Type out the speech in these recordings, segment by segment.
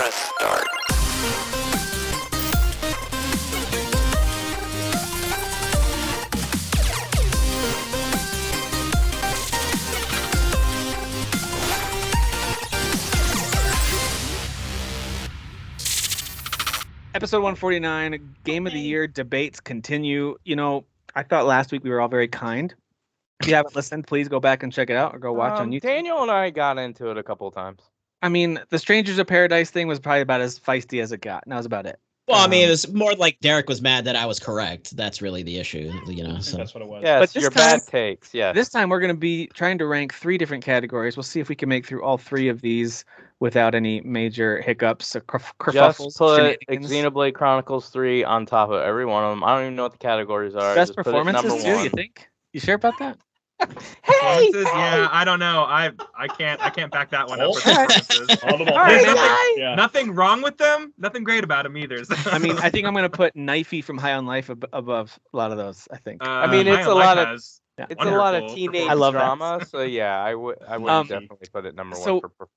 Press start. Episode 149, Game of the Year debates continue. You know, I thought last week we were all very kind. If you haven't listened, please go back and check it out or go watch on YouTube. Daniel and I got into it a couple of times. I mean, the Strangers of Paradise thing was probably about as feisty as it got. And that was about it. Well, I mean, it was more like Derek was mad that I was correct. That's really the issue, you know. So that's what it was. Yes, But this your time- bad takes. Yeah. This time we're going to be trying to rank 3 different categories. We'll see if we can make through all 3 of these without any major hiccups or kerfuffles. Just put shenanigans. Xenoblade Chronicles 3 on top of every one of them. I don't even know what the categories are. Best Just put it performances number too, one. you think? You sure about that? Performances? Yeah, I don't know. I can't back that one up for performances. All the There's nothing, yeah. nothing wrong with them. Nothing great about them either. So. I mean, I think I'm going to put Knifey from High on Life above a lot of those, I think. I mean, it's High a on lot Life of- has It's a lot of wonderful teenage I love that. drama, so yeah, I would definitely put it number so- one for performances.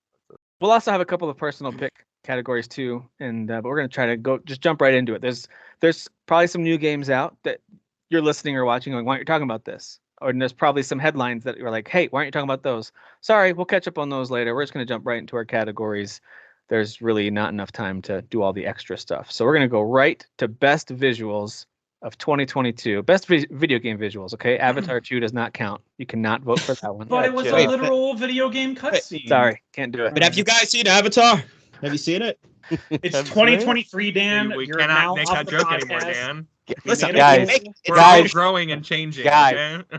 We'll also have a couple of personal pick categories too, and but we're going to try to just jump right into it. There's probably some new games out that you're listening or watching going, why aren't you talking about this? Or there's probably some headlines that you're like, hey, why aren't you talking about those? Sorry, we'll catch up on those later. We're just going to jump right into our categories. There's really not enough time to do all the extra stuff. So we're going to go right to best visuals of 2022. Best video game visuals, okay? Avatar 2 does not count. You cannot vote for that one. But it was Yeah. a literal video game cutscene. Sorry, can't do it. But have you guys seen Avatar? Have you seen it? It's Have you 2023, Dan. we You're cannot now make off that the joke anymore, podcast. Dan. Listen, Guys, We're guys, all growing and changing. guys. Okay?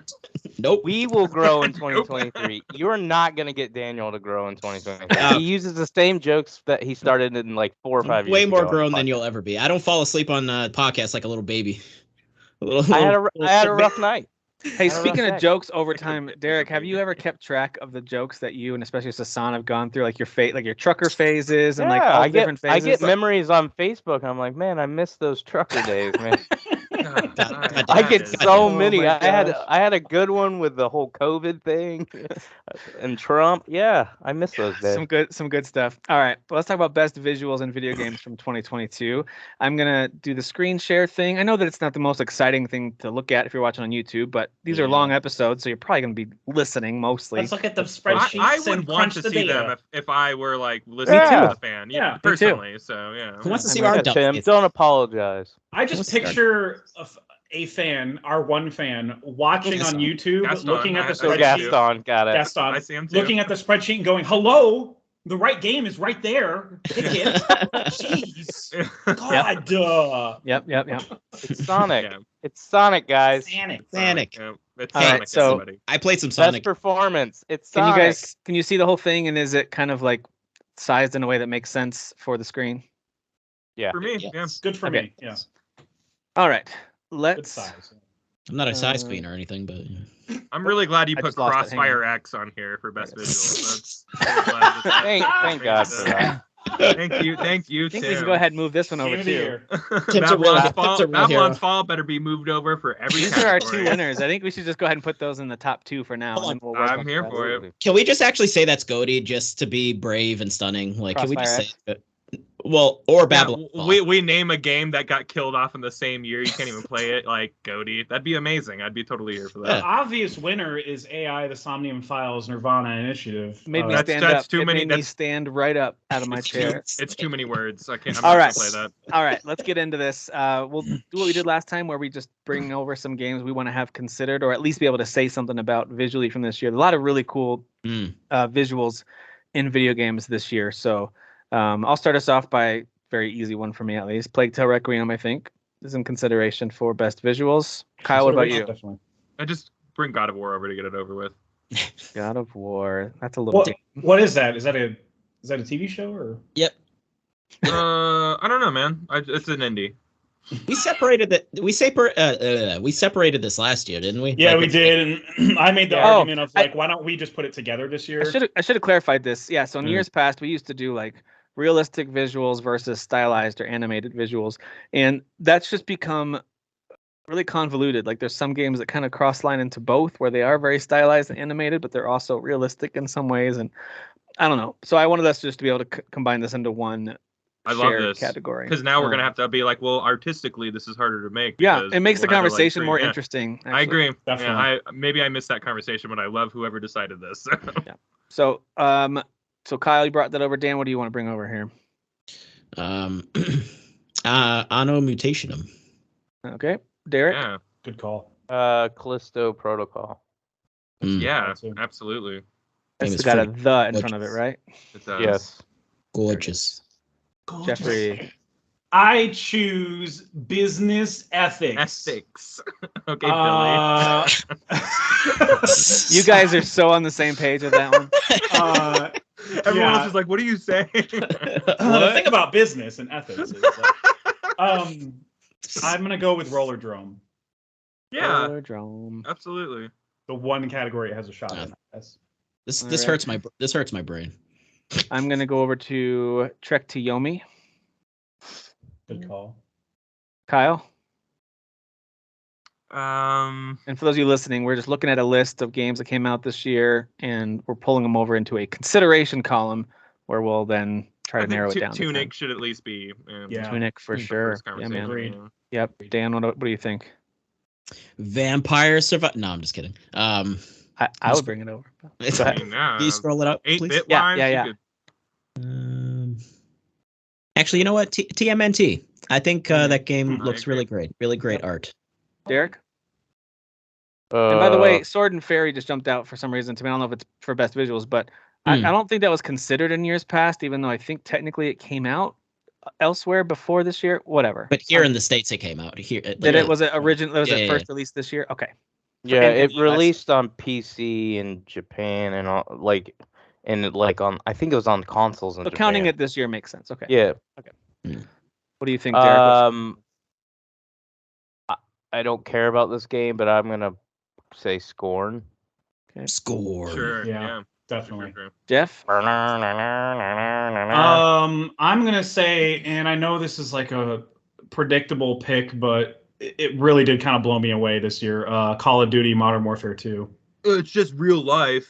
Nope. We will grow in 2023. You're not gonna get Daniel to grow in 2023. No. He uses the same jokes that he started in like 4 or 5 years Way more ago on grown the than you'll ever be. I don't fall asleep on podcasts like a little baby. I I had a rough night. Hey, I don't speaking know. of jokes over time, Derek, have you ever kept track of the jokes that you and especially Sasan have gone through, like your trucker phases and like all I the different get, I phases? get memories on Facebook. I'm like, man, I miss those trucker days, man. God, God, I get God, so oh many. my gosh. I had a good one with the whole COVID thing and Trump. Yeah, I miss those days. Some good stuff. All right, well, let's talk about best visuals in video games from 2022. I'm gonna do the screen share thing. I know that it's not the most exciting thing to look at if you're watching on YouTube, but these are Yeah. long episodes, so you're probably gonna be listening mostly. Let's look at the I spreadsheets would and want crunch to the see data. them if I were like listening Yeah. to the fan. Yeah, me too. personally. So yeah. Who wants to I see mean, our Yeah, dumb Tim, faces? don't apologize. I just What's that? picture a fan, our one fan, watching on YouTube, Gaston. looking at the I- I- spreadsheet. Gaston got it. Gaston, I see him too. looking at the spreadsheet and going, "Hello, the right game is right there. Pick it." Jeez, God, duh. Yep. It's Sonic. Yeah. It's Sonic, guys. Sonic. Sonic. Yeah, it's All right, Sonic, so- everybody. I played some Best Sonic. performance. It's Can Sonic. can you see the whole thing, and is it kind of like sized in a way that makes sense for the screen? Yeah. For me, Yeah. yeah. Good for Okay. me. Yeah, All right, good let's. size. I'm not a size queen or anything, but I'm really glad you I put just lost it, hang Crossfire X on here for best visuals. That's so glad that- Thank God for that. Thank you, I think we Tim. can go ahead and move this one over Game of too. the year. Tim's a real- Babylon's Tim's Fall, a real hero. Babylon's Fall better be moved over for every These are our 2 category. winners. I think we should just go ahead and put those in the top 2 for now. Hold and then we'll work I'm on here the for rest. it. can we just actually say that's GOTY just to be brave and stunning? Like, can we just Crossfire say it? Well, or Yeah, Babylon. Fall. we name a game that got killed off in the same year. You can't even play it like GOTY. That'd be amazing. I'd be totally here for The that. obvious winner is AI, the Somnium Files, Nirvana Initiative. Made me That's- stand that's up. too It many- made me that's- stand right up out of my It's too, chair. it's too many words. I'm All not right. gonna play that. All right, let's get into this. We'll do what we did last time, where we just bring over some games we want to have considered, or at least be able to say something about visually from this year. A lot of really cool Mm. visuals in video games this year. So I'll start us off by very easy one for me at least. Plague Tale Requiem, I think, is in consideration for best visuals. Kyle, what about you? Definitely. I just bring God of War over to get it over with. God of War. That's a little. What is that? Is that a TV show or? Yep. I don't know, man. It's an indie. We separated we separated this last year, didn't we? Yeah, Like, we did, and I made the Yeah. argument of like, why don't we just put it together this year? I should have clarified this. Yeah, so in Mm. years past, we used to do like realistic visuals versus stylized or animated visuals, and that's just become really convoluted. Like there's some games that kind of cross line into both, where they are very stylized and animated, but they're also realistic in some ways. And I don't know. So I wanted us just to be able to combine this into one I love shared this category. because now we're gonna have to be like, well, artistically, this is harder to make. Yeah, because it makes the we'll have to, like, conversation treat- more yeah. interesting. I actually. agree. Definitely. Yeah, maybe I missed that conversation, but I love whoever decided this. So, so Kyle, you brought that over. Dan, what do you want to bring over here? Anno Mutationum. Okay, Derek. Yeah, Good call. Callisto Protocol. yeah, too. absolutely. It's Famous got a for the in front of it, right? It does. Yes. gorgeous. Jeffrey. I choose business ethics. Ethics. Okay, Billy. You guys are so on the same page with that one. Everyone yeah. else is like, "What are you saying?" Well, the thing about business and ethics is I'm gonna go with Roller Drome. Yeah, Rollerdrome. absolutely. The one category it has a shot in. Yes. This Alright. hurts my brain. I'm gonna go over to Trek to Yomi. Good call. Kyle. Um, And for those of you listening, we're just looking at a list of games that came out this year, and we're pulling them over into a consideration column where we'll then try I to think narrow it down. to Tunic 10. should at least be. Yeah. Tunic for The sure. first Yeah, conversation, man. Agreed. yeah. Yep. Dan, what do you think? Vampire Survive. No, I'm just kidding. I would bring it over. Go I ahead. mean, yeah, Can you scroll it up, please? 8-bit Yeah, wise, yeah, you yeah. could- Actually, you know what? TMNT. I think that game I looks agree. really great. Really great art. Derek? And by the way, Uh, Sword and Fairy just jumped out for some reason to me. I don't know if it's for best visuals, but Hmm. I don't think that was considered in years past, even though I think technically it came out elsewhere before this year. Whatever. But here in the States, it came out. Here, Did it? Was it original? Was Yeah, it yeah, first released this year? Okay. yeah, in it the US. released on PC in Japan and all, like, and it, like on, I think it was on consoles in So Japan. counting it this year makes sense. Okay. Yeah. What do you think, Derek? I don't care about this game, but I'm gonna say Scorn. Score. Sure. Yeah, Yeah. Definitely. Sure. Jeff? I'm gonna say, and I know this is like a predictable pick, but it really did kind of blow me away this year. Call of Duty Modern Warfare 2. It's just real life.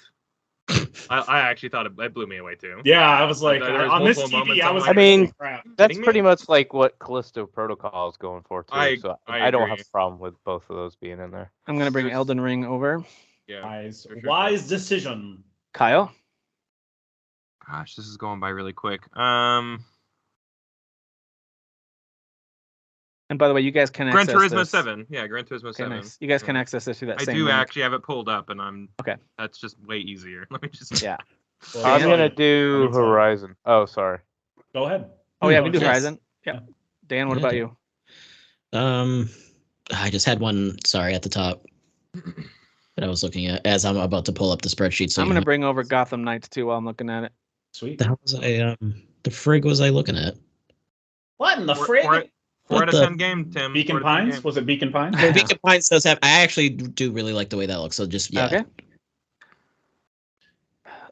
I actually thought it blew me away too. Yeah, I was like, There was on this multiple TV, moments I I'm was like, like, I mean, holy crap. That's kidding me? pretty much like what Callisto Protocol is going for too. I I don't have agree. a problem with both of those being in there. I'm going to bring There's- Elden Ring over. Yeah. Wise, for sure. wise decision. Kyle? Gosh, this is going by really quick. And by the way, you guys can Gran access Turismo this. 7. Yeah, Gran Turismo Okay, 7. nice. You guys can Yeah. access this through that I same do link. actually have it pulled up, and I'm Okay. That's just way easier. Let me just. Yeah. Well, I'm Dan? gonna I do mean, so- Horizon. Oh, sorry. Go ahead. Oh, yeah, we do Yes. Horizon. Yep. Dan, what Yeah. about you? I just had one. Sorry, at the top that I was looking at as I'm about to pull up the spreadsheet. So I'm going to bring over Gotham Knights too while I'm looking at it. Sweet. The hell was I? The frig was I looking at? What in the Four- frig? four- 4 What out of the- 10 game, Tim. Beacon 4 out of 10 Pines? game. Was it Beacon Pines? Yeah. Beacon Pines does have. I actually do really like the way that looks. So just yeah. Okay.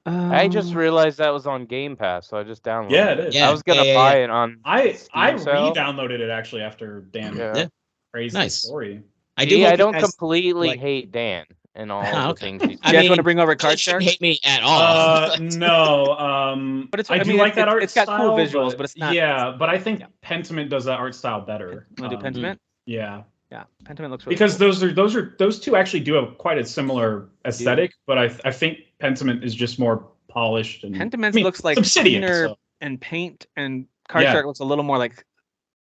I just realized that was on Game Pass, so I just downloaded Yeah, it is. Yeah. I was gonna buy it on. I Steam sale? re-downloaded it actually after Dan Yeah. praised Nice. the story. I do. See, hope I you don't guys completely like- hate Dan and all Ah, the okay. things he's You I guys mean, want to bring over You Card shouldn't Shark? hate me at all. No. But it's- I I do mean, like that art it's got cool style, visuals, but it's not- Yeah, but I think Yeah. Pentiment does that art style better. Want to do Pentiment? Yeah, Yeah. Pentiment looks really because cool. those two actually do have quite a similar aesthetic, but I think Pentiment is just more polished and Pentiment I mean, looks like Obsidian. cleaner So. and paint, and Card Yeah. Shark looks a little more like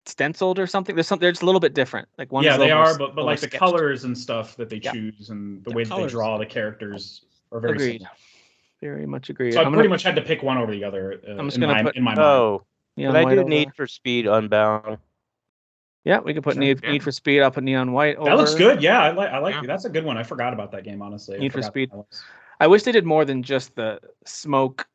stenciled or something. They're just a little bit different. Like one. Yeah, is a they little more are, but little like more the sketched. colors and stuff that they Yeah. choose and the The way that they colors. draw the characters are very Agreed. similar. Very much agreed. So I I'm pretty gonna, much had to pick one over the other. I'm just in gonna my, put- in my mind. Oh, Neon but I White do over. Need for Speed Unbound. Yeah, we could put Sure. Need Yeah. for Speed. I'll put Neon White over. That looks good. Yeah, I like. Yeah. That's a good one. I forgot about that game. Honestly, I Need for forgot Speed. that was- I wish they did more than just the smoke,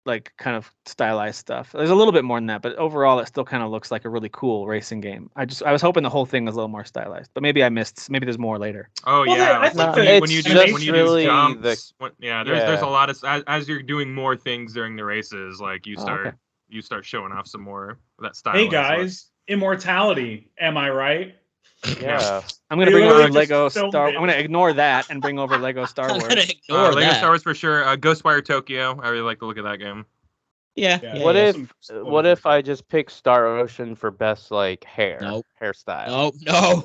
like kind of stylized stuff. There's a little bit more than that, but overall, it still kind of looks like a really cool racing game. I was hoping the whole thing was a little more stylized, but maybe I missed. Maybe there's more later. Oh Well, yeah, I think when you it's do just when you really do jumps, the- there's a yeah. lot of as you're doing more things during the races, like you Oh, start okay. you start showing off some more of that style. Hey guys, immortality. Am I right? Yeah. I'm gonna You bring literally over just Lego filmed Star. it. I'm gonna ignore that and bring over Lego Star I'm Wars. gonna ignore Lego that. Star Wars for sure. Ghostwire Tokyo. I really like the look of that game. Yeah. Yeah. yeah, What yeah. if some what if I just pick Star Ocean for best like Nope. hairstyle?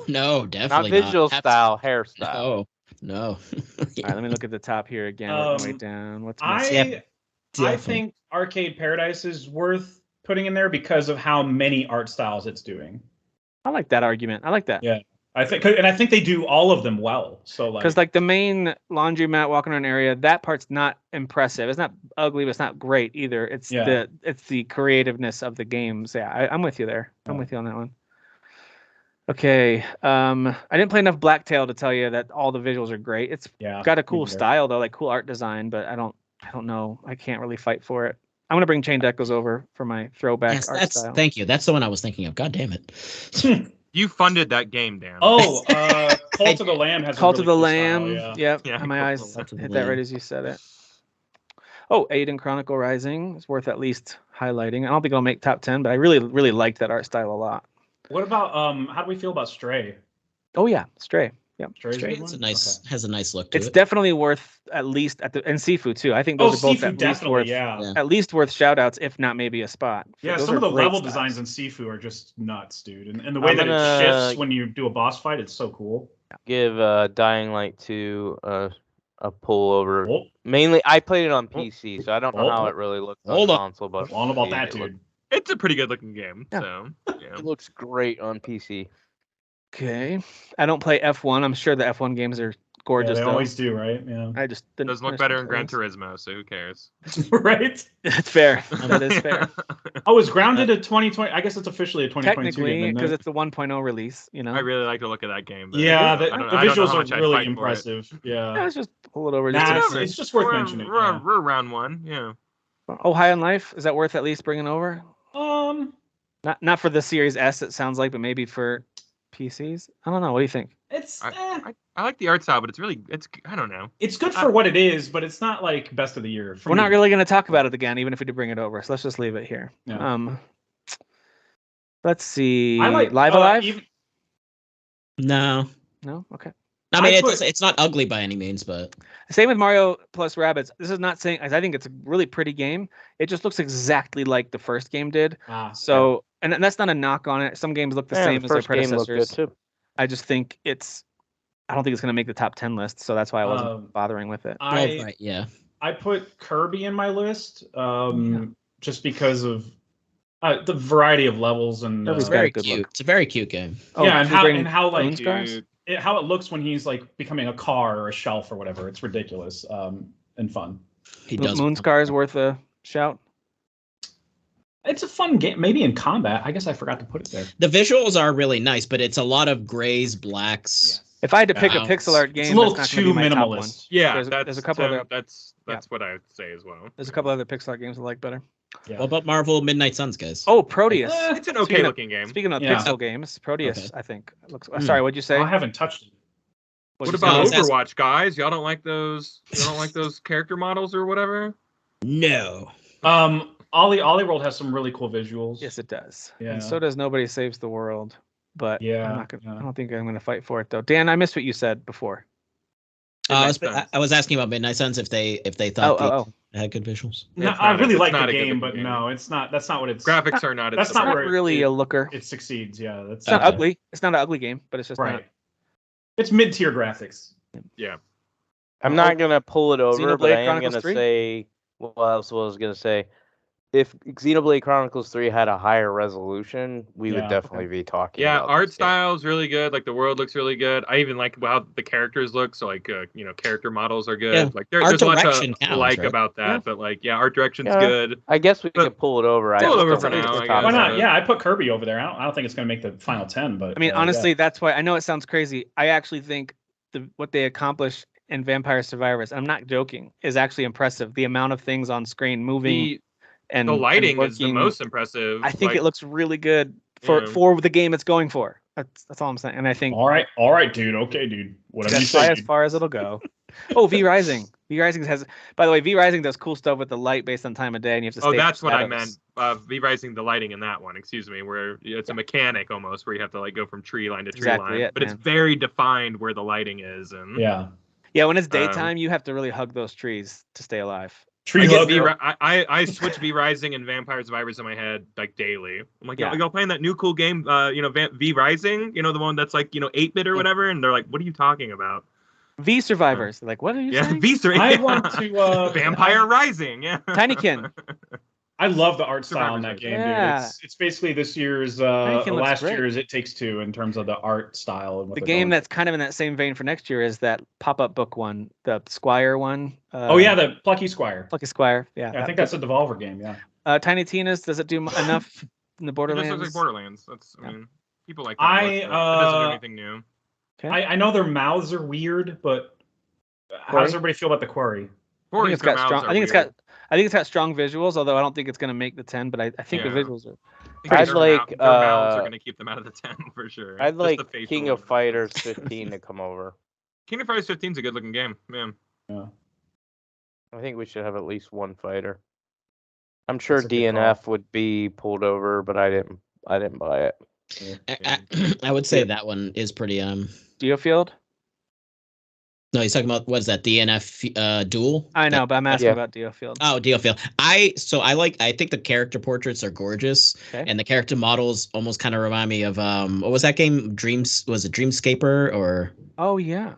No, Not definitely visual not. style, hairstyle. No. All right, let me look at the top here again. Working my way down. What's missing? Yeah, I definitely. think Arcade Paradise is worth putting in there because of how many art styles it's doing. I like that argument. I like that. Yeah. I think they do all of them well. So Because like the main laundromat walking around area, that part's not impressive. It's not ugly, but it's not great either. It's Yeah. the creativeness of the games. Yeah, I'm with you there. I'm Yeah. with you on that one. Okay. I didn't play enough Blacktail to tell you that all the visuals are great. It's got a cool me neither. style though, like cool art design, but I don't know. I can't really fight for it. I'm gonna bring Chained Echoes over for my throwback Yes, art style. thank you. That's the one I was thinking of. God damn it. You funded that game, Dan. Oh, Cult of the Lamb has Cult a of really the cool style, Lamb. yeah. Yep. Yeah, My Cult of eyes the Lamb. hit that right as you said it. Oh, Aiden Chronicle Rising is worth at least highlighting. I don't think it'll make top 10, but I really, really liked that art style a lot. What about how do we feel about Stray? Oh yeah, Stray. Yep. Stray's a Stray good has a one? nice Okay. has a nice look to It's it. definitely worth at least and Sifu too. I think those are both Sifu at least definitely, worth yeah. at least worth shout outs, if not maybe a spot. Yeah, Those some are of the great level styles. designs in Sifu are just nuts, dude. And the way I'm that it gonna shifts when you do a boss fight, it's so cool. Give Dying Light 2 a pull over. Oh, Mainly, I played it on PC, so I don't know how Oh. it really looks Hold on up. console. But I don't know about PC, that, it dude. look- It's a pretty good looking game. Yeah. So yeah. It looks great on PC. Okay. I don't play F1. I'm sure the F1 games are gorgeous Yeah, they though. always do, right? Yeah. I just didn't Doesn't look understand better in Gran those. Turismo, so who cares? Right? That's fair. That is fair. Oh, is Grounded a 2020? I guess it's officially a 2022 Technically, game, because isn't it? it's the 1.0 release, you know. I really like to look at that game. Though. Yeah, I the don't know visuals how are much I'd really fight for it. impressive. Yeah, Yeah. let's just pull it over. Nah, Just to it's- see. it's just worth we're, mentioning, We're, yeah. we're round one, yeah. Oh, High on Life, is that worth at least bringing over? Um, Not for the Series S, it sounds like, but maybe for PCs. I don't know. What do you think? it's I like the art style, but it's I don't know. it's good for what it is, but it's not like best of the year. for We're not me. really going to talk about it again, even if we did bring it over. So let's just leave it here. Yeah. Let's see. I like Live Alive. even- No. No. Okay. I mean, put- it's not ugly by any means, but Same with Mario plus Rabbids. This is not saying I think it's a really pretty game. It just looks exactly like the first game did. So, and that's not a knock on it. Some games look the same the as their first game looked good predecessors. too. I just think I don't think it's going to make the top 10 list, so that's why I wasn't bothering with it. right, yeah. I put Kirby in my list just because of the variety of levels and Kirby's It's got a very good cute. look. It's a very cute game. yeah, did you bring and how like Moonscars? how it looks when he's like becoming a car or a shelf or whatever. It's ridiculous and fun. He does. Moonscar is worth a shout. It's a fun game. Maybe in combat. I guess I forgot to put it there. The visuals are really nice, but it's a lot of grays, blacks. If I had to pick a Wow. pixel art game, It's a little that's not gonna too be my top one. minimalist. Yeah, There's a couple other that's what I would say as well. there's a couple other pixel art games I like better. Yeah. What about Marvel Midnight Suns, guys? Oh, Proteus. It's an okay Speaking of- looking game. Speaking of Yeah. pixel games, Proteus, Okay. I think looks. Sorry, what'd you say? I haven't touched it. What What'd you about say? I was Overwatch, guys? Y'all don't like those? You don't like those character models or whatever? No. Ollie World has some really cool visuals. Yes, it does. Yeah. And so does Nobody Saves the World. But Yeah, I'm not gonna, yeah. I don't think I'm going to fight for it though. Dan, I missed what you said before. I was asking about Midnight Suns if they thought it had good visuals. No, It's I not really it's like not the a good game, looking but game. no, it's not. That's not what it's. Graphics are not. That's as not Not where really it- a looker. It succeeds. Yeah, that's It's not Okay. ugly. It's not an ugly game, but it's just right. not. It's mid-tier graphics. Yeah. I'm not gonna pull it over, but Xenoblade I am Chronicles gonna 3? say what else was I gonna say. If Xenoblade Chronicles 3 had a higher resolution, we Yeah, would definitely be talking. Yeah, about art this game. style's really good. Like the world looks really good. I even like how the characters look. So like character models are good. Yeah. Like Art there's a lot direction to counts, like right? about that. Yeah. But like art direction's Yeah. good. I guess we But- could pull it over. Pull it over don't for think now, it's I top Why guess. not? 10. Yeah, I put Kirby over there. I don't think it's gonna make the final 10, but I mean, yeah. honestly, that's why I know it sounds crazy. I actually think what they accomplished in Vampire Survivors, and I'm not joking, is actually impressive. The amount of things on screen moving and The lighting and is the working. most impressive. I think like, it looks really good for Yeah. the game it's going for. That's all I'm saying. And I think All right, dude. Okay, dude. Whatever you that's say. probably as Dude. far as it'll go. Oh, V Rising. V Rising has, by the way, V Rising does cool stuff with the light based on time of day, and you have to. Oh, stay that's what I shadows. meant. V-Rising the lighting in that one. Excuse me, where it's a mechanic almost, where you have to like go from tree line to tree Exactly line. it, But it's man. very defined where the lighting is, and Yeah. Yeah, when it's daytime, you have to really hug those trees to stay alive. Tree I, get logo. I switch V Rising and Vampire Survivors in my head like daily. I'm like, Yeah. y'all playing that new cool game, V Rising, the one that's like 8-bit or whatever, and they're like, what are you talking about? V Survivors. Like, what are you saying? V3. I want to Vampire Rising. Yeah. Tinykin. I love the art style in that Survivor's game, Yeah. dude. It's basically this year's Tinykin looks last great. year's It Takes Two in terms of the art style and what The they're game going that's kind of in that same vein for next year is that pop-up book one, the Squire one. Oh yeah, the Plucky Squire. Plucky Squire. Yeah, Yeah, I think that's a Devolver game. Yeah. Tiny Tina's. Does it do enough in the It Borderlands? just looks like Borderlands. That's Yeah. I mean, people like that. It doesn't do anything new. Okay. I know their mouths are weird, but how Quarry? does everybody feel about the Quarry? I think it's got strong. I think it's got strong visuals, although I don't think it's going to make the 10. But I think the Yeah. visuals are. I'd Their like, their mouths are going to keep them out of the 10 for sure. I'd Just like the facial King of expressions. Fighters 15 to come over. King of Fighters 15 is a good looking game. Yeah. Yeah. I think we should have at least one fighter. I'm sure That's a good DNF would be pulled over, but I didn't buy it. I would say that one is pretty Geofield. No, he's talking about what is that DNF duel? I know, but I'm asking Yeah. about Geofield. Oh, Geofield. I think the character portraits are gorgeous, Okay. and the character models almost kind of remind me of what was that game? Was it Dreamscaper or? Oh yeah.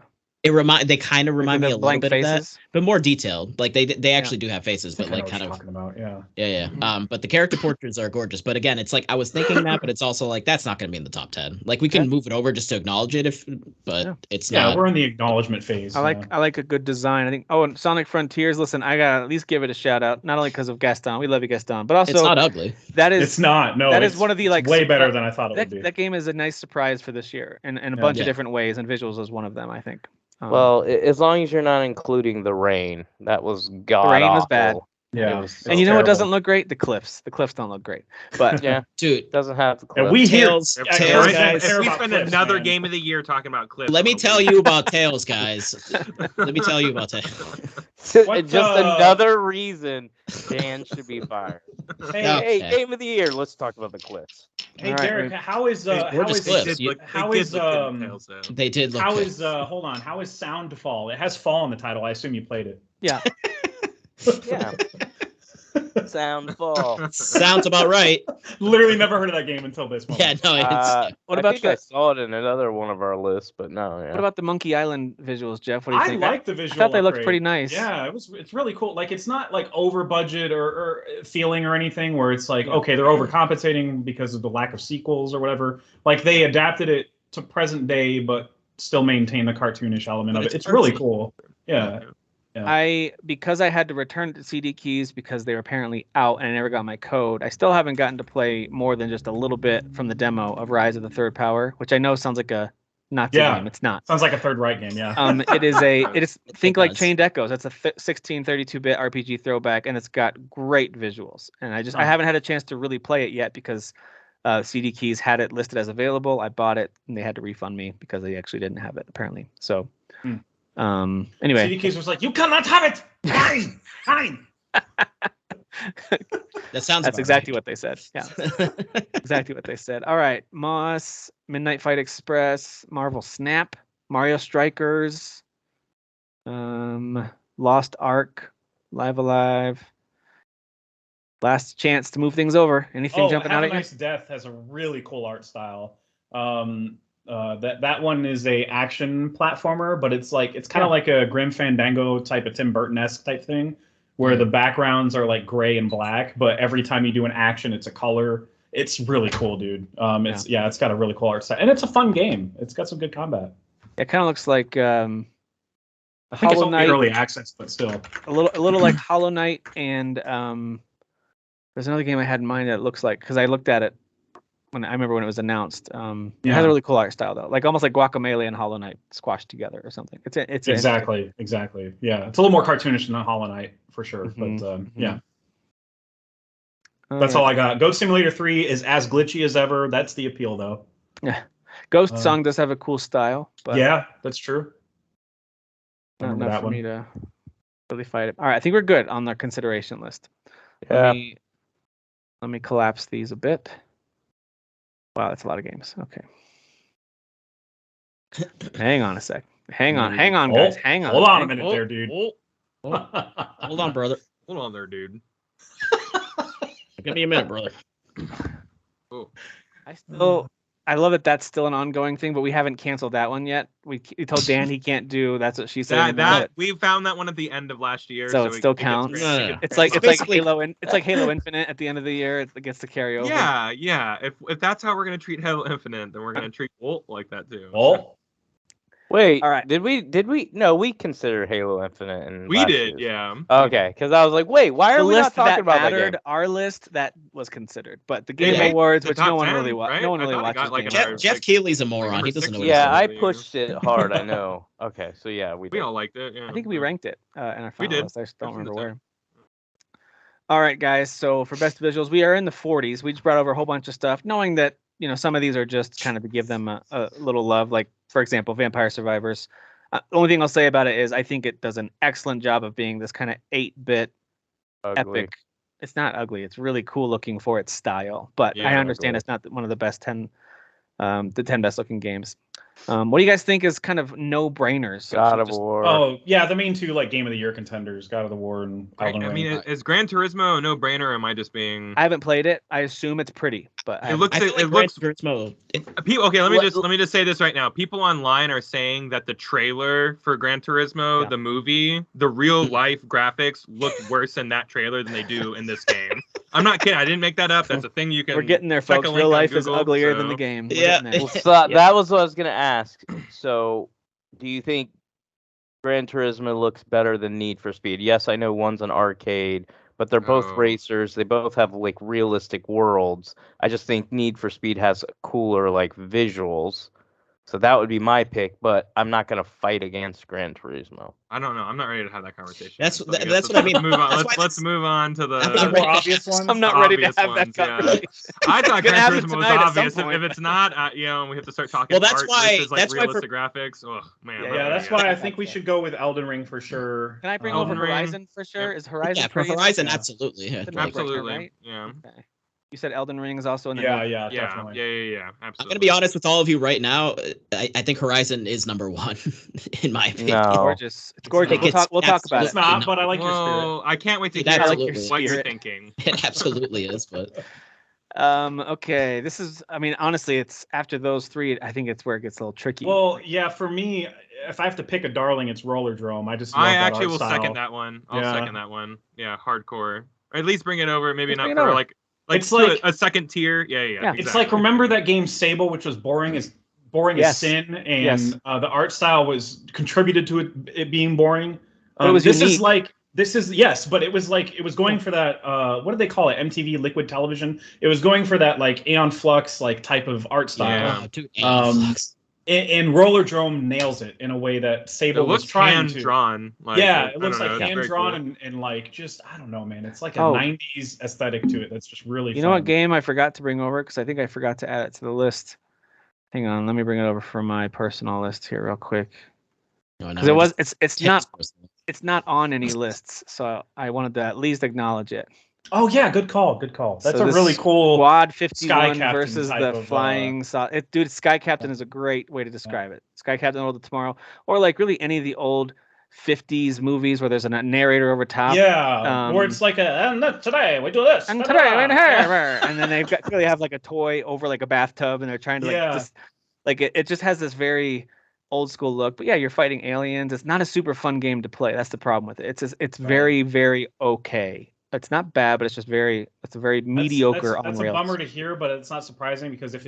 They kind of remind me a little bit of that, but more detailed. Like they actually do have faces, but like kind of talking about. Yeah. yeah. But the character portraits are gorgeous. But again, it's like I was thinking that, but it's also like that's not going to be in the top 10. Like we can move it over just to acknowledge it but it's Yeah, not. we're in the acknowledgement phase. I like a good design. I think. Oh, and Sonic Frontiers. Listen, I gotta at least give it a shout out. Not only because of Gaston, we love you, Gaston, but also It's not ugly. that is. It's not. No, that it's is one of the like way better than I thought it would that, be. that game is a nice surprise for this year, and a bunch of different ways, and visuals is one of them. I think. Well, as long as you're not including the rain, that was god. The rain was bad. Yeah. And you know what doesn't look great? The cliffs. The cliffs don't look great. But Yeah, Dude, doesn't have the And clip. we hear Tails, I Tails, don't guys. care We about spend clips, another man. game of the year talking about clips. let me tell you about Tails, guys. Let me tell you about Tails. What, Just another reason Dan should be fired. Hey, Okay. Hey, game of the year. Let's talk about the clips. hey, All right, Derek, how is clips. They did look how good. is hold on, how is Soundfall? It has fall in the title. I assume you played it. yeah. Yeah. Soundfall. Sounds about right. Literally never heard of that game until this moment. Yeah, no, it's What I about think I the- saw it in another one of our lists, but no. Yeah. What about the Monkey Island visuals, Jeff? What do you I think? like the visual. I thought they looked upgrade. pretty nice. Yeah, it's really cool. Like it's not like over budget or feeling or anything where it's like, okay, they're overcompensating because of the lack of sequels or whatever. Like they adapted it to present day, but still maintain the cartoonish element But of it. it's It's really artsy. cool. Yeah. Because I had to return the CD keys because they were apparently out and I never got my code. I still haven't gotten to play more than just a little bit from the demo of Rise of the Third Power, which I know sounds like a Nazi game. It's not. Sounds like a Third Reich game, yeah. It is think like does. Chained Echoes. That's a 1632-bit RPG throwback, and it's got great visuals. And I haven't had a chance to really play it yet because CD keys had it listed as available. I bought it and they had to refund me because they actually didn't have it apparently. So. Anyway, CD Keys was like, "You cannot have it. Fine, fine." that sounds. That's exactly what they said. Yeah, exactly what they said. All right, Moss, Midnight Fight Express, Marvel Snap, Mario Strikers, Lost Ark, Live Alive. Last chance to move things over. Anything jumping out Have at a you? Nice Death has a really cool art style. That one is a action platformer, but it's kind of like a Grim Fandango type of Tim Burton-esque type thing, where the backgrounds are like gray and black, but every time you do an action, it's a color. It's really cool, dude. It's got a really cool art style, and it's a fun game. It's got some good combat. It kind of looks like I think it's Hollow only Knight. early access, but still. a little like Hollow Knight, and there's another game I had in mind that looks like, because I looked at it when I remember when it was announced. It has a really cool art style though, like almost like Guacamelee and Hollow Knight squashed together or something. It's Exactly. Yeah, it's a little more cartoonish than Hollow Knight for sure. But yeah, that's all I got. Goat Simulator 3 is as glitchy as ever. That's the appeal though. Yeah, Ghost Song does have a cool style, but yeah, that's true. not Remember enough that for one. me to really fight it. All right, I think we're good on the consideration list. Yeah. Let me collapse these a bit. Wow, that's a lot of games. Okay. Hang on a sec. Hang on, guys. Hang on. Hold on a hang minute on. there, dude. Hold on, brother. Hold on there, dude. Give me a minute, brother. Oh. I love that that's still an ongoing thing, but we haven't canceled that one yet. We told Dan he can't do That's What She Said. That we found that one at the end of last year, so it still counts. No. It's like Basically- Halo Infinite at the end of the year. It gets to carry over. Yeah. If that's how we're gonna treat Halo Infinite, then we're gonna treat Volt like that too. Well, Wait, All right. did we? No, we considered Halo Infinite and We did, yeah. Okay, because I was like, wait, why are The we not list talking that about mattered, that game? our list that was considered, but the It Game made Awards, the which top no one 10, really right? no one I really thought it got, watches. like, Game a Awards. Jeff Keighley's a moron. number He doesn't know what 6 he's Yeah, I Yeah. pushed it hard. I know. Okay, so yeah, we We did. all liked it. Yeah. I think we ranked it in our We final did. list. I just don't Definitely remember the where. All right, guys. So for best visuals, we are in the 40s. We just brought over a whole bunch of stuff, knowing that some of these are just kind of to give them a little love. Like for example, Vampire Survivors. The only thing I'll say about it is I think it does an excellent job of being this kind of 8-bit Ugly. epic. It's not ugly. It's really cool looking for its style, but Yeah, I understand ugly. it's not one of the best 10, the 10 best looking games. What do you guys think is kind of no brainers? God of War. oh yeah, the main two like Game of the Year contenders, God of the War and Elden I Ring. mean, is Gran Turismo a no-brainer, or am I just being? I haven't played it. I assume it's pretty, but It looks. I feel like It looks. Gran Turismo. Okay, let me just say this right now. People online are saying that the trailer for Gran Turismo, the movie, the real life graphics look worse in that trailer than they do in this game. I'm not kidding. I didn't make that up. That's a thing you can. we're getting there, check folks. a link Real on life is Google, uglier than so- the game. We're Yeah. getting there. Well, so that was what I was gonna ask. So, do you think Gran Turismo looks better than Need for Speed? Yes, I know one's an arcade, but they're both Oh. racers. They both have like realistic worlds. I just think Need for Speed has cooler like visuals. So that would be my pick, but I'm not gonna fight against Gran Turismo. I don't know. I'm not ready to have that conversation. That's- So I guess that's what I mean. Let's move on. That's why Let's move on to the. I'm The not more ready. obvious ones. I'm not ready to obvious have that ones, yeah. conversation. I thought Gonna Gran happen Turismo was tonight at some obvious. point. If it's not, and we have to start talking. Well, that's art why- versus, like, that's why for- realistic graphics. Oh man. Yeah, I'm Yeah, not that's ready why yet. I think we should go with Elden Ring for sure. Can I bring Elden over Ring. Horizon for sure? Is Horizon? Yeah, for pretty? Horizon, Yeah. absolutely. Yeah. It's a Like, no-brainer, Absolutely. right? Yeah. Okay. You said Elden Ring is also in the Yeah, no- yeah, Yeah. definitely. Yeah. Absolutely. I'm gonna be honest with all of you right now. I think Horizon is number one in my opinion. No. gorgeous. It's gorgeous. Like, We'll talk about It's it. not, but I like your spirit. Well, I can't wait to It hear absolutely what you're spirit. thinking. It absolutely is, but Okay. This is. I mean, honestly, it's after those three. I think it's where it gets a little tricky. Well, yeah, for me, if I have to pick a darling, it's Roller Drome. I just love I that actually art will style. second that one. I'll Yeah. second that one. Yeah, hardcore. Or at least bring it over. Maybe Let's not bring it for over. like It's to like- a second tier. Yeah. Yeah. It's exactly. like, remember that game Sable, which was boring as Yes. sin, and Yes. The art style was contributed to it being boring. But it was this unique. is like yes, but it was going for that. What do they call it? MTV Liquid Television. It was going for that like Aeon Flux like type of art style. Yeah. oh, dude, Um, And Roller Drome nails it in a way that It Sable was looks trying hand to. drawn. Like, Yeah, I it looks don't know, like it's hand very drawn cool. and like just I don't know, man. It's like a Oh. 90s aesthetic to it. That's just really You fun. know what game I forgot to bring over because I think I forgot to add it to the list. Hang on, let me bring it over from my personal list here real quick because it's not on any lists, so I wanted to at least acknowledge it. Oh yeah, good call. Good call. That's So a this really cool. Squad Sky 51 Captain versus type the of, flying dude, Sky Captain is a great way to describe it. Sky Captain World of Tomorrow, or like really any of the old 50s movies where there's a narrator over top. Yeah, or it's like and today we do this. And da, today, da, and da. here, and then they've got clearly have like a toy over like a bathtub, and they're trying to like Yeah. just like it just has this very old school look. But yeah, you're fighting aliens. It's not a super fun game to play. That's the problem with it. It's Right. very very okay. It's not bad, but it's just it's a very mediocre That's on a rails. bummer to hear, but it's not surprising because if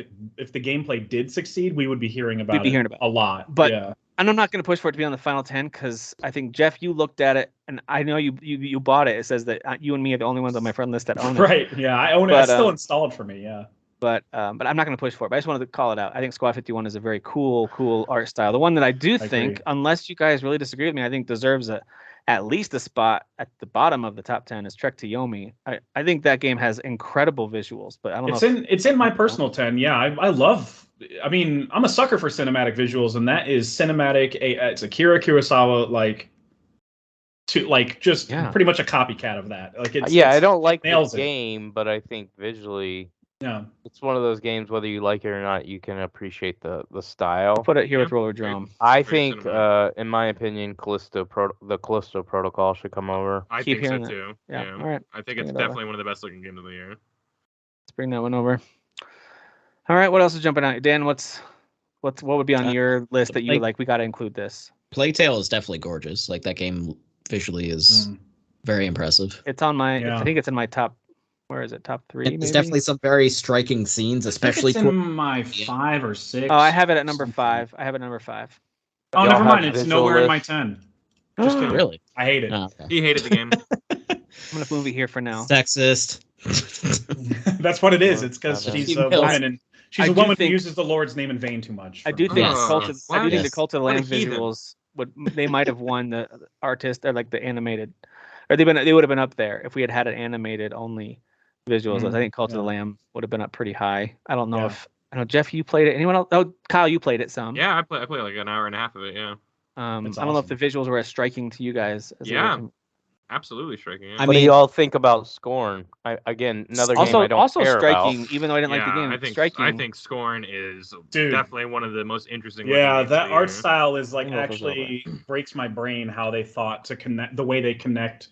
the gameplay did succeed, we would be hearing about be it hearing about a lot. But- yeah. And I'm not going to push for it to be on the final 10 because I think Jeff, you looked at it, and I know you bought it. It says that you and me are the only ones on my friend list that own it. Right. Yeah, I own it. But, It's still installed for me. Yeah. But I'm not going to push for it. But I just wanted to call it out. I think Squad 51 is a very cool art style. The one that I do think, agree. unless you guys really disagree with me, I think deserves at least a spot at the bottom of the top 10 is Trek to Yomi. I think that game has incredible visuals, but I don't know. It's in my personal 10. Yeah, I love. I mean, I'm a sucker for cinematic visuals, and that is cinematic. It's Akira Kurosawa, just Yeah. pretty much a copycat of that. Like it's I don't like the nails it. game, but I think visually Yeah. It's one of those games, whether you like it or not, you can appreciate the style. Put it here with Yeah. Rollerdrome. I Very think, cinematic. in my opinion, the Callisto Protocol should come over. I Keep think so hearing that. too. Yeah. All right. I think Bring it's it over. definitely one of the best looking games of the year. Let's bring that one over. All right. What else is jumping out? Dan, what would be on your list that you would like? We got to include this. Plague Tale is definitely gorgeous. Like that game visually is very impressive. It's on my. Yeah. I think it's in my top. Where is it? Top 3. There's Maybe. definitely some very striking scenes, especially it's in my 5 or 6. Oh, I have it at number something. 5. I have it number 5. Oh, Y'all never mind. have It's visual nowhere in my lists? 10. Just kidding. Really. I hate it. Oh, okay. He hated the game. I'm gonna move it here for now. Sexist. That's what it is. It's because Okay. she's a Females. woman and she's I a do woman who think- uses the Lord's name in vain too much. I for do me. think Yes. the Cult of, I do think the Yes. Cult of the What a Lamb heathen. visuals they might have won the artist or like the animated, or they would have been up there if we had an animated only visuals. I think Cult of the yeah. Lamb would have been up pretty high. I don't know Yeah. if I know Jeff, you played it. Anyone else? Oh, Kyle, you played it some. Yeah, I played like an hour and a half of it. Yeah, I That's don't know if awesome. the visuals were as striking to you guys. As they were Yeah. to me. absolutely striking. Yeah. I What do mean- y'all think about Scorn? Again, another game I don't also care striking, about. even though I didn't like the game. I think striking. I think Scorn is Dude. definitely one of the most interesting. Yeah, looking games that of the art year. style is like I know if those are actually breaks my brain how they thought to connect the way they connect.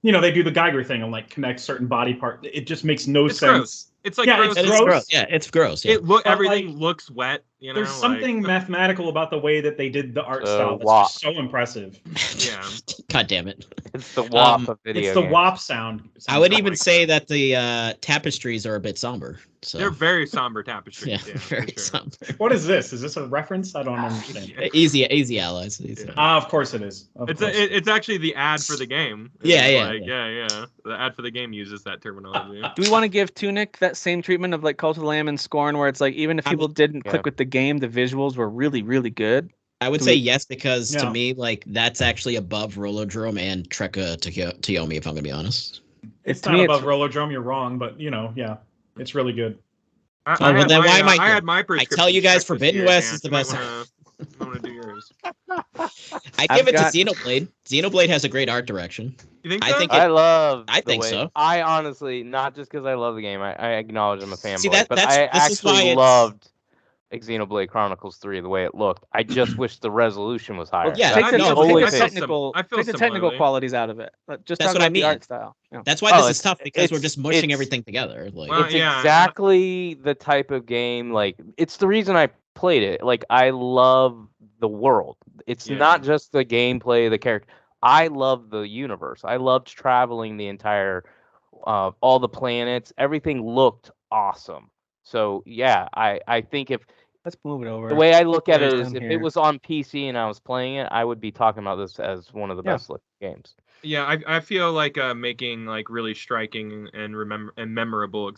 You know, they do the Geiger thing and like connect certain body part. It just makes no It's sense. gross. It's like Yeah, gross. it's It's gross. gross. Yeah, it's gross. Yeah. But, Everything like, looks wet. You know, There's something mathematical about the way that they did the art style that's WAP. just so impressive. Yeah. God damn it. It's the WAP of video It's the games. WAP sound. I would soundtrack. even say that the tapestries are a bit somber. So They're very somber tapestries. yeah, Yeah, for very sure. somber. What is this? Is this a reference? I don't understand. Yeah. Easy allies. Easy. Yeah. Ah, of course it is. Of course. It's actually the ad for the game. Yeah, It's yeah, like, yeah. The ad for the game uses that terminology. Do we want to give Tunic that same treatment of like Cult of the Lamb and Scorn, where it's like even if people didn't click Yeah. with the game, the visuals were really, really good? I would Do say we- yes because to Yeah. me, like that's actually above Rollerdrome and Trekka Tayomi, if I'm gonna be honest. It's to not me, above it's- Rollerdrome. You're wrong, but yeah, it's really good. I well, had then my, why am I I here? had my prescription tell you guys checked this Forbidden year, West Dan. is the You might best. wanna do yours. I I've give it got- to Xenoblade. Xenoblade has a great art direction. You think I so? think I love. I the think way- so. I honestly, not just because I love the game, I acknowledge I'm a fanboy, See, but I this is why actually it's- loved Xenoblade Chronicles 3 the way it looked. I just wish the resolution was higher. yeah, Take That's the, the no, only take the thing. technical, I feel take the technical similarly. qualities out of it. Just That's talk what I about the mean. art style. Yeah. That's why Oh, this is tough because we're it's- just mushing it's- everything together. Like Well, It's yeah, exactly the type of game, like, it's the reason I played it. Like, I love the world. It's Yeah. not just the gameplay, the character. I love the universe. I loved traveling the entire, all the planets. Everything looked awesome. So, yeah, I think if Let's move it over. the way I look at it Down is if here. it was on PC and I was playing it, I would be talking about this as one of the Yeah. best looking games. Yeah, I feel like making like really striking and memorable,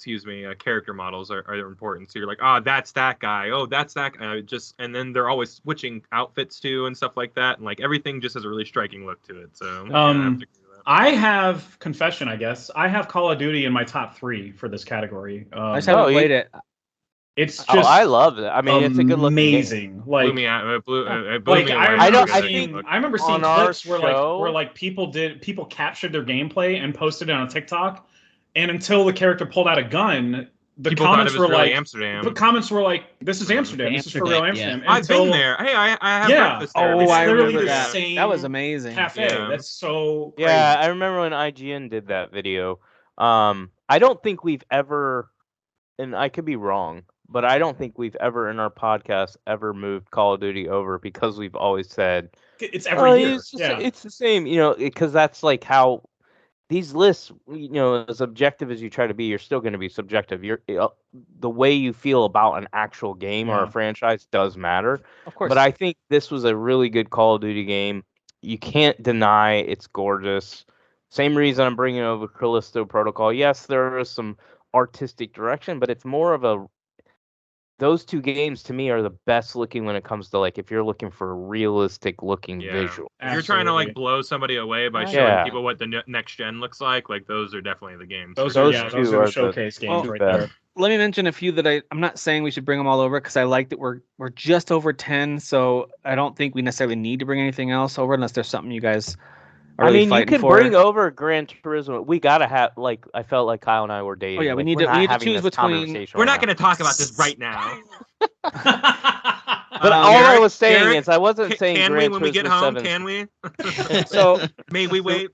character models are important. So you're like, oh, that's that guy. Oh, that's that guy. And then they're always switching outfits too and stuff like that. And like everything just has a really striking look to it. So yeah, I have to agree with that. I have confession, I guess. I have Call of Duty in my top 3 for this category. I just haven't Oh, played it. It's just Oh, I love it. I mean, it's a good looking game. amazing. Like, blew me out. It blew like me away. I I remember don't- I seeing, think I remember seeing on our clips where show- like people captured their gameplay and posted it on TikTok, and until the character pulled out a gun, the People thought it comments was were really like, Amsterdam. the comments were like, "This is Amsterdam. This is for real Amsterdam, Amsterdam." yeah. I've been there. Hey, I have Yeah. breakfast there. Oh, It's I literally remember the that. same That was amazing. cafe. Yeah. That's so crazy. Yeah, I remember when IGN did that video. I don't think we've ever, and I could be wrong, but I don't think we've ever in our podcast ever moved Call of Duty over because we've always said It's every year. It's, Yeah. it's the same, because that's like how these lists, as objective as you try to be, you're still going to be subjective. The way you feel about an actual game or Yeah. a franchise does matter. Of course. But I think this was a really good Call of Duty game. You can't deny it's gorgeous. Same reason I'm bringing over Callisto Protocol. Yes, there is some artistic direction, but it's more of those two games to me are the best looking when it comes to like if you're looking for a realistic looking Yeah. visual. If you're trying to Absolutely. like blow somebody away by Yeah. showing people what the next gen looks like those are definitely the games. Those Those are two the are the showcase games two right best. there. Let me mention a few that I'm not saying we should bring them all over because I like that we're just over 10, so I don't think we necessarily need to bring anything else over unless there's something you guys are I really mean, you fighting can for. bring over Gran Turismo. We gotta have like I felt like Kyle and I were dating. Oh yeah, we Like, need we're to not choose having this between. conversation We're right not now. going to talk about this right now. But all I Garrett, was saying Garrett, is I wasn't saying can Gran we when we get Turismo home? 7. Can we? So May we wait?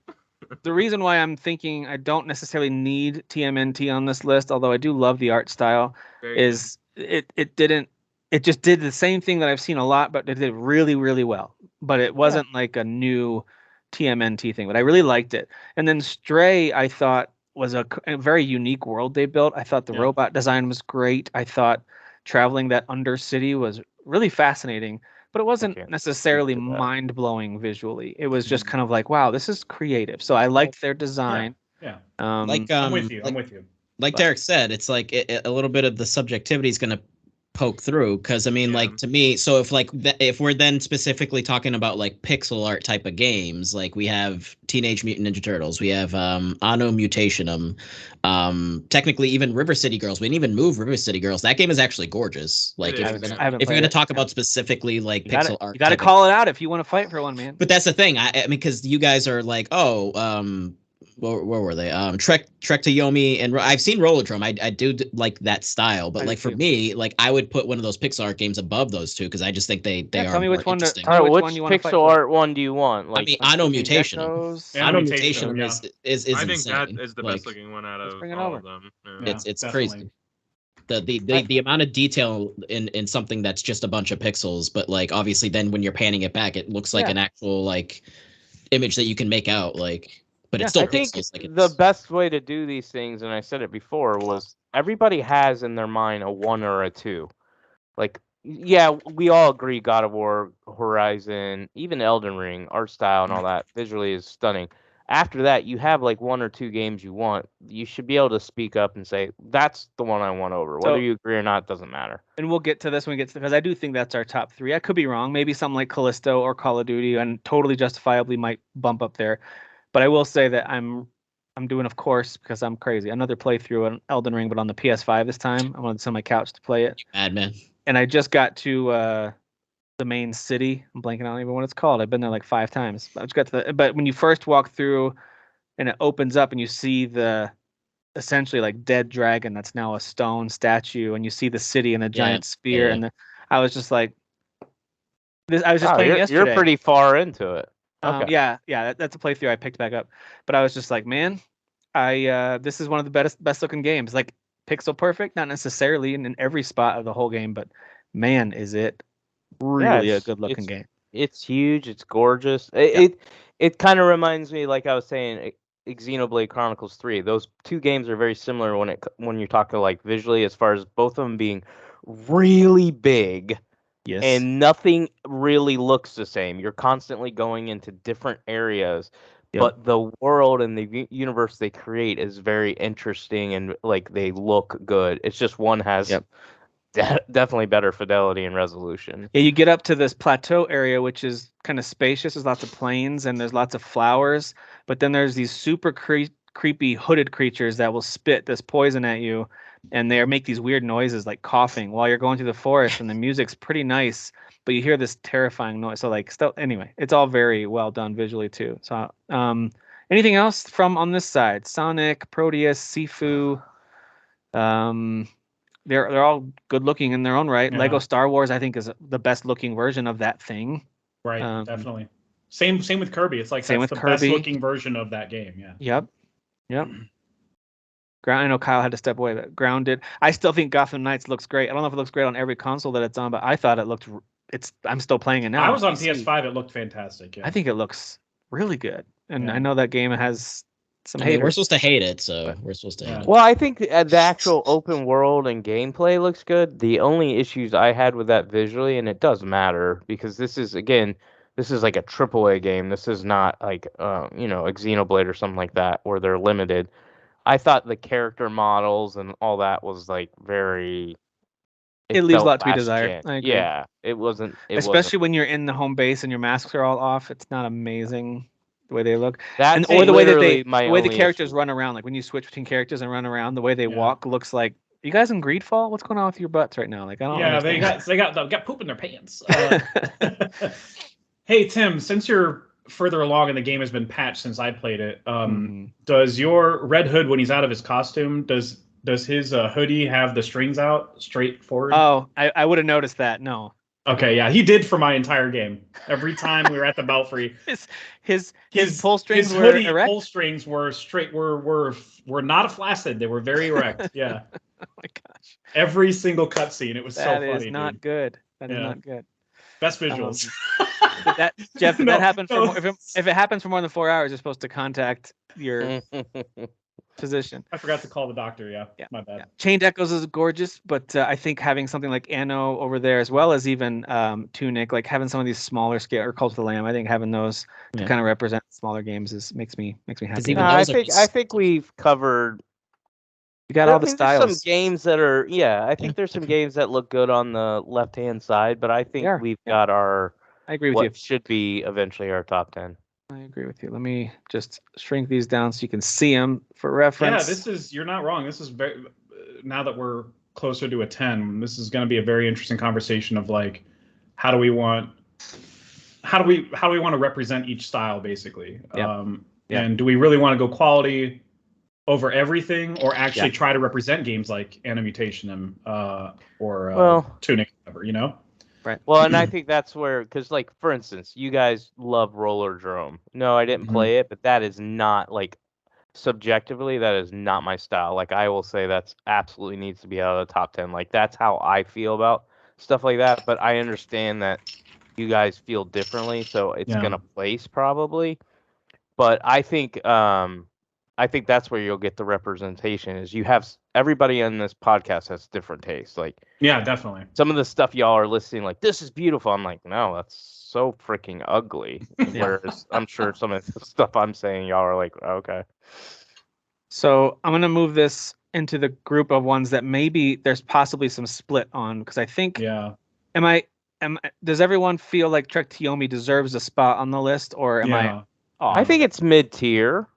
the reason why I'm thinking I don't necessarily need TMNT on this list, although I do love the art style, Very is it just did the same thing that I've seen a lot, but it did really, really well. But it wasn't like a new TMNT thing, but I really liked it. And then Stray, I thought was a very unique world they built. I thought the Yeah. robot design was great. I thought traveling that Undercity was really fascinating, but it wasn't can't necessarily speak to that. mind-blowing visually. It was just kind of like, wow, this is creative. So I liked their design. Yeah. Like I'm with you. I'm with you. Like Derek said, it's like a little bit of the subjectivity is going to poke through because I mean, Yeah. like to me, so if like if we're then specifically talking about like pixel art type of games, like we have Teenage Mutant Ninja Turtles, we have Anno Mutationum, technically even River City Girls. We didn't even move River City Girls. That game is actually gorgeous. Like It if is, you're yeah. gonna, I haven't if you're played gonna it. talk about specifically like You pixel art, got to type of- call it out if you want to fight for one, man. But that's the thing. I mean, because you guys are like, oh, where were they? Trek to Yomi, and I've seen Rollerdrome. I do like that style, but I do like for too. me, like I would put one of those pixel art games above those two because I just think they Yeah, are tell me more which one to- interesting. tell All me right, which which one you wanna fight pixel for. art one do you want? Like, mean, Anno Untitled Mutation. Geckos? Yeah. Anno Mutation, Mutation yeah. is I think insane. that is the Like, best looking one out Let's of bring it all over. of them. Yeah, it's definitely. crazy. The amount of detail in something that's just a bunch of pixels, but like obviously then when you're panning it back, it looks like Yeah. an actual like image that you can make out. Like, but Yeah, it's still I think pixels. Like the it's, best way to do these things, and I said it before, was everybody has in their mind a 1 or a 2. Like, yeah, we all agree God of War, Horizon, even Elden Ring, art style and all that visually is stunning. After that, you have like 1 or 2 games you want. You should be able to speak up and say, that's the one I want over. Whether So- you agree or not doesn't matter. And we'll get to this when we get to, because I do think that's our top three. I could be wrong. Maybe something like Callisto or Call of Duty and totally justifiably might bump up there. But I will say that I'm doing, of course, because I'm crazy, another playthrough on Elden Ring, but on the PS5 this time. I wanted to sit on my couch to play it. madman. And I just got to the main city. I'm blanking out even what it's called. I've been there like 5 times. I just got to but when you first walk through and it opens up and you see the essentially like dead dragon that's now a stone statue, and you see the city and the giant spear, yeah. and I was just like, this. I was just Wow, playing you're yesterday. pretty far into it. Okay. Yeah, that's a playthrough I picked back up, but I was just like, man, this is one of the best looking games. Like pixel perfect, not necessarily in every spot of the whole game, but man, is it really a it's- good looking game. It's huge. It's gorgeous. It kind of reminds me, like I was saying, Xenoblade Chronicles 3. Those 2 games are very similar when you're talking like visually, as far as both of them being really big Yes. and nothing really looks the same. You're constantly going into different areas, Yep. but the world and the universe they create is very interesting and like they look good. It's just one has Yep. definitely better fidelity and resolution. Yeah, you get up to this plateau area, which is kind of spacious. There's lots of plains and there's lots of flowers, but then there's these super creepy hooded creatures that will spit this poison at you, and they make these weird noises like coughing while you're going through the forest, and the music's pretty nice, but you hear this terrifying noise. So like, still, anyway, it's all very well done visually too. So, anything else from on this side? Sonic, Proteus, Sifu. They're all good looking in their own right. Yeah. Lego Star Wars, I think, is the best looking version of that thing. Right, Um, definitely. Same with Kirby. It's like same that's with the best Kirby. looking version of that game. Yeah. Yep. I know Kyle had to step away, but Grounded. I still think Gotham Knights looks great. I don't know if it looks great on every console that it's on, but I thought it looked. I'm still playing it now. I was on PC. PS5. It looked fantastic. Yeah. I think it looks really good, and Yeah. I know that game has some I mean, we're haters. supposed to hate it, so we're supposed to hate Yeah. it. Well, I think the actual open world and gameplay looks good. The only issues I had with that visually, and it does matter because this is like a AAA game. This is not like a Xenoblade or something like that where they're limited. I thought the character models and all that was like very. It leaves a felt lot to be last desired. gen. I agree. Yeah, it wasn't. Especially when you're in the home base and your masks are all off. It's not amazing the way they look. That's Or the way that literally my the way the only characters issue. run around, like when you switch between characters and run around, the way they Yeah. walk looks like, you guys in Greedfall? What's going on with your butts right now? Like, I don't Yeah, they understand. got poop in their pants. Hey Tim, since you're further along and the game has been patched since I played it, does your Red Hood, when he's out of his costume, does his hoodie have the strings out straight forward? Oh, I would have noticed that. No. Okay, yeah, he did for my entire game. Every time we were at the Belfry, his pull strings were hoodie erect. pull strings were straight. Were not flaccid. They were very erect. Yeah. Oh my gosh. Every single cutscene, it was so funny. That is not good. That is Yeah. not good. Best visuals. Jeff, did No, that happen no. for if it happens for more than 4 hours, you're supposed to contact your physician. I forgot to call the doctor. Yeah, my bad. Yeah. Chained Echoes is gorgeous, but I think having something like Anno over there, as well as even Tunic, like having some of these smaller scale or Cult of the Lamb, I think having those to kind of represent smaller games makes me happy. even I those are think we've covered. You got all the There's styles. some games that are I think there's some games that look good on the left hand side, but I think we've got our I agree with what you. should be eventually our top 10. I agree with you. Let me just shrink these down so you can see them for reference. Yeah, you're not wrong. This is very, now that we're closer to a 10, this is going to be a very interesting conversation of like, how do we want to represent each style basically? And do we really want to go quality over everything, or actually try to represent games like Anno Mutationum or Tunic, whatever, you know? Right. Well, and I think that's where, because like for instance, you guys love Roller Drome. No, I didn't play it, but that is not like subjectively, that is not my style. Like I will say that's absolutely needs to be out of the top 10. Like that's how I feel about stuff like that. But I understand that you guys feel differently, so it's gonna place probably. But I think that's where you'll get the representation. Is you have everybody on this podcast has different tastes. Like yeah, definitely. Some of the stuff y'all are listening, like this is beautiful. I'm like, no, that's so freaking ugly. Whereas I'm sure some of the stuff I'm saying, y'all are like, okay. So I'm gonna move this into the group of ones that maybe there's possibly some split on, because I think does everyone feel like Trek Tiomi deserves a spot on the list, or am I off? I think it's mid tier.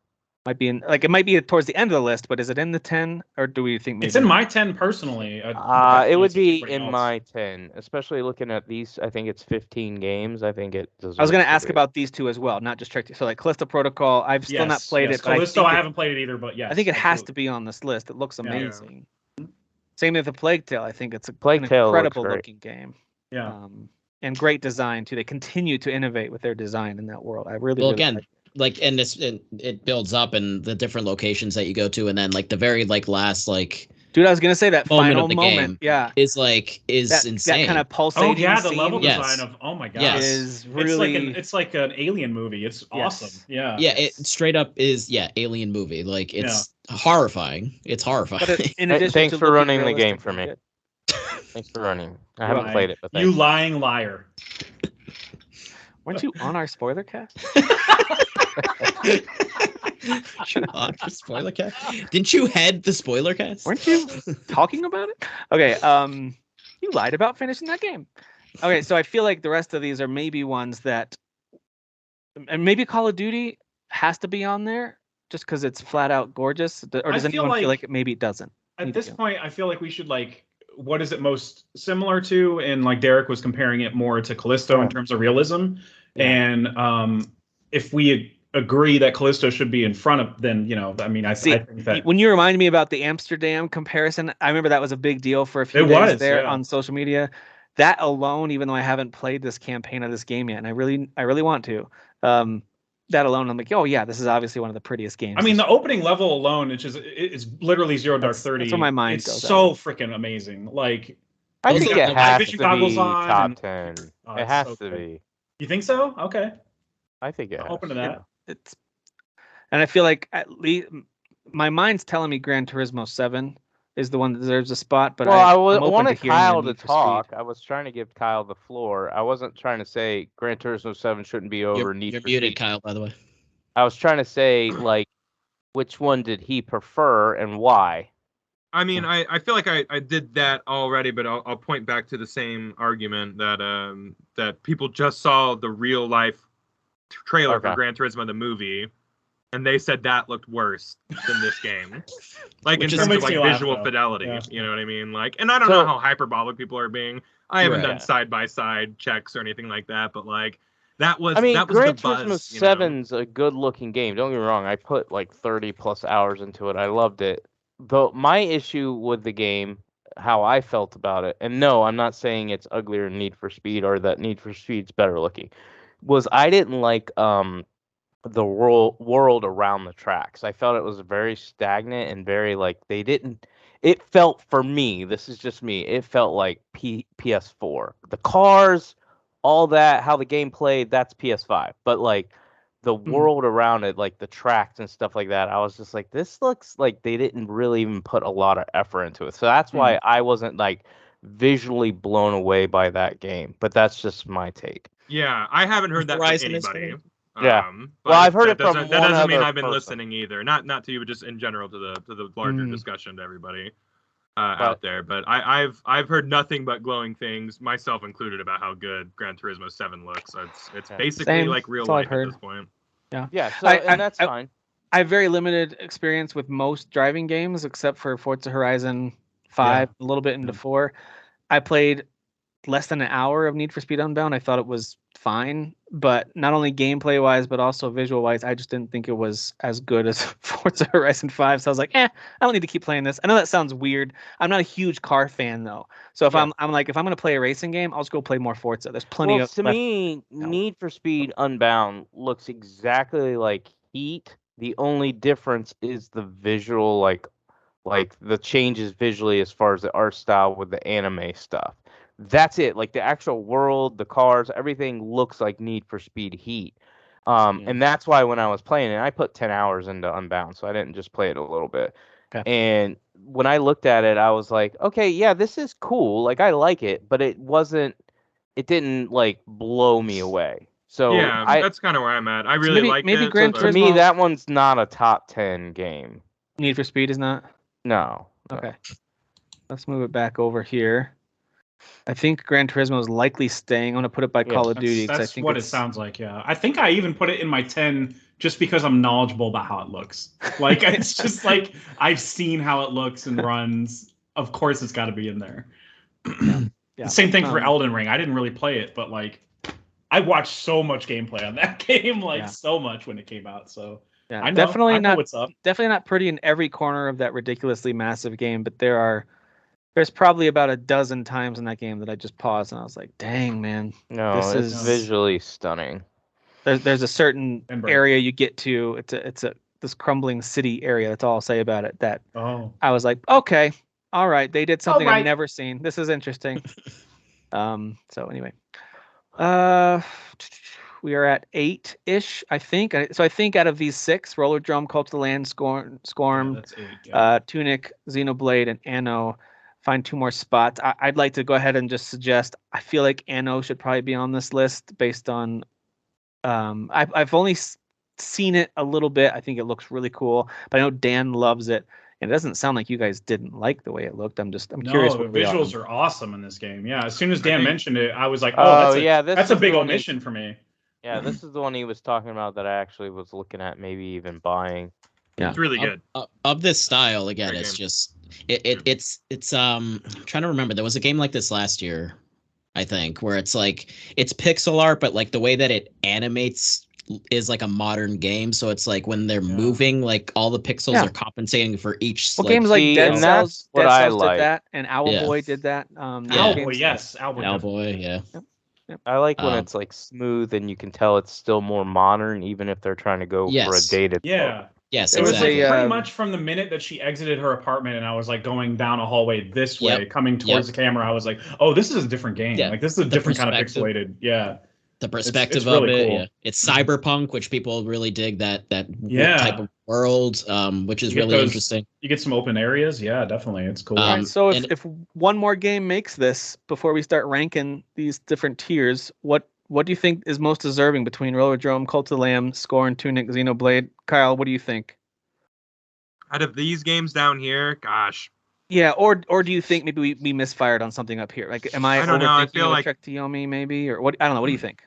Might be it might be towards the end of the list, but is it in the 10, or do we think maybe it's in my 10 personally? It would be in my 10, especially looking at these. I think it's 15 games. I think it deserves. I was going to ask about these two as well, not just Trek. So like Callisto Protocol, I've still not played it. Callisto, I haven't played it either, but I think it has to be on this list. It looks amazing. Same with the Plague Tale. I think it's an incredible looking game. Yeah. And great design too. They continue to innovate with their design in that world. I really and it builds up in the different locations that you go to, and then like the very last dude, I was gonna say that final moment, is insane. That kind of pulsating. Oh yeah, the scene. level design of my god, is really it's like an alien movie. It's awesome. Yeah, it straight up is alien movie. Like it's horrifying. It's horrifying. But in addition thanks to for running the game realistic, for me. good. Thanks for running. I haven't played it, but you lying liar. Weren't you on our spoiler cast? Spoiler cast? Didn't you head the spoiler cast? Weren't you talking about it? Okay, you lied about finishing that game. Okay, so I feel like the rest of these are maybe ones that, and maybe Call of Duty has to be on there just because it's flat out gorgeous, or does anyone feel like maybe it doesn't? At this point, I feel like we should what is it most similar to? And like Derek was comparing it more to Callisto in terms of realism. And if we agree that Callisto should be in front of, then I think that when you reminded me about the Amsterdam comparison, I remember that was a big deal for a few days there on social media. That alone, even though I haven't played this campaign of this game yet, and I really want to, that alone, I'm like, oh yeah, this is obviously one of the prettiest games. I mean, the opening level alone, it's literally Zero Dark 30. That's where my mind it's goes. So freaking amazing. Like, I think it has to be top 10. It has to be. You think so? Okay. I think it has. Open to that. And I feel like at least my mind's telling me Gran Turismo 7 is the one that deserves a spot, but I wanted Kyle to talk. I was trying to give Kyle the floor. I wasn't trying to say Gran Turismo 7 shouldn't be over Need for Speed. You're muted, Kyle, by the way. I was trying to say, like, which one did he prefer and why? I mean, I feel like I did that already, but I'll point back to the same argument that people just saw the real life trailer for Gran Turismo the movie, and they said that looked worse than this game. Like in terms of like visual fidelity, you know what I mean? Like, and I don't know how hyperbolic people are being. I haven't done side by side checks or anything like that, but like That was I mean, that was Gran the Turismo buzz. You know? 7's a good-looking game. Don't get me wrong. I put like 30 plus hours into it. I loved it. Though my issue with the game, how I felt about it, and no, I'm not saying it's uglier than Need for Speed or that Need for Speed's better looking, was I didn't like the world around the tracks. I felt it was very stagnant and very like they didn't. It felt for me. This is just me. It felt like PS4. The cars, all that, how the game played, that's PS5. But like the world around it, like the tracks and stuff like that, I was just like, this looks like they didn't really even put a lot of effort into it. So that's why I wasn't like visually blown away by that game. But that's just my take. Yeah, I haven't heard that from Horizon is anybody. Yeah. But Well, I've heard that it from doesn't, that one doesn't mean other I've been person. listening either. Not to you, but just in general to the larger discussion to everybody out there. But I've heard nothing but glowing things, myself included, about how good Gran Turismo 7 looks. It's basically Same. like real That's all I've life at heard. this point. Yeah. So I- that's fine. I have very limited experience with most driving games, except for Forza Horizon 5, a little bit into 4. I played less than an hour of Need for Speed Unbound. I thought it was fine, but not only gameplay wise, but also visual wise, I just didn't think it was as good as Forza Horizon 5. So I was like, I don't need to keep playing this. I know that sounds weird. I'm not a huge car fan though. So if I'm like, if I'm gonna play a racing game, I'll just go play more Forza. There's plenty of to me, Need for Speed Unbound looks exactly like Heat. The only difference is the visual, like the changes visually as far as the art style with the anime stuff. That's it. Like the actual world, the cars, everything looks like Need for Speed Heat. And that's why when I was playing it, I put 10 hours into Unbound, so I didn't just play it a little bit. Okay. And when I looked at it, I was like, okay, yeah, this is cool. Like I like it, but it didn't like blow me away. So Yeah, that's kind of where I'm at. I really liked maybe it. Gran but- to me, Turismo- that one's not a top 10 game. Need for Speed is not. No. Okay. Let's move it back over here. I think Gran Turismo is likely staying. I'm gonna put it by Call of Duty because I That's think what it sounds like. Yeah, I think I even put it in my 10 just because I'm knowledgeable about how it looks. Like it's just like I've seen how it looks and runs. Of course, it's got to be in there. Yeah. Same thing for Elden Ring. I didn't really play it, but like I watched so much gameplay on that game, like so much when it came out. So Yeah, I know, definitely I know not. what's up. Definitely not pretty in every corner of that ridiculously massive game, but there's probably about a dozen times in that game that I just paused and I was like, "Dang, man, No, this it's is visually stunning. There's a certain Ember. area you get to. It's a this crumbling city area. That's all I'll say about it. That I was like, okay, all right, they did something I've never seen. This is interesting. So anyway, we are at 8-ish, I think. So I think out of these 6, Roller Drum, Cult of the Land, Scorn, That's 8. Tunic, Xenoblade, and Anno. Find 2 more spots. I'd like to go ahead and just suggest. I feel like Anno should probably be on this list based on. I've only seen it a little bit. I think it looks really cool, but I know Dan loves it, and it doesn't sound like you guys didn't like the way it looked. I'm curious. No, the visuals are awesome in this game. Yeah, as soon as Dan mentioned it, I was like, that's a big omission for me. Yeah, this is the one he was talking about that I actually was looking at maybe even buying. Yeah, it's really good. Of this style, again, Great it's game. just it's I'm trying to remember. There was a game like this last year, I think, where it's like it's pixel art, but like the way that it animates is like a modern game. So it's like when they're moving, like all the pixels are compensating for each. Well, games like Dead Cells, what Dead I Cells like. did that, and Owlboy did that. Owlboy, yes, Owlboy, yeah. I like when it's like smooth and you can tell it's still more modern, even if they're trying to go for a dated. Yeah. Yes, it was exactly. like pretty much from the minute that she exited her apartment and I was like going down a hallway this way, coming towards the camera, I was like, oh, this is a different game. Yeah. Like this is a different kind of pixelated. Yeah. The perspective it's really of it, cool. It's cyberpunk, which people really dig that type of world, which is really interesting. You get some open areas, yeah, definitely, it's cool. All right, so if one more game makes this before we start ranking these different tiers, what do you think is most deserving between Rollerdrome, Cult of the Lamb, Scorn, Tunic, Xenoblade? Kyle, what do you think? Out of these games down here, gosh. Yeah, or do you think maybe we misfired on something up here? Like, am I don't know. I feel like Trek to Yomi maybe, or what? I don't know. What do you think?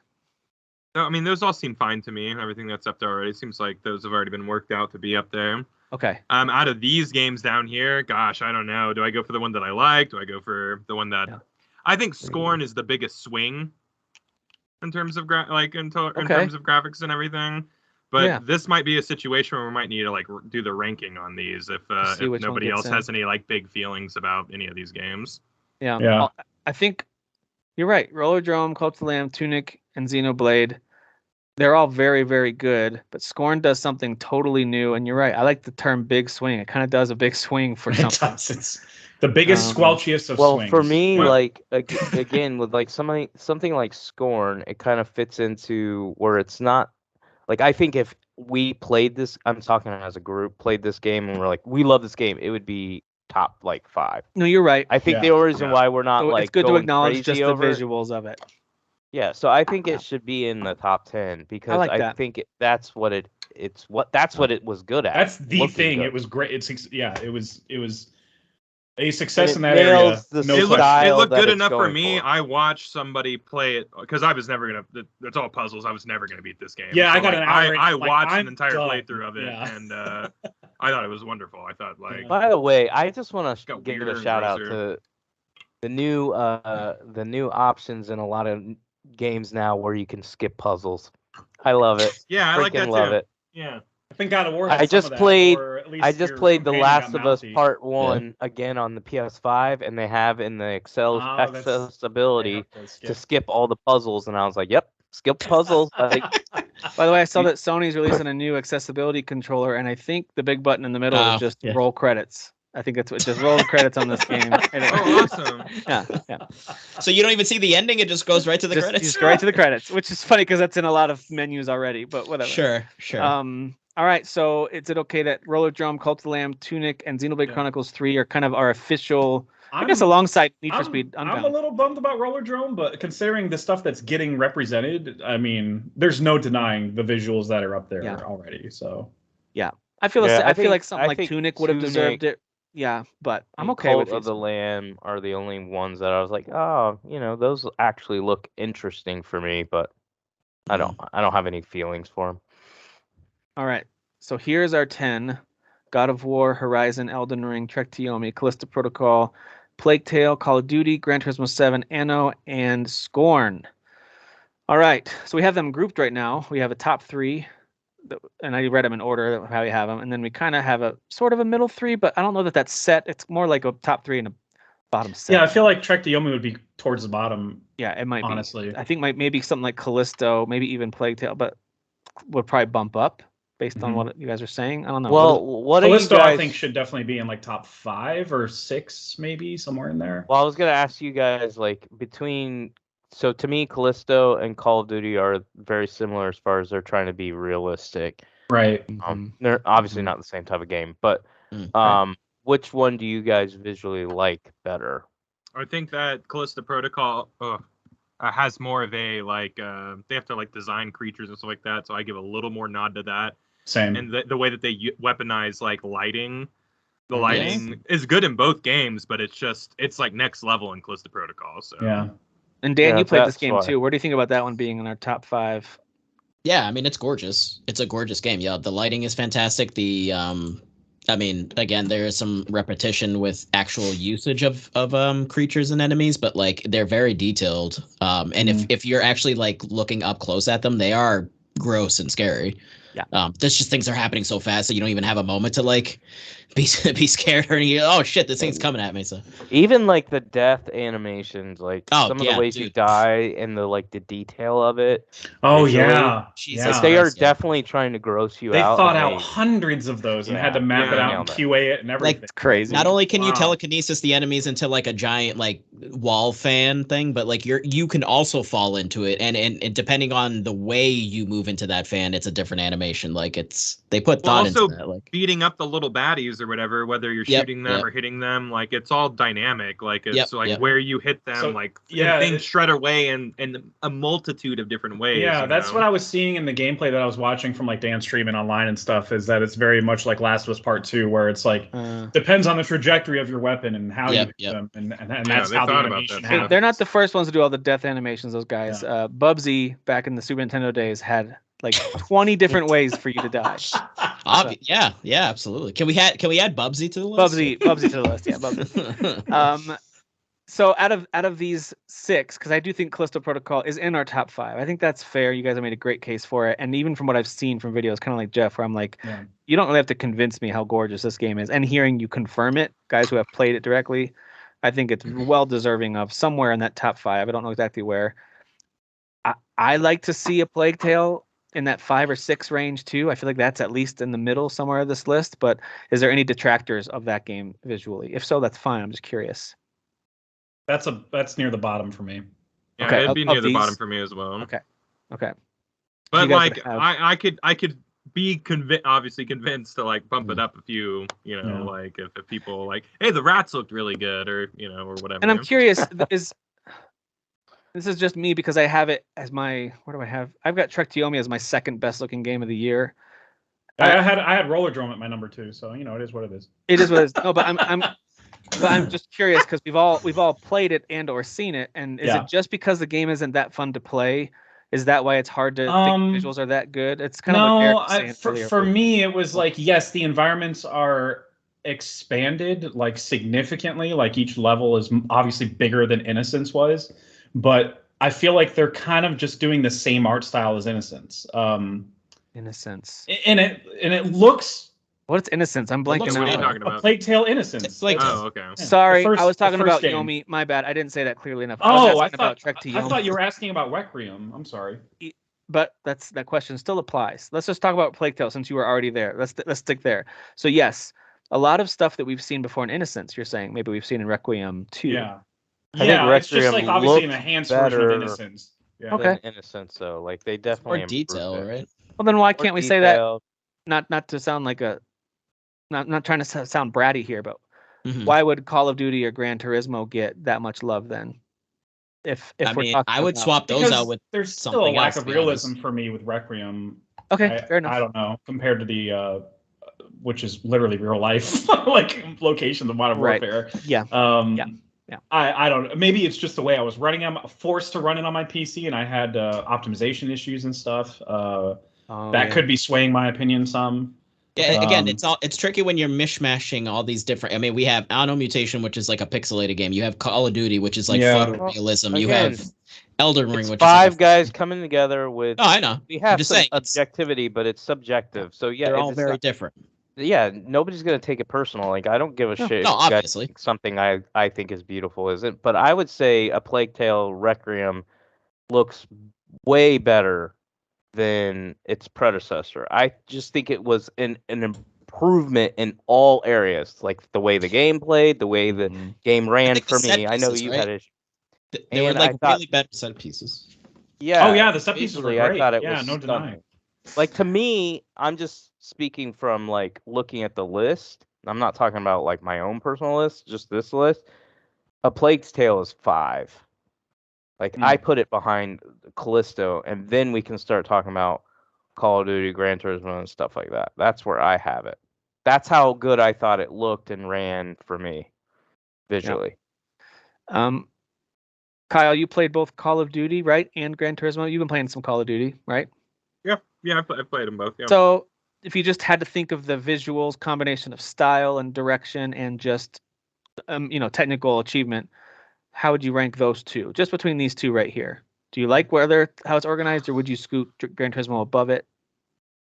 No, I mean, those all seem fine to me. Everything that's up there already seems like those have already been worked out to be up there. Okay. Out of these games down here, gosh, I don't know. Do I go for the one that I like? Do I go for the one that I think Scorn is the biggest swing in terms of in Okay. terms of graphics and everything. But Yeah. this might be a situation where we might need to like do the ranking on these if See which one nobody gets else in. has any like big feelings about any of these games. Yeah. Yeah. I think you're right. Rollerdrome, Cult of the Lamb, Tunic, and Xenoblade. They're all very, very good, but Scorn does something totally new. And you're right. I like the term big swing. It kind of does a big swing for It something. does. It's the biggest, squelchiest of Well, swings. for me, Well- like again, with like something like Scorn, it kind of fits into where it's not like I think if we played this, I'm talking as a group, played this game and we're like, we love this game, it would be top like 5. No, you're right. I think Yeah. the only reason Yeah. why we're not So like it's good to going acknowledge just crazy the over it- visuals of it. Yeah, so I think Yeah. it should be in the top 10 because like I that. think that's what it was good at. That's the looking thing. good. It was great. It was a And success it in that area. nails the No It question. style looked that good it's enough for going me. for. I watched somebody play it because I was never gonna. It's all puzzles. I was never gonna beat this game. Yeah, I got like, an hour in, I like, watched I'm an entire done. playthrough of it, Yeah. and I thought it was wonderful. I thought like By the way, I just want to Got give weirder a and shout out grosser. to the new options in a lot of games now where you can skip puzzles. I love it. yeah, I like that Freaking love too. it. Yeah. I think God of War. I Has some just of that, played- or at least I just your played The companion Last got of Us mouthy. Part 1 again on the PS5, and they have in the that's- accessibility They have to skip all the puzzles, and I was like, "Yep, skip puzzles." Like, By the way, I saw that Sony's releasing a new accessibility controller, and I think the big button in the middle is just yeah. roll credits. I think that's what just roll the credits on this game. And it- Oh, awesome. yeah, yeah. So you don't even see the ending; it just goes right to the Just, credits. just go right to the credits, which is funny because that's in a lot of menus already. But whatever. Sure. All right. So is it okay that Rollerdrome, Cult of the Lamb, Tunic, and Xenoblade Yeah. Chronicles 3 are kind of our official? I I'm- guess alongside Need for I'm- Speed I'm a Unbound. little bummed about Rollerdrome, but considering the stuff that's getting represented, I mean, there's no denying the visuals that are up there Yeah. already. So I feel. Yeah, I I feel like think- something I like think Tunic would have Tunic deserved it. Yeah, but I'm and okay Cult with of these. the Lamb are the only ones that I was like, "Oh, those actually look interesting for me," but I don't have any feelings for them. All right. So here's our 10: God of War, Horizon, Elden Ring, Trek to Yomi, Callisto Protocol, Plague Tale, Call of Duty, Gran Turismo 7, Anno, and Scorn. All right. So we have them grouped right now. We have a top 3, and I read them in order of how we have them, and then we kind of have a sort of a middle 3, but I don't know that that's set. It's more like a top 3 and a bottom 7. yeah, I feel like Trek to Yomi would be towards the bottom. Yeah, it might Honestly. be. I think maybe something like Callisto, maybe even Plague Tale, but would probably bump up based on Mhm. what you guys are saying. I don't know. Well, what do you Callisto, guys? I think, should definitely be in like top 5 or 6, maybe somewhere in there. Well, I was gonna ask you guys like between. So to me, Callisto and Call of Duty are very similar as far as they're trying to be realistic. Right. Mhm. They're obviously Mhm. not the same type of game, but Mm, which one do you guys visually like better? I think that Callisto Protocol has more of a like they have to like design creatures and stuff like that, so I give a little more nod to that. Same. And the way that they weaponize like lighting, the Yes. lighting is good in both games, but it's like next level in Callisto Protocol. So yeah. And Dan, Yeah, you played this that's game why. too. What do you think about that one being in our top 5? Yeah, I mean it's gorgeous. It's a gorgeous game. Yeah, the lighting is fantastic. I mean, again, there is some repetition with actual usage of creatures and enemies, but like they're very detailed. And if you're actually like looking up close at them, they are gross and scary. Yeah. There's just things are happening so fast that you don't even have a moment to like be scared or you, oh shit, this thing's coming at me. So Even like the death animations, like Oh, some of yeah, the ways you dude. die and the detail of it. Oh Visually, yeah. Jesus Yeah. Like they are Christ, yeah. definitely trying to gross you They out. thought and out they- hundreds of those and had to Yeah, map it yeah, out nailed and it. QA it and everything. It's crazy. Not only can you Wow. telekinesis the enemies into like a giant like wall fan thing, but like you can also fall into it, and depending on the way you move into that fan, it's a different animation. Like they put Well, thought also into that. Like beating up the little baddies or whatever, whether you're Yep, shooting them yep. or hitting them, like it's all dynamic. Like it's Yep, like yep. where you hit them, So, like yeah, things shred away in a multitude of different ways. Yeah, you that's know? what I was seeing in the gameplay that I was watching from like Dan streaming online and stuff, is that it's very much like Last of Us Part 2, where it's like depends on the trajectory of your weapon and how you Yep, hit yep. them, and Yeah, that's they how the thought about animation that. happens. They're not the first ones to do all the death animations, those guys. Bubsy back in the Super Nintendo days had like 20 different ways for you to die. Yeah, absolutely. Can we add Bubsy to the list? Bubsy to the list. Yeah, Bubsy. So out of these 6, because I do think Callisto Protocol is in our top 5. I think that's fair. You guys have made a great case for it, and even from what I've seen from videos, kind of like Jeff, where I'm like, you don't really have to convince me how gorgeous this game is. And hearing you confirm it, guys who have played it directly, I think it's well deserving of somewhere in that top 5. I don't know exactly where. I like to see a Plague Tale in that 5 or 6 range too. I feel like that's at least in the middle somewhere of this list. But is there any detractors of that game visually? If so, that's fine. I'm just curious. That's near the bottom for me. Yeah, Okay, it'd be near the these? bottom for me as well. Okay. But You guys like, would I could be obviously convinced to like bump it up a few, like if people like, hey, the rats looked really good, or or whatever. And I'm curious, this is just me because I have it as my, what do I have? I've got Trek to Yomi as my second best looking game of the year. I had Roller Drome at my number 2, so it is what it is. It is what it is. No, but I'm just curious because we've all played it and or seen it, and is it just because the game isn't that fun to play? Is that why it's hard to think visuals are that good? It's kind of what Eric was saying for me it was like, yes, the environments are expanded like significantly, like each level is obviously bigger than Innocence was, but I feel like they're kind of just doing the same art style as Innocence. Innocence. And it looks. What's Innocence? I'm blanking What are you out. talking about? A Plague Tale Innocence. Oh, okay. Sorry, I was talking about game. Yomi. My bad. I didn't say that clearly enough. I thought you were asking about Requiem. I'm sorry. But that question still applies. Let's just talk about Plague Tale since you were already there. Let's stick there. So yes, a lot of stuff that we've seen before in Innocence, you're saying maybe we've seen in Requiem too. Yeah. I think it's just like obviously an enhanced version of Innocence. Yeah. Okay. Innocence, so like they definitely more detail, right? Well, then why can't we say that? Not to sound like not trying to sound bratty here, but why would Call of Duty or Gran Turismo get that much love then? I would swap those out with there's still a lack of realism for me with Requiem. Okay, fair enough. I don't know, compared to the which is literally real life like location of Modern Warfare. Yeah. Yeah. I don't know. Maybe it's just the way I was running. I'm forced to run it on my PC, and I had optimization issues and stuff. That could be swaying my opinion some. Yeah, again, it's tricky when you're mishmashing all these different. I mean, we have Anno Mutation, which is like a pixelated game. You have Call of Duty, which is like photorealism. You have Elden Ring, which is 5 guys coming together with. Oh, I know. We have some objectivity, but it's subjective. So yeah, they're all very different. Yeah, nobody's gonna take it personal. Like I don't give a shit. No, obviously, something I think is beautiful isn't. But I would say a Plague Tale Requiem looks way better than its predecessor. I just think it was an improvement in all areas, like the way the game played, the way the game ran for me. I know you had it. They were like really better set pieces. Yeah. Oh yeah, the set pieces were great. I thought it was no denying. Like to me, I'm just speaking from like looking at the list. I'm not talking about like my own personal list, just this list. A Plague's Tale is 5. Like I put it behind Callisto, and then we can start talking about Call of Duty, Gran Turismo, and stuff like that. That's where I have it. That's how good I thought it looked and ran for me visually. Yeah. Kyle, you played both Call of Duty, right, and Gran Turismo. You've been playing some Call of Duty, right? Yeah, I've played them both. Yeah. So if you just had to think of the visuals, combination of style and direction, and just technical achievement, how would you rank those two? Just between these two right here. Do you like how it's organized, or would you scoot Gran Turismo above it?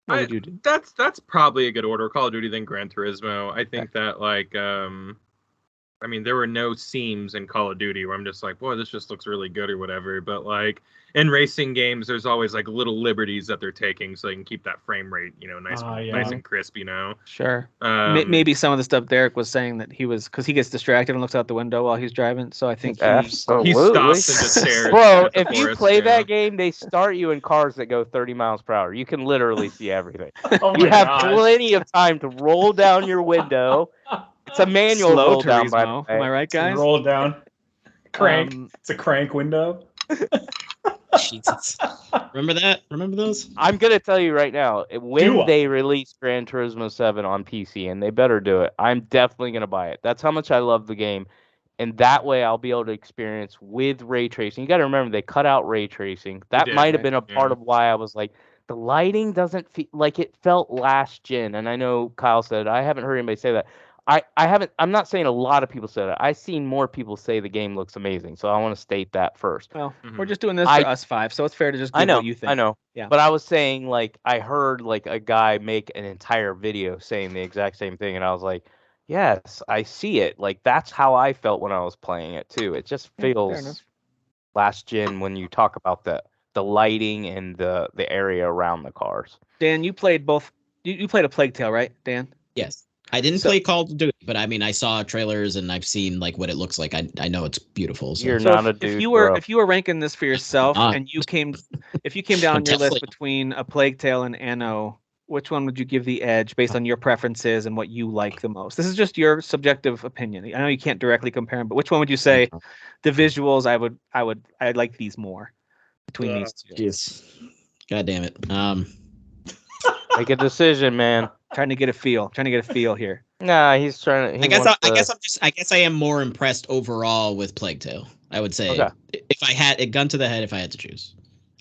What would you do? That's probably a good order. Call of Duty, then Gran Turismo. I think that like there were no seams in Call of Duty where I'm just like, boy, this just looks really good or whatever. But like in racing games, there's always like little liberties that they're taking so they can keep that frame rate, nice and crisp, Sure. Maybe some of the stuff Derek was saying that because he gets distracted and looks out the window while he's driving. So I think he stops and just stares. Bro, if you play that game, they start you in cars that go 30 miles per hour. You can literally see everything. You have plenty of time to roll down your window. It's a manual roll down, by the way. Am I right, guys? Roll down. Crank. It's a crank window. Jesus. Remember that? Remember those? I'm going to tell you right now, when they release Gran Turismo 7 on PC, and they better do it, I'm definitely going to buy it. That's how much I love the game. And that way I'll be able to experience with ray tracing. You got to remember, they cut out ray tracing. That might have been a part of why I was like, the lighting doesn't feel like it felt last gen. And I know Kyle said, I haven't heard anybody say that. I haven't. I'm not saying a lot of people said it. I've seen more people say the game looks amazing. So I want to state that first. Well, we're Mhm. just doing this I- for us five, so it's fair to just I give know. what you think. I know. Yeah. But I was saying, like, I heard like a guy make an entire video saying the exact same thing, and I was like, yes, I see it. Like that's how I felt when I was playing it too. It just Yeah, fair feels enough. last gen when you talk about the lighting and the area around the cars. Dan, you played both. You played a Plague Tale, right, Dan? Yes. I didn't So- play Call of Duty, but I mean, I saw trailers and I've seen like what it looks like. I know it's beautiful. So. You're So not a if dude, you were bro. if you were ranking this for yourself not. and if you came down I'm on your list definitely- between a Plague Tale and Anno, which one would you give the edge based on your preferences and what you like the most? This is just your subjective opinion. I know you can't directly compare them, but which one would you say the visuals I'd like these more between these two? Jeez. God damn it. Make a decision, man. Trying to get a feel here. Nah, he's trying to. I guess I am more impressed overall with Plague Tale. I would say Okay. if I had a gun to the head, if I had to choose.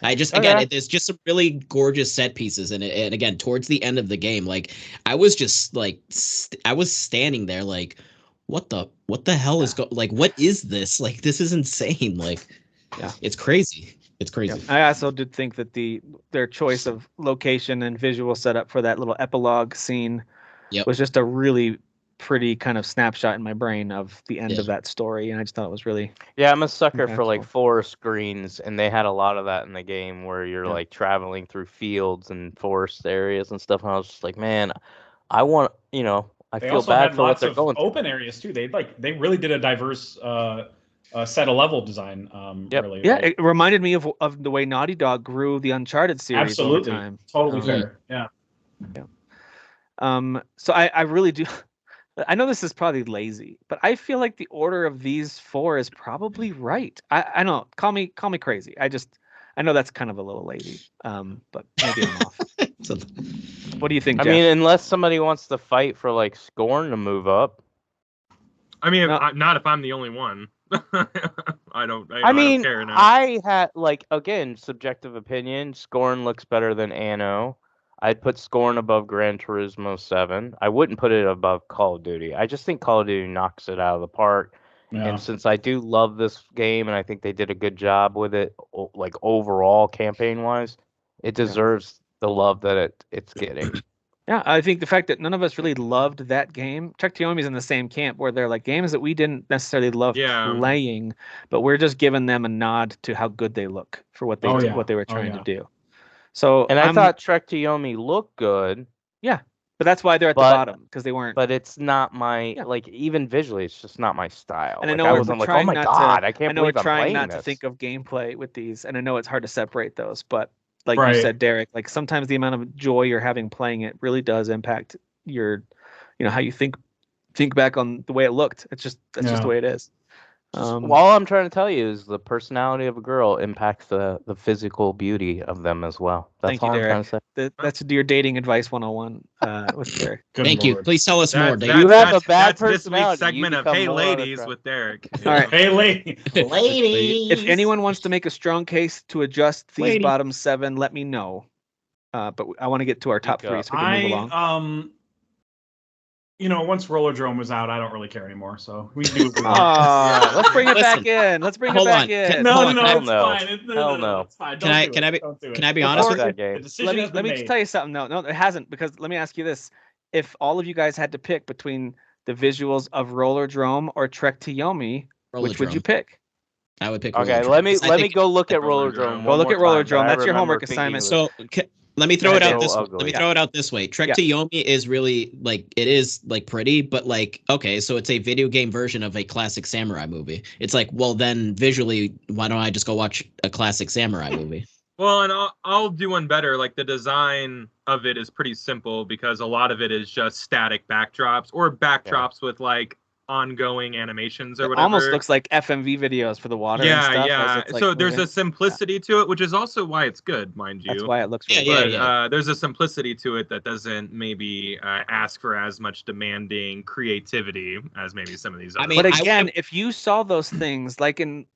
Okay. There's just some really gorgeous set pieces in it, and again, towards the end of the game, like I was just like I was standing there like, what the hell is like what is this? Like this is insane. Like, Yeah. it's crazy. It's crazy. I also did think that their choice of location and visual setup for that little epilogue scene Yep. was just a really pretty kind of snapshot in my brain of the end Yeah. of that story, and I just thought it was really Yeah, I'm a sucker for like impactful. forest screens, and they had a lot of that in the game where you're Yeah. like traveling through fields and forest areas and stuff. And I was just like, man, I want, I They feel also bad had for what lots they're of going through. open areas too. They really did a diverse set of level design. Yep. Really, Yeah, like, it reminded me of the way Naughty Dog grew the Uncharted series absolutely, over time. totally Um, fair. Yeah. So I really do. I know this is probably lazy, but I feel like the order of these four is probably right. I know. Call me crazy. I know that's kind of a little lazy. But maybe I'm off. So, What do you think, I Jeff? mean, unless somebody wants to fight for like Scorn to move up. I mean, No. not if I'm the only one. I don't care now. I had like again subjective opinion. Scorn looks better than Anno. I'd put Scorn above Gran Turismo 7. I wouldn't put it above Call of Duty. I just think Call of Duty knocks it out of the park. Yeah. And since I do love this game and I think they did a good job with it, like overall campaign wise, it deserves the love that it's getting. Yeah, I think the fact that none of us really loved that game. Chuck Tiomi's in the same camp where they're like games that we didn't necessarily love Yeah. playing, but we're just giving them a nod to how good they look for what they Oh, yeah. what they were Oh, trying yeah. to do. So And I thought Trek to Yomi looked good, but that's why they're at the but- bottom because they weren't. but it's not my Yeah. like even visually, it's just not my style. And I Like, know I we're wasn't like, oh trying my not to- god, I can't I know we're believe I'm trying playing not this. to think of gameplay with these, and I know it's hard to separate those, but like you Right. said, Derek, like sometimes the amount of joy you're having playing it really does impact your, how you think back on the way it looked. That's just Yeah. the way it is. All I'm trying to tell you is the personality of a girl impacts the physical beauty of them as well. That's Thank you, all I'm trying Derek. to say. That's your dating advice 101 with Derek. Good thank you. Lord. Please tell us more, Dave. You have a bad that's this personality, week's you segment of become Hey more Ladies unattractive. with Derek. All right. Hey, lady. Ladies. If anyone wants to make a strong case to adjust these Lady. bottom 7, let me know. But I want to get to our top Speak 3 up. so we can move along. Once Rollerdrome was out, I don't really care anymore. So we do. Let's bring it back Listen, in. Let's bring it hold back on. in. No, Hold no, on, no, hell it's no. fine. Hell no. It's fine. Can I- Don't can do I it. be- Don't do it. Can I be honest Fuck with you? that The game. decision let me has been just made. tell you something. No, it hasn't, because let me ask you this: if all of you guys had to pick between the visuals of Rollerdrome or Trek to Yomi, which would you Rollerdrome. pick? I would pick Okay, Rollerdrome, let me because I let me think- go look at Rollerdrome. Rollerdrome. Go one look more at time, Rollerdrome. but I That's your remember homework thinking assignment. it was So let me throw Go it ahead, out Dave. this so way. Let me ugly. throw it out this way. Trek to Yomi is really like it is like pretty, but like okay, so it's a video game version of a classic samurai movie. It's like, well, then visually, why don't I just go watch a classic samurai movie? Well, and I'll do one better. Like the design of it is pretty simple because a lot of it is just static backdrops or backdrops with like ongoing animations or It whatever. almost looks like FMV videos for the water and yeah, stuff. yeah. As it's, like, So there's moving. a simplicity to it, which is also why it's good, mind you. That's why it looks Yeah, really yeah, good. But there's a simplicity to it that doesn't maybe ask for as much demanding creativity as maybe some of these other. I mean, But I again, would- if you saw those things like in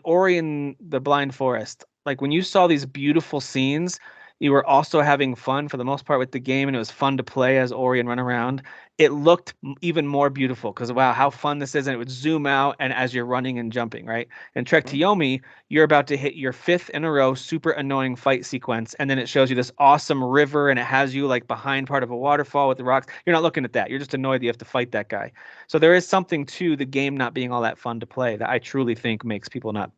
Ori and the Blind Forest, like when you saw these beautiful scenes, You were also having fun for the most part with the game, and it was fun to play as Ori and run around. It looked even more beautiful because wow, how fun this is! And it would zoom out, and as you're running and jumping, right? In Trek to Yomi, you're about to hit your 5th in a row super annoying fight sequence, and then it shows you this awesome river, and it has you like behind part of a waterfall with the rocks. You're not looking at that. You're just annoyed that you have to fight that guy. So there is something to the game not being all that fun to play that I truly think makes people not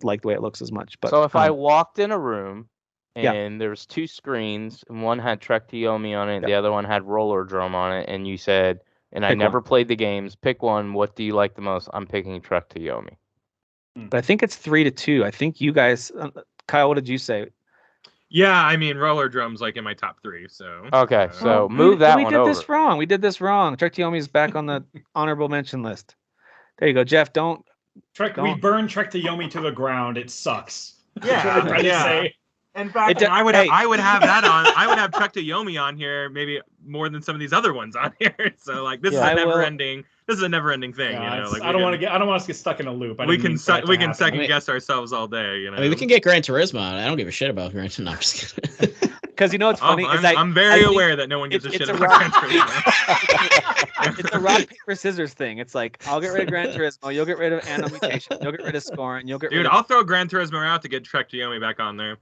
like the way it looks as much. But so if I walked in a room Yeah. and there's 2 screens and one had Trek to Yomi on it, Yeah. the other one had Roller Drum on it, and you said, and I Pick never one. played the games, pick one. What do you like the most? I'm picking Trek to Yomi. But I think it's 3-2. I think you guys, Kyle, what did you say? Yeah, I mean, Roller Drum's like in my top 3. So Okay, so Oh, move that we one did over. this wrong. We did this wrong. Trek to Yomi is back on the honorable mention list. There you go, Jeff. Don't. We burned Trek to Yomi to the ground. It sucks. Yeah, That's what I'm trying to yeah. say. In fact, It- I would hey. I would have that on. I would have Trek to Yomi on here maybe more than some of these other ones on here. So like this Yeah. is I a will- never-ending. This is a never-ending thing. Yeah, you know, like I don't want us to get stuck in a loop. I We didn't can mean for that to happen. second guess ourselves all day. You know. I mean, we can get Gran Turismo. I don't give a shit about Gran Turismo. No, I'm just kidding. Because you know what's funny is I'm very I think aware that no one gives a it's shit a about rock- Gran Turismo. it's a rock paper scissors thing. It's like I'll get rid of Gran Turismo, you'll get rid of Anno Mutation, you'll get rid of Scorn, and you'll get Dude, rid of. I'll throw Gran Turismo out to get Trek to Yomi back on there.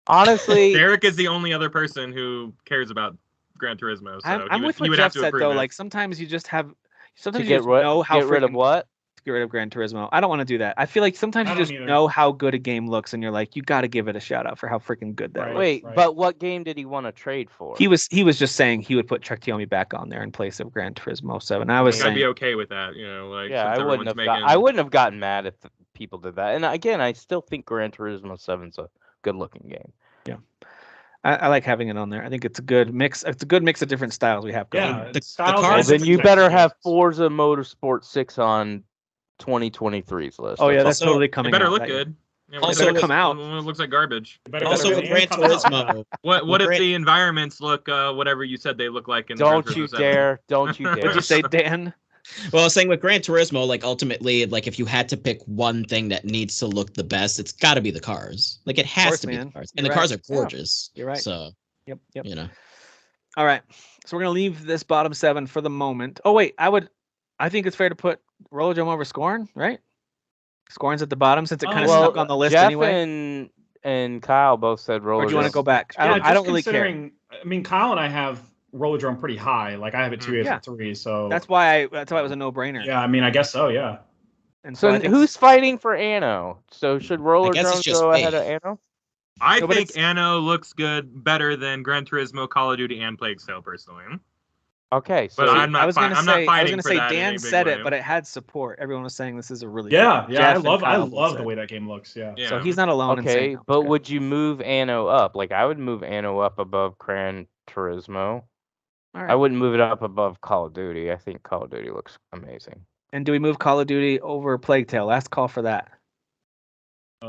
Honestly, Derek is the only other person who cares about Gran Turismo. So I'm with what Jeff said though. Like sometimes you just have. to Sometimes you get, just know how get rid of freaking- what? to get rid of Gran Turismo. I don't want to do that. I feel like sometimes I you don't just either. know how good a game looks, and you're like, you got to give it a shout out for how freaking good that Right. looks. Wait, right. but what game did he want to trade for? He was just saying he would put Trek to Yomi back on there in place of Gran Turismo 7. I was I'd saying be okay with that. You know, like Yeah, since I wouldn't everyone's have. making. I wouldn't have gotten mad if people did that. And again, I still think Gran Turismo 7's a good-looking game. I like having it on there. I think it's a good mix. It's a good mix of different styles we have going. Yeah, The styles cars- Well, are then you different better types of have games. Forza Motorsport 6 on 2023's list. Oh yeah, that's also- totally It coming. better out look that year. good. Yeah, Also, it better come out. It looks like garbage. It better Also, go with and Gran come out. Turismo, What if Gran- the environments look whatever you said they look like in the Don't Gran you Turismo 7? dare! Don't you dare! What'd you say, Dan? well, I was saying with Gran Turismo, like ultimately, like if you had to pick one thing that needs to look the best, it's got to be the cars. Like it has course, to be man. the cars, You're and the right. cars are Yeah, gorgeous. you're right. So Yep. you know, All right. So we're gonna leave this bottom 7 for the moment. Oh wait, I think it's fair to put Roller Drum over Scorn, right? Scorn's at the bottom since it kind of Well, stuck on the list Jeff anyway. and Kyle both said roller. Or do you want to Drum. go back? I Yeah, don't just really care. considering- I mean, Kyle and I have Roller Drum pretty high. Like I have it 2 years Yeah. and 3. So That's why it was a no-brainer. yeah, I mean, I guess so. Yeah. And So I think who's fighting for Anno? So should Roller guess it's Drum just go me. ahead of Anno? I No, but think it's- Anno looks good, better than Gran Turismo, Call of Duty, and Plague Tale personally. Okay, so But I'm not. I was I'm gonna not say fighting for that in Dan any big said way. it, but it had support. Everyone was saying this is a really Yeah, good. yeah. Jeff I and love Kyle both the said. way that game looks. Yeah. Yeah. So he's not alone in saying okay, that. but It's would you move Anno up? Like I would move Anno up above Gran Turismo. good. All I right. wouldn't move it up above Call of Duty. I think Call of Duty looks amazing. And do we move Call of Duty over Plague Tale? Last call for that. I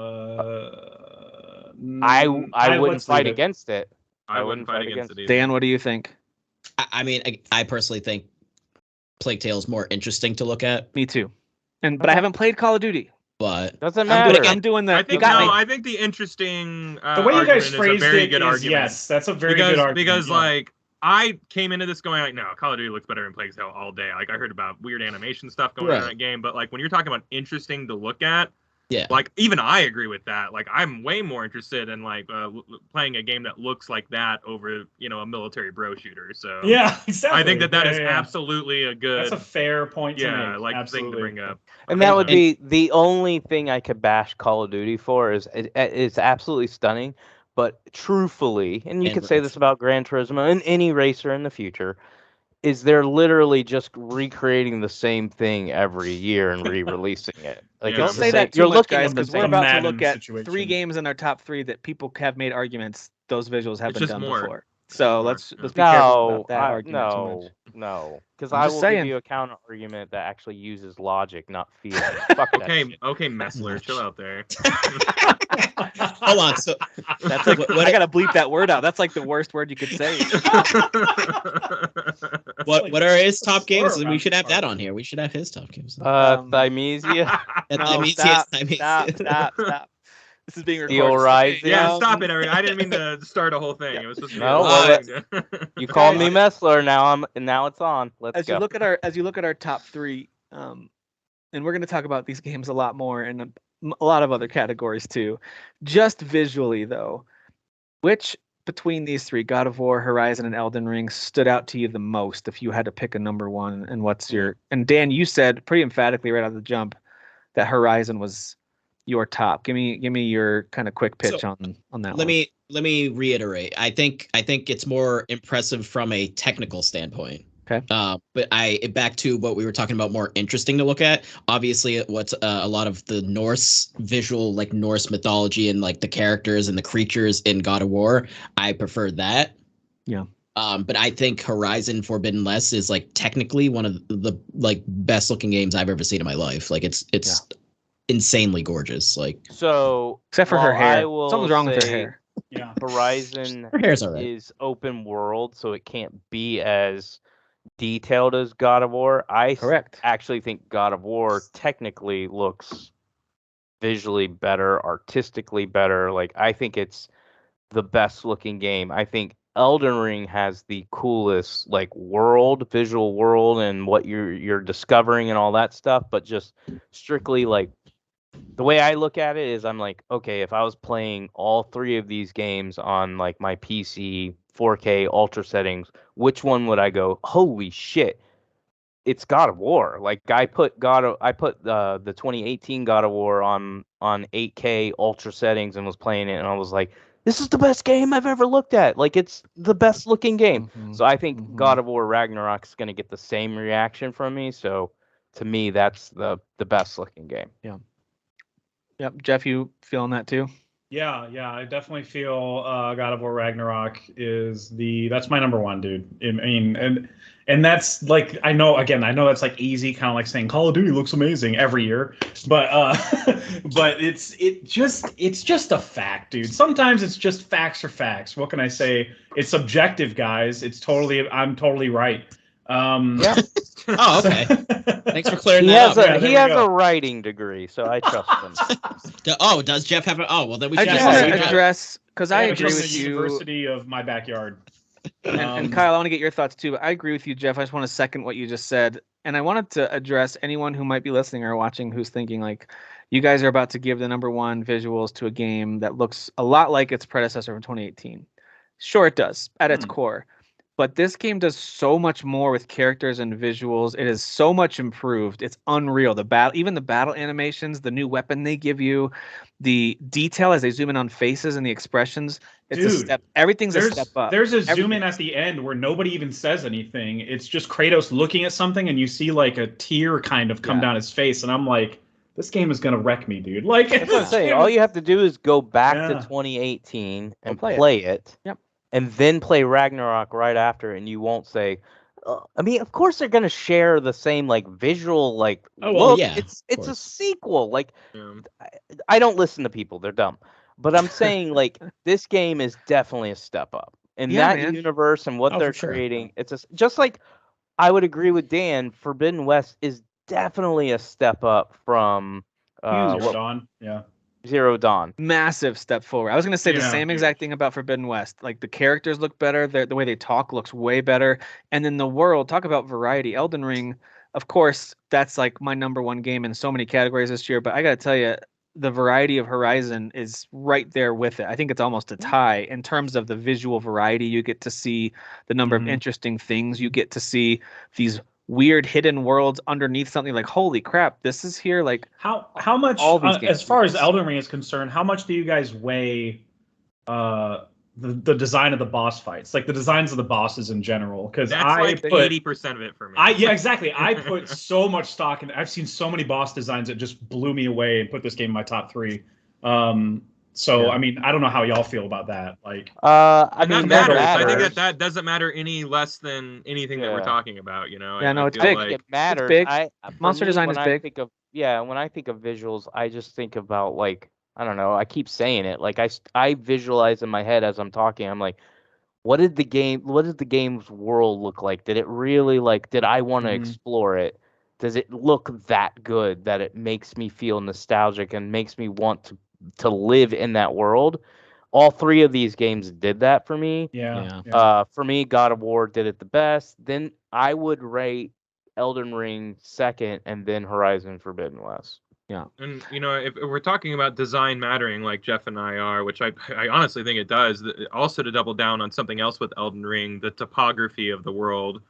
let's wouldn't fight leave it. against it. I wouldn't fight against it either. Dan, what do you think? I mean, I personally think Plague Tale is more interesting to look at, Me too. But I haven't played Call of Duty. but Doesn't I'm matter. doing- I'm doing the. I You think got no. me. I think the interesting The way you guys argument is a phrased very it good is argument. yes, that's a very because good argument. because yeah. like I came into this going like, no, Call of Duty looks better than Plague Tale all day. Like I heard about weird animation stuff going on in Right. that game, but like when you're talking about interesting to look at, yeah, like even I agree with that. Like I'm way more interested in like playing a game that looks like that over a military bro shooter. So yeah, exactly. I think that Yeah, is yeah. absolutely a good That's a fair point to yeah make. like Absolutely. thing to bring up. And that would And- be the only thing I could bash Call of Duty for is it's absolutely stunning. But truthfully, and you And could say this about Gran Turismo and any racer in the future, is they're literally just recreating the same thing every year and re-releasing it. Like Yeah. Don't it's the say same- that too you're much, looking guys, at the because we're same- about to Madden look at situation. 3 games in our top 3 that people have made arguments. Those visuals have It's been just done more. before. So more, let's yeah. be careful No, about that argument too much. no, because I'm I just will saying. give you a counter argument that actually uses logic, not feeling. Fuck that Okay, shit. okay, Messler, chill out there. hold on. So That's like What- I gotta bleep that word out. That's like the worst word you could say. what are his top games? Sure, We should have that Rob. on here. We should have his top games. Um, Thymesia. And No, Thymesia, stop, Thymesia. stop. This is being Steel recorded. Rising. Yeah, stop it, Eric. I didn't mean to start a whole thing. Yeah. It was supposed to be No, a well, thing. You called Guys, me Messler. Now it's on. Let's As go. you look at our top three, and we're going to talk about these games a lot more and a lot of other categories too. Just visually though, which between these three, God of War, Horizon, and Elden Ring, stood out to you the most if you had to pick a number one? And what's your, and Dan, you said pretty emphatically right out of the jump that Horizon was your top. Give me your kind of quick pitch So, on that let one. me reiterate. I think it's more impressive from a technical standpoint. Okay. But back to what we were talking about, more interesting to look at. Obviously, what's a lot of the Norse visual, like Norse mythology and like the characters and the creatures in God of War. I prefer that. Yeah. But I think Horizon Forbidden West is like technically one of the like best looking games I've ever seen in my life. Like it's insanely gorgeous. Like, So Except for her while hair. I will Something's wrong with her say hair. Yeah. Horizon her hair's all right. is open world, so it can't be as detailed as God of War. Correct. Actually think God of War technically looks visually better, artistically better. Like, I think it's the best looking game. I think Elden Ring has the coolest like visual world, and what you're discovering and all that stuff. But just strictly like the way I look at it is, I'm like, okay, if I was playing all three of these games on like my PC 4K ultra settings, which one would I go? Holy shit! It's God of War. Like, I put the 2018 God of War on 8K ultra settings and was playing it, and I was like, this is the best game I've ever looked at. Like, it's the best looking game. So I think God of War Ragnarok is going to get the same reaction from me. So to me, that's the best looking game. Yeah. Yep. Jeff, you feeling that too? Yeah, I definitely feel God of War Ragnarok that's my number one, dude. I mean, and that's like, I know that's like easy, kind of like saying Call of Duty looks amazing every year, but but it's just a fact, dude. Sometimes it's just facts are facts. What can I say? It's subjective, guys. I'm totally right. Yeah. Oh, okay. Thanks for clearing He that up. he has a writing degree, so I trust him. Oh, does Jeff have a? Oh, well, then we I should just Yeah, want he to does. address, because I have agree it from with the you. University of my backyard. And Kyle, I want to get your thoughts too. I agree with you, Jeff. I just want to second what you just said. And I wanted to address anyone who might be listening or watching who's thinking like, you guys are about to give the number one visuals to a game that looks a lot like its predecessor from 2018. Sure, it does at its core. But this game does so much more with characters and visuals. It is so much improved. It's unreal. Even the battle animations, the new weapon they give you, the detail as they zoom in on faces and the expressions. It's a step. Everything's a step up. There's a zoom in at the end where nobody even says anything. It's just Kratos looking at something, and you see like a tear kind of come down his face, and I'm like, this game is gonna wreck me, dude. Like, That's what I'm saying. All you have to do is go back to Yeah. 2018 and play it. Yep. And then play Ragnarok right after, and you won't say. I mean, of course they're gonna share the same like visual like Oh, well, look. yeah, It's of a course. sequel. Like, Yeah. I don't listen to people; they're dumb. But I'm saying like this game is definitely a step up in Yeah, that man. universe and what Oh, they're for sure. creating. It's just like I would agree with Dan. Forbidden West is definitely a step up from Zero Dawn. Yeah. Zero Dawn. Massive step forward. I was going to say the Yeah, same huge. exact thing about Forbidden West. Like, the characters look better, the way they talk looks way better, and then the world, talk about variety. Elden Ring, of course, that's like my number one game in so many categories this year, but I got to tell you, the variety of Horizon is right there with it. I think it's almost a tie in terms of the visual variety. You get to see the number of interesting things. You get to see these weird hidden worlds underneath something, like, holy crap, this is here. Like, how much all these games as far as do this. Elden Ring is concerned, how much do you guys weigh the design of the boss fights, like the designs of the bosses in general? Because That's I like put 80% of it for me. yeah, exactly. I put so much stock in. I've seen so many boss designs that just blew me away and put this game in my top three. So I mean, I don't know how y'all feel about that. Like, I and mean, that that matters. I think matters. that doesn't matter any less than anything that we're Yeah. talking about. You know. Yeah, no, I it's feel big. like- It matters. big. For Monster me, design when is I big. think of when I think of visuals, I just think about like, I don't know. I keep saying it. Like, I visualize in my head as I'm talking. I'm like, what did the game's world look like? Did it really like? Did I want to explore it? Does it look that good that it makes me feel nostalgic and makes me want to to live in that world. All three of these games did that for me. Yeah. For me, God of War did it the best. Then I would rate Elden Ring second, and then Horizon Forbidden West. Yeah. And if we're talking about design mattering, like Jeff and I are, which I honestly think it does. Also, to double down on something else with Elden Ring, the topography of the world.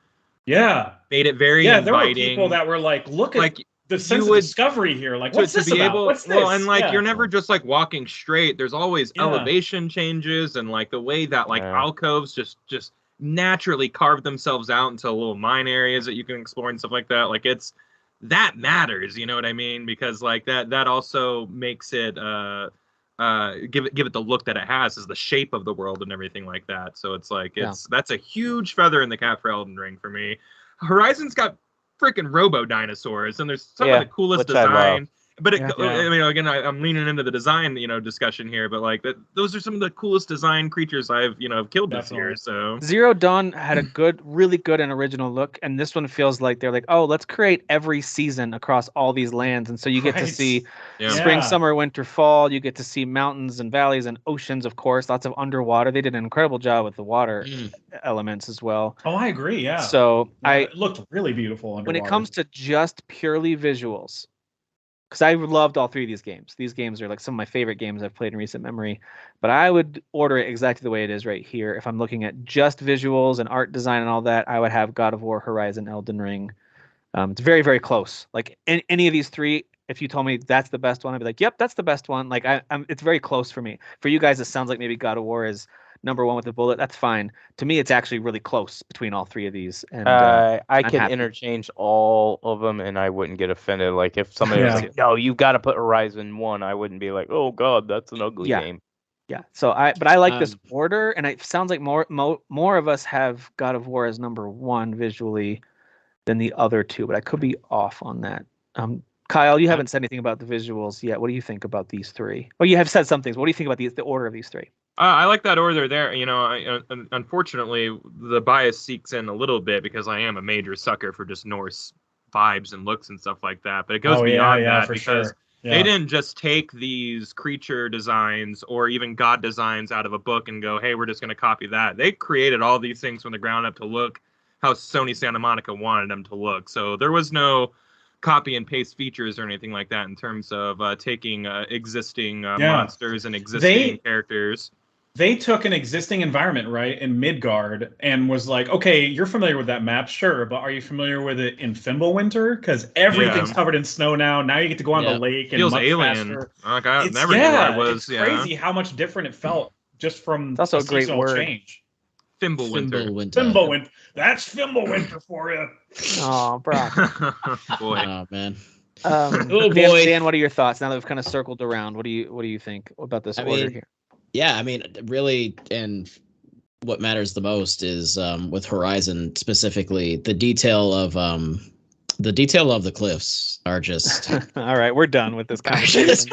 Yeah. Made it very Yeah, inviting. there were people that were like, look at the sense of discovery here. Like, what's this about? What's this? Well, and like you're never just like walking straight. There's always elevation changes, and like the way that like alcoves just naturally carve themselves out into little mine areas that you can explore and stuff like that. Like that matters, you know what I mean? Because like that also makes it give it the look that it has, is the shape of the world and everything like that. So it's like that's a huge feather in the cap for Elden Ring for me. Horizon's got freaking robo dinosaurs, and there's some of the coolest design. But I mean, again, I'm leaning into the design, discussion here. But like those are some of the coolest design creatures I've killed this year. So Zero Dawn had a really good and original look, and this one feels like they're like, oh, let's create every season across all these lands, and so you get to see spring, summer, winter, fall. You get to see mountains and valleys and oceans, of course, lots of underwater. They did an incredible job with the water elements as well. Oh, I agree. Yeah. So it looked really beautiful underwater. When it comes to just purely visuals, because I loved all three of these games. These games are like some of my favorite games I've played in recent memory. But I would order it exactly the way it is right here. If I'm looking at just visuals and art design and all that, I would have God of War, Horizon, Elden Ring. It's very, very close. Like any of these three, if you told me that's the best one, I'd be like, yep, that's the best one. Like it's very close for me. For you guys, it sounds like maybe God of War is number one with the bullet. That's fine. To me, it's actually really close between all three of these. And I can interchange all of them, and I wouldn't get offended. Like if somebody was like, "No, you got to put Horizon 1," I wouldn't be like, "Oh God, that's an ugly game." Yeah. So I like this order, and it sounds like more of us have God of War as number one visually than the other two, but I could be off on that. Kyle, you haven't said anything about the visuals yet. What do you think about these three? Oh, you have said some things. What do you think about the order of these three? I like that order there. Unfortunately, the bias seeks in a little bit because I am a major sucker for just Norse vibes and looks and stuff like that. But it goes beyond that because they didn't just take these creature designs or even god designs out of a book and go, hey, we're just going to copy that. They created all these things from the ground up to look how Sony Santa Monica wanted them to look. So there was no copy and paste features or anything like that in terms of taking existing monsters and existing characters. They took an existing environment, right, in Midgard and was like, okay, you're familiar with that map, sure, but are you familiar with it in Fimbulwinter? Because everything's covered in snow now. Now you get to go on the lake and feels much alien. faster. Like I never knew where I was. It's crazy how much different it felt just from it's also a great word. Change. Fimbulwinter. That's Fimbulwinter for you. Oh, bro. Boy. Oh man. Dan, what are your thoughts now that we've kind of circled around? What do you think about this order here? Yeah, I mean, really, and what matters the most is with Horizon specifically, the detail of the cliffs are just. All right, we're done with this conversation.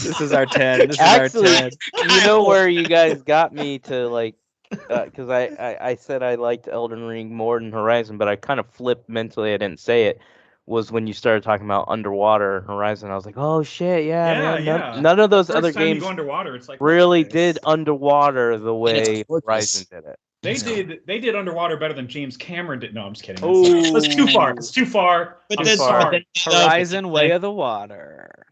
This is our TED. Actually, you know where you guys got me to like, because I said I liked Elden Ring more than Horizon, but I kind of flipped mentally. I didn't say it. Was when you started talking about underwater Horizon. I was like, oh shit, man. None of those other games you go underwater, it's like, really did underwater the way Horizon did it. They did underwater better than James Cameron did. No, I'm just kidding. That's too far. It's too far. But Horizon Way of the Water.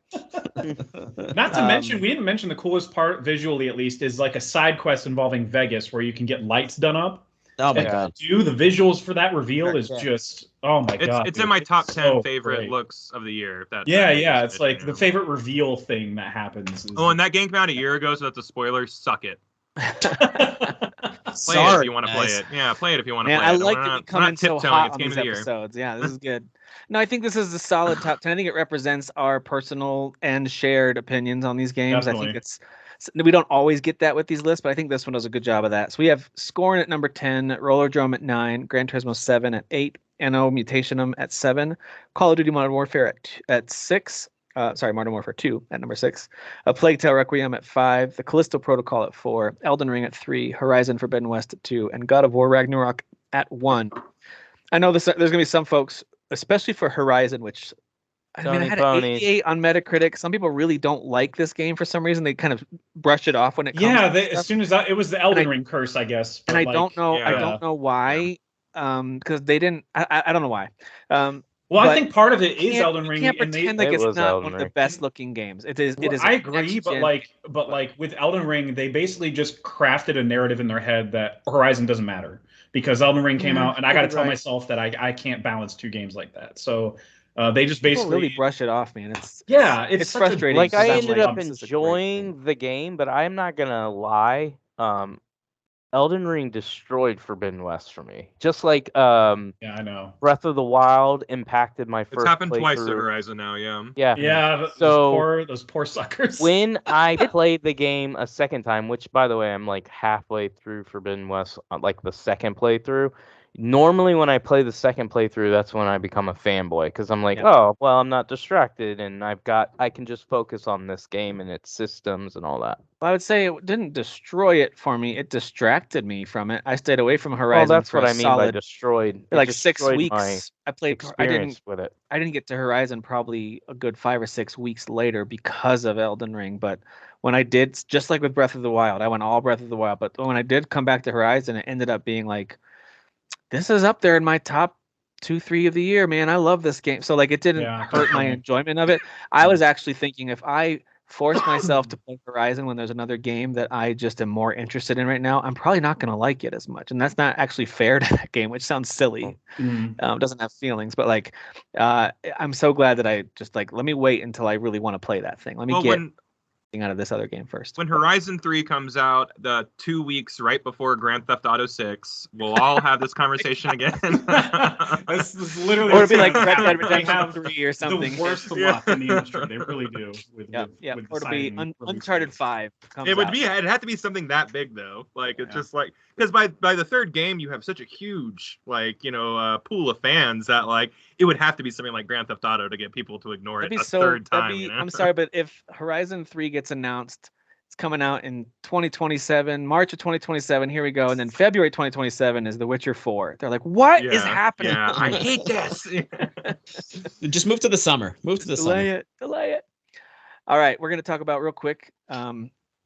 Not to mention, we didn't mention the coolest part, visually at least, is like a side quest involving Vegas where you can get lights done up. Oh my god! The visuals for that reveal is just god! It's in my top 10 favorite looks of the year. It's like the favorite reveal thing that happens. And that game came out a year ago, so that's a spoiler. Suck it. Play Sorry, it if you want to play it. Yeah, play it if you want to play it. I like that we come in so hot on these episodes. Yeah, this is good. No, I think this is a solid top 10. I think it represents our personal and shared opinions on these games. Definitely. I think we don't always get that with these lists, but I think this one does a good job of that. So we have Scorn at number 10, Roller Drum at 9, Gran Turismo 7 at 8, Anno Mutationum at 7, Call of Duty Modern Warfare at 6, Modern Warfare 2 at number 6, A Plague Tale Requiem at 5, The Callisto Protocol at 4, Elden Ring at 3, Horizon Forbidden West at 2, and God of War Ragnarok at 1. I know there's going to be some folks, especially for Horizon, which I mean, I Stony had Ponies. an 88 on Metacritic. Some people really don't like this game for some reason. They kind of brush it off when it comes. Yeah, to as stuff. soon as it was the Elden I- Ring curse, I guess. And but, I like, don't know. I yeah. don't know why. Because they didn't. I don't know why. Well, I but think part of it is can't- Elden you Ring, can't and pretend they. like It it's was not Elden one of the Ring. best looking games. It is. It Well, is. I agree, but next-gen- like with Elden Ring, they basically just crafted a narrative in their head that Horizon doesn't matter because Elden Ring came Yeah, out, and I got to could be tell right. myself that I can't balance two games like that. So they just People basically really brush it off, man. It's it's such a- frustrating. Like I because I'm ended like, up this is a great game. enjoying the game, but I'm not gonna lie. Elden Ring destroyed Forbidden West for me. Just like Yeah, I know. Breath of the Wild impacted my It's first happened twice to playthrough. Horizon now, yeah. Yeah. Yeah, So those poor suckers. when I played the game a second time, which by the way, I'm like halfway through Forbidden West, like the second playthrough. Normally, when I play the second playthrough, that's when I become a fanboy because I'm like, Yeah. oh, well, I'm not distracted and I can just focus on this game and its systems and all that. I would say it didn't destroy it for me. It distracted me from it. I stayed away from Well, Horizon that's for what a I mean by solid destroyed. It like 6 destroyed my weeks. I played. experience with it. I didn't get to Horizon probably a good 5 or 6 weeks later because of Elden Ring. But when I did, just like with Breath of the Wild, I went all Breath of the Wild. But when I did come back to Horizon, it ended up being like, this is up there in my top 2, 3 of the year, man. I love this game. So like, it didn't Yeah, hurt my definitely. enjoyment of it. I was actually thinking if I force myself to play Horizon when there's another game that I just am more interested in right now, I'm probably not going to like it as much. And that's not actually fair to that game, which sounds silly. Doesn't have feelings, but like, I'm so glad that I just like, let me wait until I really want to play that thing. Let me Well, get when something out of this other game first. when Horizon 3 comes out, the 2 weeks right before Grand Theft Auto 6, we'll all have this conversation again. This is literally Or it'd be like what's Red gonna Dead happen. They Redemption have 3 or something. the worst of Yeah. luck in the industry. They really do. With, Yeah. with Or it'll be deciding release Uncharted dates. 5 comes It would out. be. It had to be something that big, though. Like it's Yeah. just like because by the third game, you have such a huge pool of fans that like it would have to be something like Grand Theft Auto to get people to ignore That'd it be a so. third That'd time. be. You know? I'm sorry, but if Horizon 3 gets announced, it's coming out in 2027, March of 2027. Here we go, and then February 2027 is The Witcher 4. They're like, what is happening? Yeah, I hate this. Just move to the summer. Move to the summer. Delay it. All right, we're gonna talk about real quick.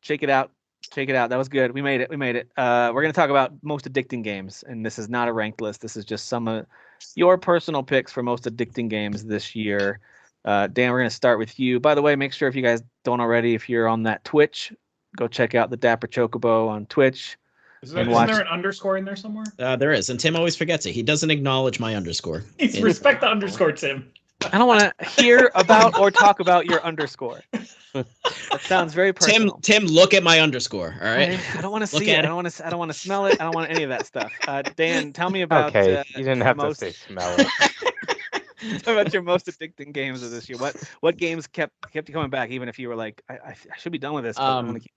Shake it out. That was good. We made it. We're gonna talk about most addicting games, and this is not a ranked list. This is just some of your personal picks for most addicting games this year. Dan, we're gonna start with you. By the way, make sure if you guys don't already, if you're on that Twitch, go check out the Dapper Chocobo on Twitch. Isn't watch- there an underscore in there somewhere? There is, and Tim always forgets it. He doesn't acknowledge my underscore. Respect the underscore, Tim. I don't want to hear about or talk about your underscore. That sounds very personal. Tim, look at my underscore. All right. I don't want to Look see it. at I don't want to smell it. I don't want any of that stuff. Dan, tell me about. Okay, you didn't have most- to say smell it. Tell me about your most addicting games of this year. What games kept you coming back, even if you were like, I should be done with this. But I'm gonna keep...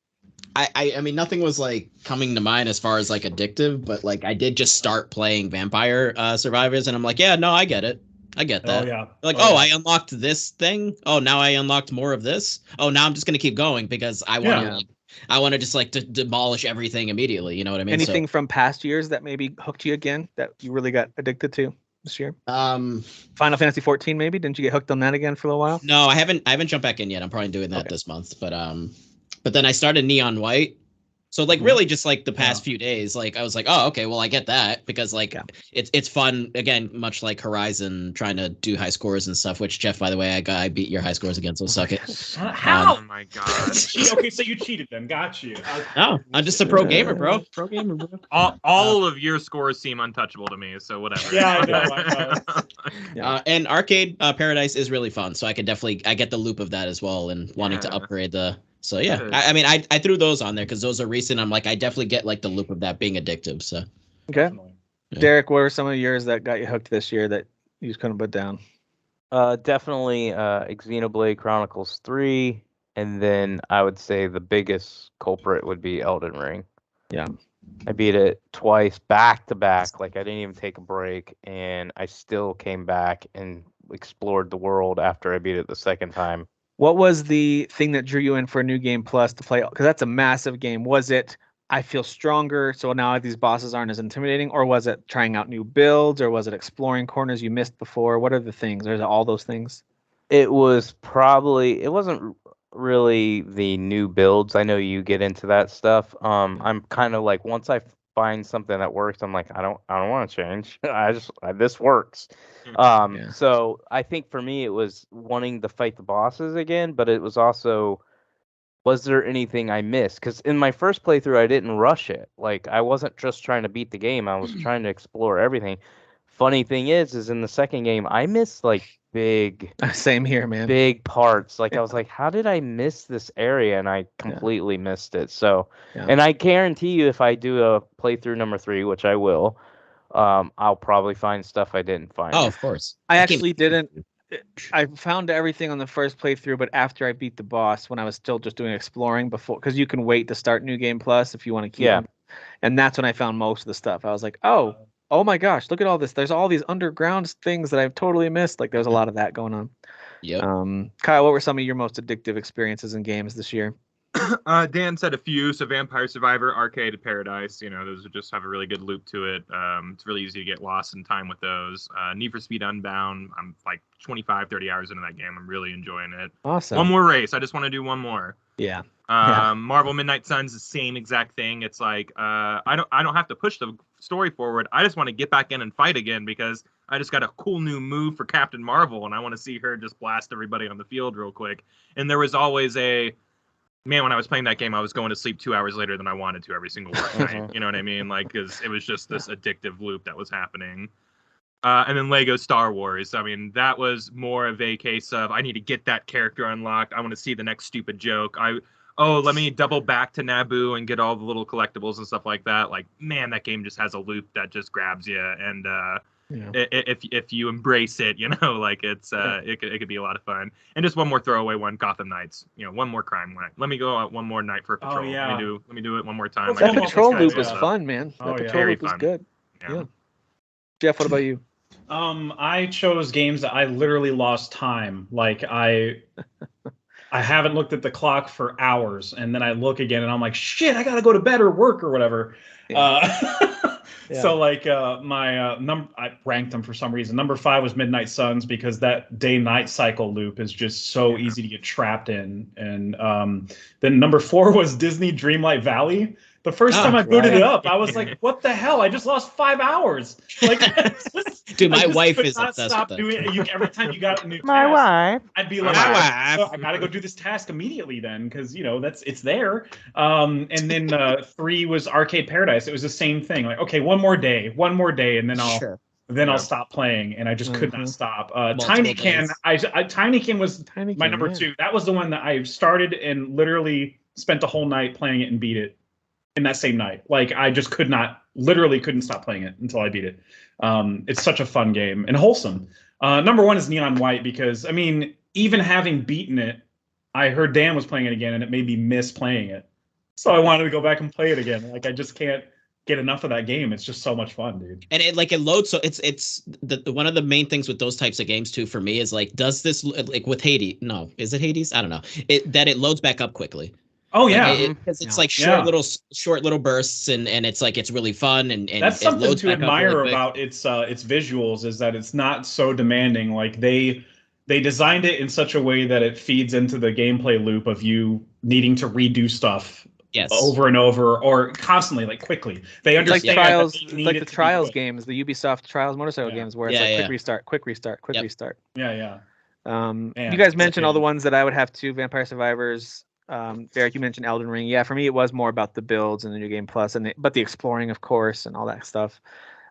I mean, nothing was like coming to mind as far as like addictive, but like I did just start playing Vampire Survivors, and I'm like, yeah, no, I get it. I get that. Oh yeah. Like, yeah. I unlocked this thing. Oh, now I unlocked more of this. Oh, now I'm just gonna keep going because I want to. Yeah. I want to just like demolish everything immediately. You know what I mean? Anything from past years that maybe hooked you again that you really got addicted to this year? So, Final Fantasy 14, maybe. Didn't you get hooked on that again for a little while? no, I haven't jumped back in yet. I'm probably doing that this month. But then I started Neon White. So like really just like the past few days, like I was like, oh, okay, well I get that because like it's fun again, much like Horizon trying to do high scores and stuff, which Jeff, by the way, I beat your high scores again, so suck it. How? Oh my god. Okay, so you cheated then. Got you. No, I'm just a pro gamer, bro. Pro gamer, bro. All of your scores seem untouchable to me, so whatever. Yeah, I know. And Arcade Paradise is really fun, so I get the loop of that as well, and wanting to upgrade the. So yeah, Good. I mean, I threw those on there because those are recent. I'm like, I definitely get like the loop of that being addictive. So Okay. Yeah. Derek, what were some of yours that got you hooked this year that you just couldn't put down? Definitely Xenoblade Chronicles 3, and then I would say the biggest culprit would be Elden Ring. Yeah. I beat it twice back to back, like I didn't even take a break, and I still came back and explored the world after I beat it the second time. What was the thing that drew you in for New Game Plus to play? Because that's a massive game. Was it, I feel stronger, so now these bosses aren't as intimidating? Or was it trying out new builds? Or was it exploring corners you missed before? What are the things? Or is it all those things? It wasn't really the new builds. I know you get into that stuff. I'm kind of like, once I find something that works, I'm like, I don't want to change. This works. Yeah. So I think for me it was wanting to fight the bosses again, but it was also, was there anything I missed? Because in my first playthrough, I didn't rush it. Like, I wasn't just trying to beat the game. I was trying to explore everything. Funny thing is in the second game, I missed like Same here, man. big parts. Like, I was like, how did I miss this area? And I completely missed it. So, Yeah. and I guarantee you, if I do a playthrough number 3, which I will, I'll probably find stuff I didn't find. Oh, of course. I actually didn't. I found everything on the first playthrough, but after I beat the boss, when I was still just doing exploring before, because you can wait to start New Game Plus if you want to keep them. And that's when I found most of the stuff. I was like, oh my gosh, look at all this. There's all these underground things that I've totally missed. Like, there's a lot of that going on. Yep. Kyle, what were some of your most addictive experiences in games this year? Dan said a few. So Vampire Survivor, Arcade Paradise, those just have a really good loop to it. It's really easy to get lost in time with those. Need for Speed Unbound, I'm like 25, 30 hours into that game. I'm really enjoying it. Awesome. One more race. I just want to do one more. Yeah. Marvel Midnight Suns, the same exact thing. It's like, I don't have to push the story forward. I just want to get back in and fight again because I just got a cool new move for Captain Marvel and I want to see her just blast everybody on the field real quick. And there was always man, when I was playing that game, I was going to sleep 2 hours later than I wanted to every single work night. You know what I mean? Like, because it was just this addictive loop that was happening. And then Lego Star Wars. I mean, that was more of a case of, I need to get that character unlocked. I want to see the next stupid joke. Let me double back to Naboo and get all the little collectibles and stuff like that. Like, man, that game just has a loop that just grabs you. And if you embrace it, like it could be a lot of fun. And just one more throwaway one, Gotham Knights. One more crime night. Let me go out one more night for a patrol. Yeah. Let me do it one more time. That patrol loop was fun, man. That patrol Very loop was fun. good. Yeah. Jeff, what about you? I chose games that I literally lost time. Like I haven't looked at the clock for hours, and then I look again, and I'm like, shit, I gotta go to bed or work or whatever. So like I ranked them for some reason. Number 5 was Midnight Suns because that day-night cycle loop is just so easy to get trapped in. And then number 4 was Disney Dreamlight Valley. The first time I booted it up, I was like, "What the hell? I just lost 5 hours!" Like, dude, my wife is obsessed with that. Every time you got a new task, wife. I'd be like, I gotta go do this task immediately then, because it's there. And then 3 was Arcade Paradise. It was the same thing. Like, okay, one more day, and then I'll stop playing, and I just could not stop. Tinykin, Tinykin was my number 2. That was the one that I started and literally spent the whole night playing it and beat it in that same night. Like, I just couldn't stop playing it until I beat it. It's such a fun game and wholesome. Number 1 is Neon White because, I mean, even having beaten it, I heard Dan was playing it again and it made me miss playing it. So I wanted to go back and play it again. Like, I just can't get enough of that game. It's just so much fun, dude. And it loads. So it's the one of the main things with those types of games too for me is like, does this, like with Hades? No, is it Hades? I don't know. It loads back up quickly. Oh yeah, because it's like short little bursts, and it's like it's really fun, and that's something to admire about its visuals, is that it's not so demanding. Like they designed it in such a way that it feeds into the gameplay loop of you needing to redo stuff over and over or constantly, like quickly. They understand like the Trials games, the Ubisoft Trials motorcycle games, where it's like quick restart. Yeah. You guys mentioned all the ones that I would have too. Vampire Survivors. Derek, you mentioned Elden Ring. Yeah, for me, it was more about the builds and the New Game Plus, but the exploring, of course, and all that stuff.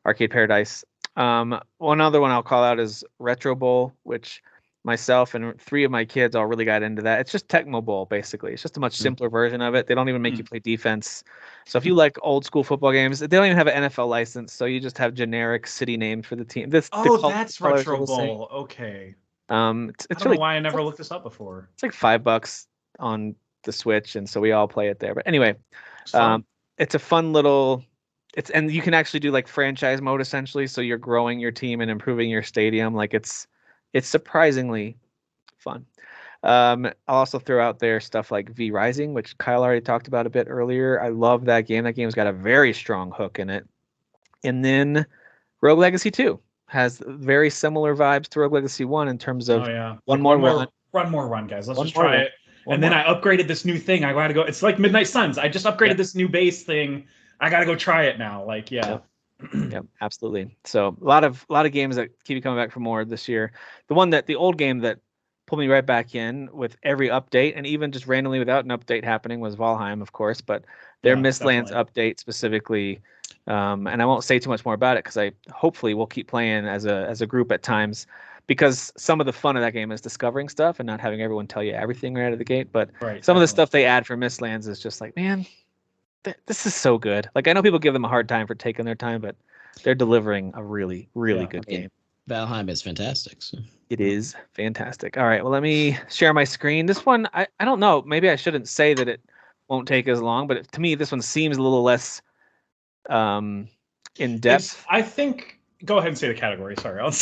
Arcade Paradise. One other one I'll call out is Retro Bowl, which myself and 3 of my kids all really got into that. It's just Tecmo Bowl, basically. It's just a much simpler version of it. They don't even make you play defense. So if you like old school football games, they don't even have an NFL license, so you just have generic city names for the team. That's Retro Bowl. Okay. It's I don't know why I never looked this up before. It's like $5 on the Switch, and so we all play it there. But anyway, it's a fun little. And you can actually do like franchise mode essentially, so you're growing your team and improving your stadium. Like it's surprisingly fun. I'll also throw out there stuff like V Rising, which Kyle already talked about a bit earlier. I love that game. That game's got a very strong hook in it. And then Rogue Legacy 2. has very similar vibes to Rogue Legacy 1 in terms of Oh yeah, one more run. One more run, guys. Let's One just more try run. it. One And then more. I upgraded this new thing. I gotta go. It's like Midnight Suns. I just upgraded this new base thing. I gotta go try it now. Like, yeah. Yep, absolutely. So a lot of games that keep you coming back for more this year. The old game that pulled me right back in with every update, and even just randomly without an update happening, was Valheim, of course. But their Yeah, Mistlands definitely. update specifically, and I won't say too much more about it because I hopefully will keep playing as a group at times, because some of the fun of that game is discovering stuff and not having everyone tell you everything right out of the gate. But Right. some of the definitely. stuff they add for Mistlands is just like, man, this is so good. Like, I know people give them a hard time for taking their time, but they're delivering a really, really Yeah, good I mean, game. Valheim is fantastic. So. It is fantastic. All right, well, let me share my screen. This one, I don't know. Maybe I shouldn't say that it won't take as long, but to me, this one seems a little less in depth. I think. Go ahead and say the category. Sorry, I'll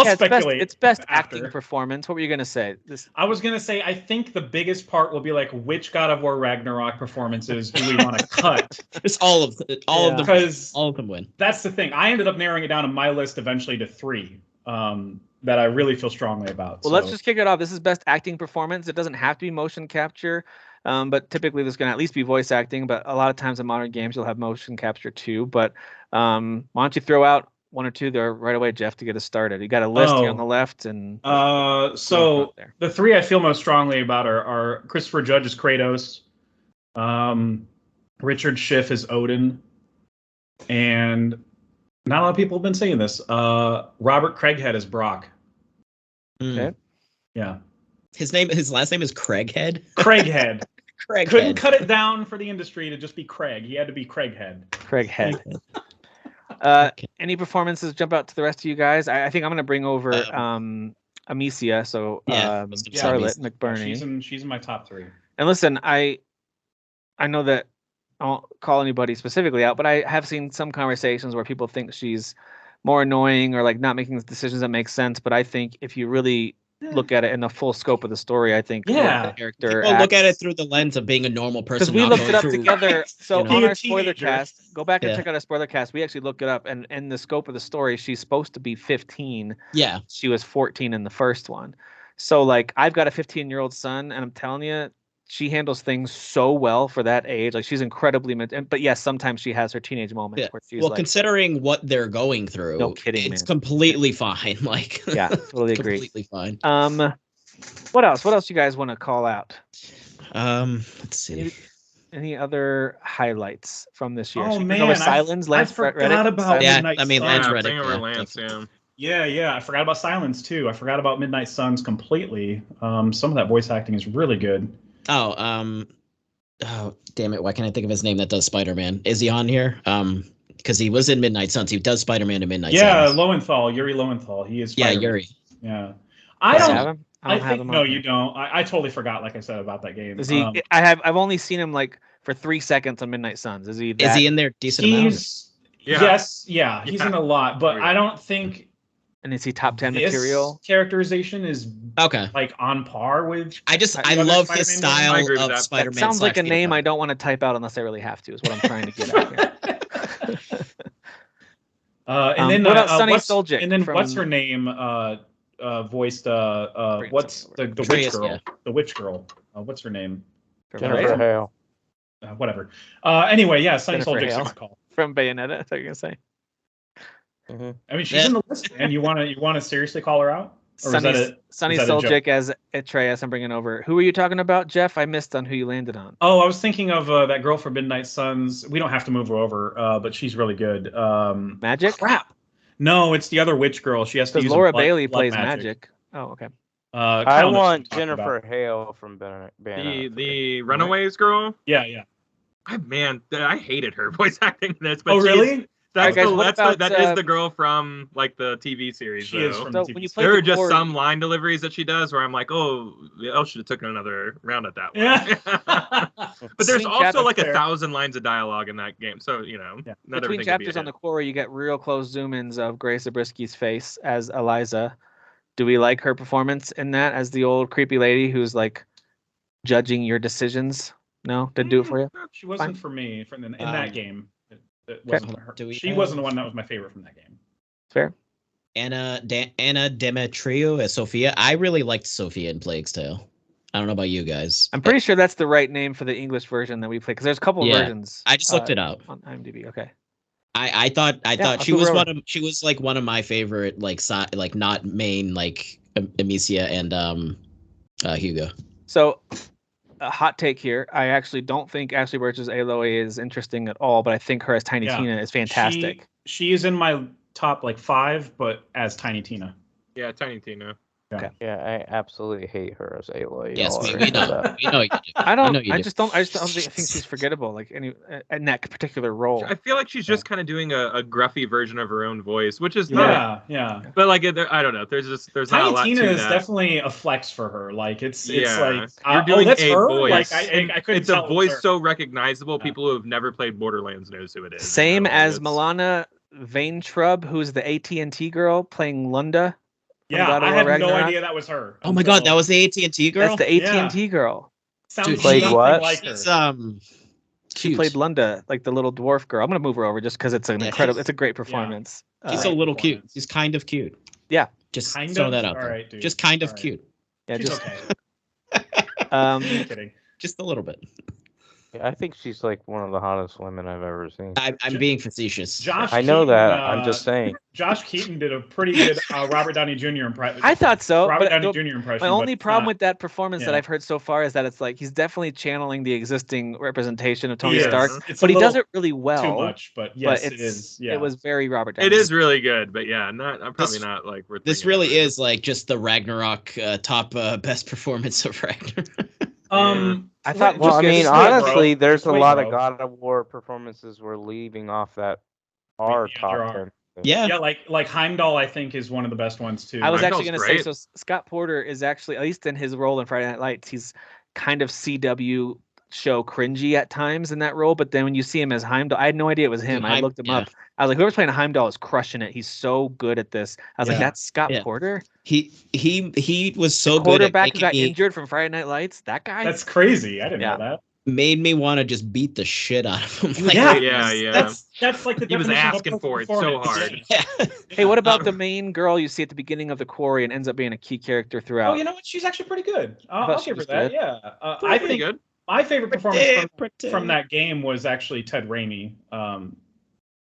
Yeah, speculate. it's best after. acting performance. What were you gonna say? This I was gonna say I think the biggest part will be like which God of War Ragnarok performances do we want to cut? Just all of them. Because All of them win. that's the thing. I ended up narrowing it down on my list eventually to 3 that I really feel strongly about. Well, let's just kick it off. This is best acting performance. It doesn't have to be motion capture, but typically there's going to at least be voice acting. But a lot of times in modern games, you'll have motion capture too. But why don't you throw out one or two there right away, Jeff, to get us started? You got a list here on the left, and so the 3 I feel most strongly about are Christopher Judge as Kratos, Richard Schiff as Odin, and not a lot of people have been saying this. Robert Craighead as Brock. Okay. Yeah. His last name is Craighead. Craighead. Craighead. Couldn't cut it down for the industry to just be Craig. He had to be Craighead. Craighead. Any performances jump out to the rest of you guys? I think I'm going to bring over Amicia, so Charlotte McBurney. She's in my top 3. And listen, I know that I won't call anybody specifically out, but I have seen some conversations where people think she's more annoying or like not making decisions that make sense. But I think if you really look at it in the full scope of the story, I think the character People look at it through the lens of being a normal person. Because we looked it up together. So on our spoiler teenager. cast, go back and check out our spoiler cast. We actually looked it up, and in the scope of the story, she's supposed to be 15. Yeah. She was 14 in the first one. So like, I've got a 15-year-old son, and I'm telling you, she handles things so well for that age. Like, she's incredibly, but yes, sometimes she has her teenage moments where she's considering what they're going through, no kidding, it's completely fine. Like, yeah, totally agree. Completely fine. What else? What else you guys want to call out? Let's see. Any other highlights from this year? Oh man, Silence. I forgot about Midnight Suns. Lance bring Reddick. over Lance, Yeah, I forgot about Silence too. I forgot about Midnight Suns completely. Some of that voice acting is really good. Oh, damn it! Why can't I think of his name that does Spider-Man? Is he on here? Because he was in Midnight Suns. He does Spider-Man in Midnight Suns. Yeah, Lowenthal, Yuri Lowenthal. He is. Spider-Man. Yeah, Yuri. Yeah. I don't have him. No, you don't. I totally forgot. Like I said about that game. Is he? I've only seen him like for 3 seconds on Midnight Suns. Is he? Is he in there decent amount? Yes, he's in a lot, but I don't think. And is he top 10 material? Characterization is like on par with. I love his style of Spider-Man. That sounds like a name I don't want to type out unless I really have to. Is what I'm trying to get at here. And then what about Sunny Soljic? And then what's her name? Voiced what's the witch girl? Yeah. The witch girl. What's her name? Jennifer Hale. Whatever. Anyway, yeah, Sunny Soljic's call from Bayonetta. I thought you were gonna say. Mm-hmm. I mean, she's in the list, and you want to seriously call her out? Or Sunny Soljic as Atreus. I'm bringing over. Who are you talking about, Jeff? I missed on who you landed on. Oh, I was thinking of that girl from Midnight Suns. We don't have to move her over, but she's really good. Magic? Crap. No, it's the other witch girl. She has to use Laura Bailey plays magic. Oh, okay. I want Jennifer Hale from Bayonetta. The Runaways girl? Yeah. I hated her voice acting in this. But oh, really? That is the girl from like the TV series. She is from the TV series. There are just some line deliveries that she does where I'm like, should have taken another round at that one. Yeah. But there's also like 1,000 lines of dialogue in that game, so not between chapters on the core, you get real close zoom-ins of Grace Zabrisky's face as Eliza. Do we like her performance in that as the old creepy lady who's like judging your decisions? No, didn't do it for you. She wasn't for me in that game. It Okay. wasn't her. She wasn't the one that was my favorite from that game. Fair. Anna Demetriou as Sophia. I really liked Sophia in Plague's Tale. I don't know about you guys. I'm pretty sure that's the right name for the English version that we play because there's a couple Yeah, versions. I just looked it up on IMDb. Okay. I thought I'll she move was her one over. of she was like one of my favorite like not main like Amicia and Hugo. So, a hot take here. I actually don't think Ashley Birch's Aloy is interesting at all, but I think her as Tiny Yeah. Tina is fantastic. She is in my top like 5, but as Tiny Tina. Yeah, Tiny Tina. Yeah, I absolutely hate her as Aloy. Yes, Y'all we already know. that. We know you do. I We know don't. you I do. just don't. I think she's forgettable. Like in that particular role. I feel like she's just kind of doing a gruffy version of her own voice, which is not. Yeah. But like, I don't know. There's not a Tiny lot Tina to is that. definitely a flex for her. Like it's like you're doing that's a her. voice. Like and I couldn't it's a tell it was voice her. so recognizable. Yeah. People who have never played Borderlands knows who it is. Same Like, as it's- Milana Vaintrub, who's the AT&T girl playing Lunda. Yeah, God of I War had no Ragnarok. idea that was her. Oh my god, that was the AT&T girl. That's the AT&T girl. Sounds Dude, played nothing what? like her. She's She cute. played Lunda, like the little dwarf girl. I'm gonna move her over just because it's an Yeah, incredible. she's- It's a great performance. She's Great a little cute. performance. She's kind of cute. Yeah. Just Kind throw of? that out All there. right, dude. Just kind of All right. cute. Yeah, She's just okay. um, Just kidding. Just a little bit. I think she's like one of the hottest women I've ever seen. I'm being facetious. Josh. I know Keaton, that. I'm just saying. Josh Keaton did a pretty good Robert Downey Jr. impression. I thought so. Robert But Downey Jr. impression. my but only it's problem not. with that performance that Yeah. I've heard so far is that it's like he's definitely channeling the existing representation of Tony He is. Stark, It's but a he does little it really well. too much, but yes, but it is. Yeah. It was very Robert Downey. It is really good, but yeah, not. I'm probably This- not like. Worth This bringing up really right is like just the Ragnarok top best performance of Ragnarok. I thought- Well, I Just mean, wait, honestly, bro. there's Just a wait, lot bro. of God of War performances we're leaving off that are Yeah, top there are. 10. Yeah. Yeah, like Heimdall, I think is one of the best ones too. I was Heimdall's actually going to say, great. so Scott Porter is actually, at least in his role in Friday Night Lights, he's kind of CW show cringy at times in that role. But then when you see him as Heimdall, I had no idea it was him. I looked him up. I was like, whoever's playing Heimdall is crushing it. He's so good at this. I was like, Yeah. that's Scott Yeah. Porter? He was so good at Quarterback who making got me, injured from Friday Night Lights? That guy? That's crazy. I didn't Yeah. know that. made me want to just beat the shit out of him. Like, Yeah. That's like the He was definition of asking perfect for it so performance. hard. Yeah. Hey, what about the main girl you see at the beginning of the quarry and ends up being a key character throughout? Oh, you know what? She's actually pretty good. thought I'll she give her was that. good. Yeah. I Pretty think good. my favorite performance Pretty. from that game was actually Ted Raimi.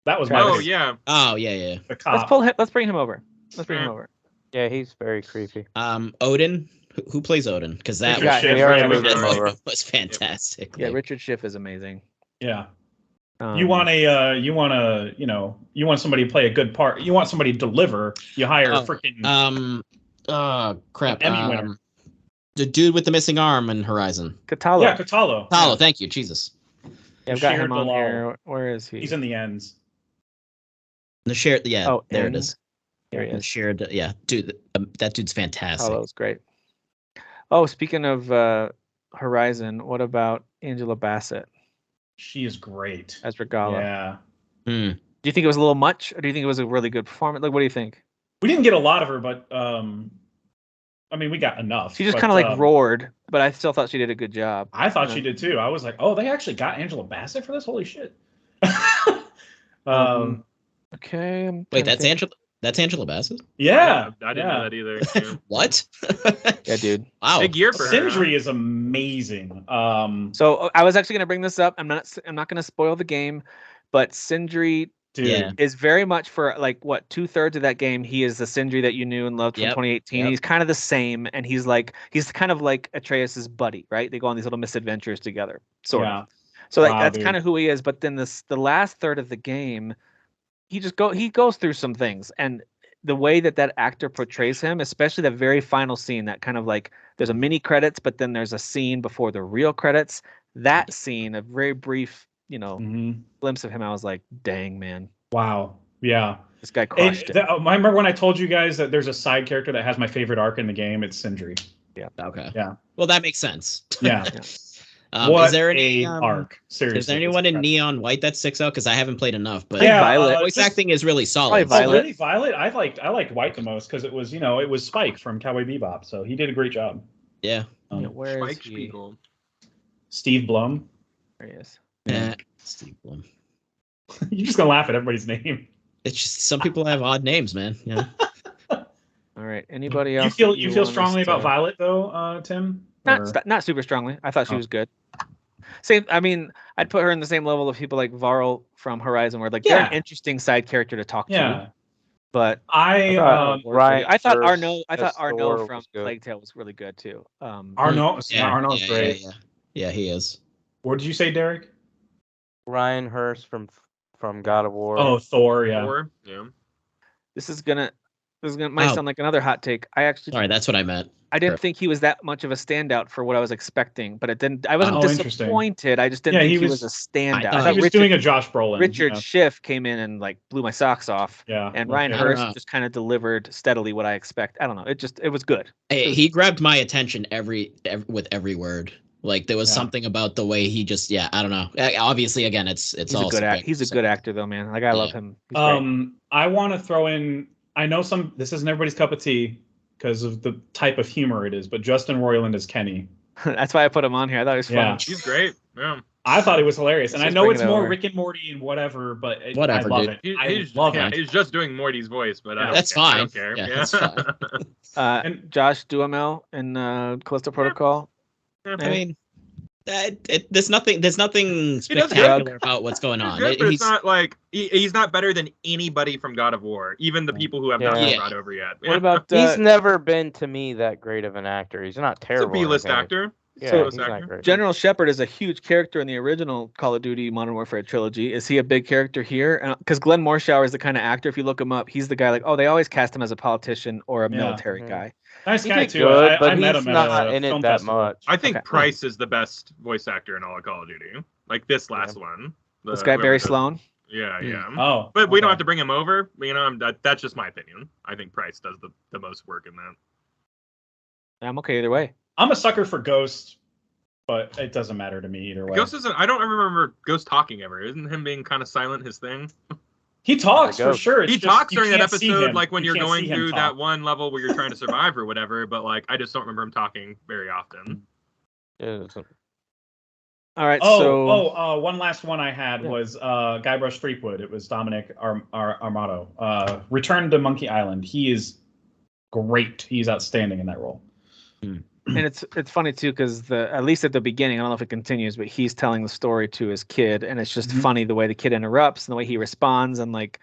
That was my Oh favorite. yeah. Oh yeah. The cop. Let's bring him over. Let's bring him over. Yeah, he's very creepy. Odin. Who plays Odin? Because that Richard was, Schiff. We already Yeah, moved Richard him Schiff. over. was fantastic. Yeah, Like, Richard Schiff is amazing. Yeah. Um, You want somebody to play a good part. You want somebody to deliver. You hire Oh, freaking crap. Emmy winner. The dude with the missing arm in Horizon. Katalo. Yeah, Katalo. Paulo, thank you. Jesus. Yeah, I've got Bashir him on Dalal. here. Where is he? He's in the ends. The shared. Yeah. Oh, there and- it is. Here he The is. shared. Yeah, dude. That dude's fantastic. Katalo's great. Oh, speaking of Horizon, what about Angela Bassett She is great. as Regala? Yeah. Hmm. Do you think it was a little much, or do you think it was a really good performance? Like, what do you think? We didn't get a lot of her, but I mean, we got enough. She just but, kind of like roared, but I still thought she did a good job. I thought she did too. I was like, oh, they actually got Angela Bassett for this? Holy shit. Okay. I'm Wait, trying to that's think. Angela. That's Angela Bassett. Yeah. I didn't know that either. Yeah. What? Yeah, dude. Wow. Big year for her. Sindri is amazing. So I was actually going to bring this up. I'm not going to spoil the game, but Sindri Dude. Yeah. is very much for like what 2/3 of that game. He is the Sindri that you knew and loved from Yep, 2018. yep. He's kind of the same, and he's kind of like Atreus's buddy, right? They go on these little misadventures together, sort of. So Wow, that's dude. kind of who he is. But then the last third of the game, he goes through some things, and the way that actor portrays him, especially the very final scene, that kind of like there's a mini credits, but then there's a scene before the real credits. That scene, a very brief, Mhm. glimpse of him, I was like, dang, man, Wow. Yeah. this guy crushed it. I remember when I told you guys that there's a side character that has my favorite arc in the game. It's Sindri. Okay. Yeah. Well, that makes sense. Yeah. Is there any arc? Seriously. Is there it's anyone in incredible. Neon White that sticks out? Because I haven't played enough, but Yeah, Violet. voice just- acting is really solid. Probably Oh, Violet. really? Violet? I liked White the most because it was Spike from Cowboy Bebop, so he did a great job. Yeah. Yeah, where is Spike he? Spiegel. Steve Blum. There he is. Yeah. Steve Blum. You're just gonna laugh at everybody's name. It's just some people have odd names, man. Yeah. All right. Anybody You else? feel that you feel want us strongly about to- Violet though, Tim? Or- Not super strongly. I thought she Oh. was good. Same. I mean, I'd put her in the same level of people like Varl from Horizon, where like they're an Yeah. interesting side character to talk to. Yeah. But I Ryan I thought Hurst Arno. I thought as Arno Thor from was good. Plague Tale was really good too. Arno's great. Yeah, he is. What did you say, Derek? Ryan Hurst from God of War. Oh, Thor. Yeah. Or, yeah. This is gonna might Oh. sound like another hot take. I Sorry, that's what I meant. didn't Perfect. think he was that much of a standout for what I was expecting, but it didn't. I wasn't Oh, interesting. disappointed. I just didn't Yeah, think he he was was- a standout. I I thought thought He was Richard, doing a Josh Brolin. Richard Yeah. Schiff came in and like blew my socks off, Yeah. and no Ryan kidding. Hurst know. just kind of delivered steadily what I expect. I don't know. It was good. He grabbed my attention with every word. Like there was Yeah. something about the way he just I don't know. Obviously, again, it's He's all a good subjective, he's a so- good actor though, man. Like I love Yeah. him. He's great. I want to throw in. I know this isn't everybody's cup of tea because of the type of humor it is, but Justin Roiland is Kenny. That's why I put him on here. I thought he was funny. Yeah. He's great. Yeah. I thought it was hilarious, and Let's I just know bring it's it more over. Rick and Morty and whatever, but Whatever, I love dude. it. I love it. He's just doing Morty's voice, but I don't That's care. I fine. don't care. Yeah, that's fine. And- Josh Duhamel in Callisto Protocol. Yeah. I mean, there's nothing does spectacular about what's going He's on. good, but He's it's not like he's not better than anybody from God of War, even the people who have not Yeah. been brought over yet. What about He's never been to me that great of an actor. He's not He's a terrible. or B-list anything. actor. Yeah, So- he's not great. General Shepard is a huge character in the original Call of Duty Modern Warfare trilogy. Is he a big character here? Because Glenn Morshower is the kind of actor, if you look him up, he's the guy like, oh, they always cast him as a politician or a Yeah. military Mhm. guy. Nice He guy did too. good, but I met he's him not at a in it film that festival. much. I think Okay. Price is the best voice actor in all of Call of Duty. Like this last one. This guy, Barry Sloan. Sloan. Yeah, yeah. Oh, But we don't okay. have to bring him over. That's just my opinion. I think Price does the most work in that. I'm okay either way. I'm a sucker for Ghost, but it doesn't matter to me either way. Ghost isn't. I don't remember Ghost talking ever. Isn't him being kind of silent his thing? He talks for Ghost. sure. It's He just talks you during that can't see episode, him. like when You you're can't going see him through talk. that one level where you're trying to survive or whatever. But like, I just don't remember him talking very often. Yeah, it's- All right. One last one I had was Guybrush Threepwood. It was Dominic Armato. Return to Monkey Island. He is great. He's outstanding in that role. And it's funny too because at least at the beginning, I don't know if it continues, but he's telling the story to his kid, and it's just Mhm. funny the way the kid interrupts and the way he responds, and like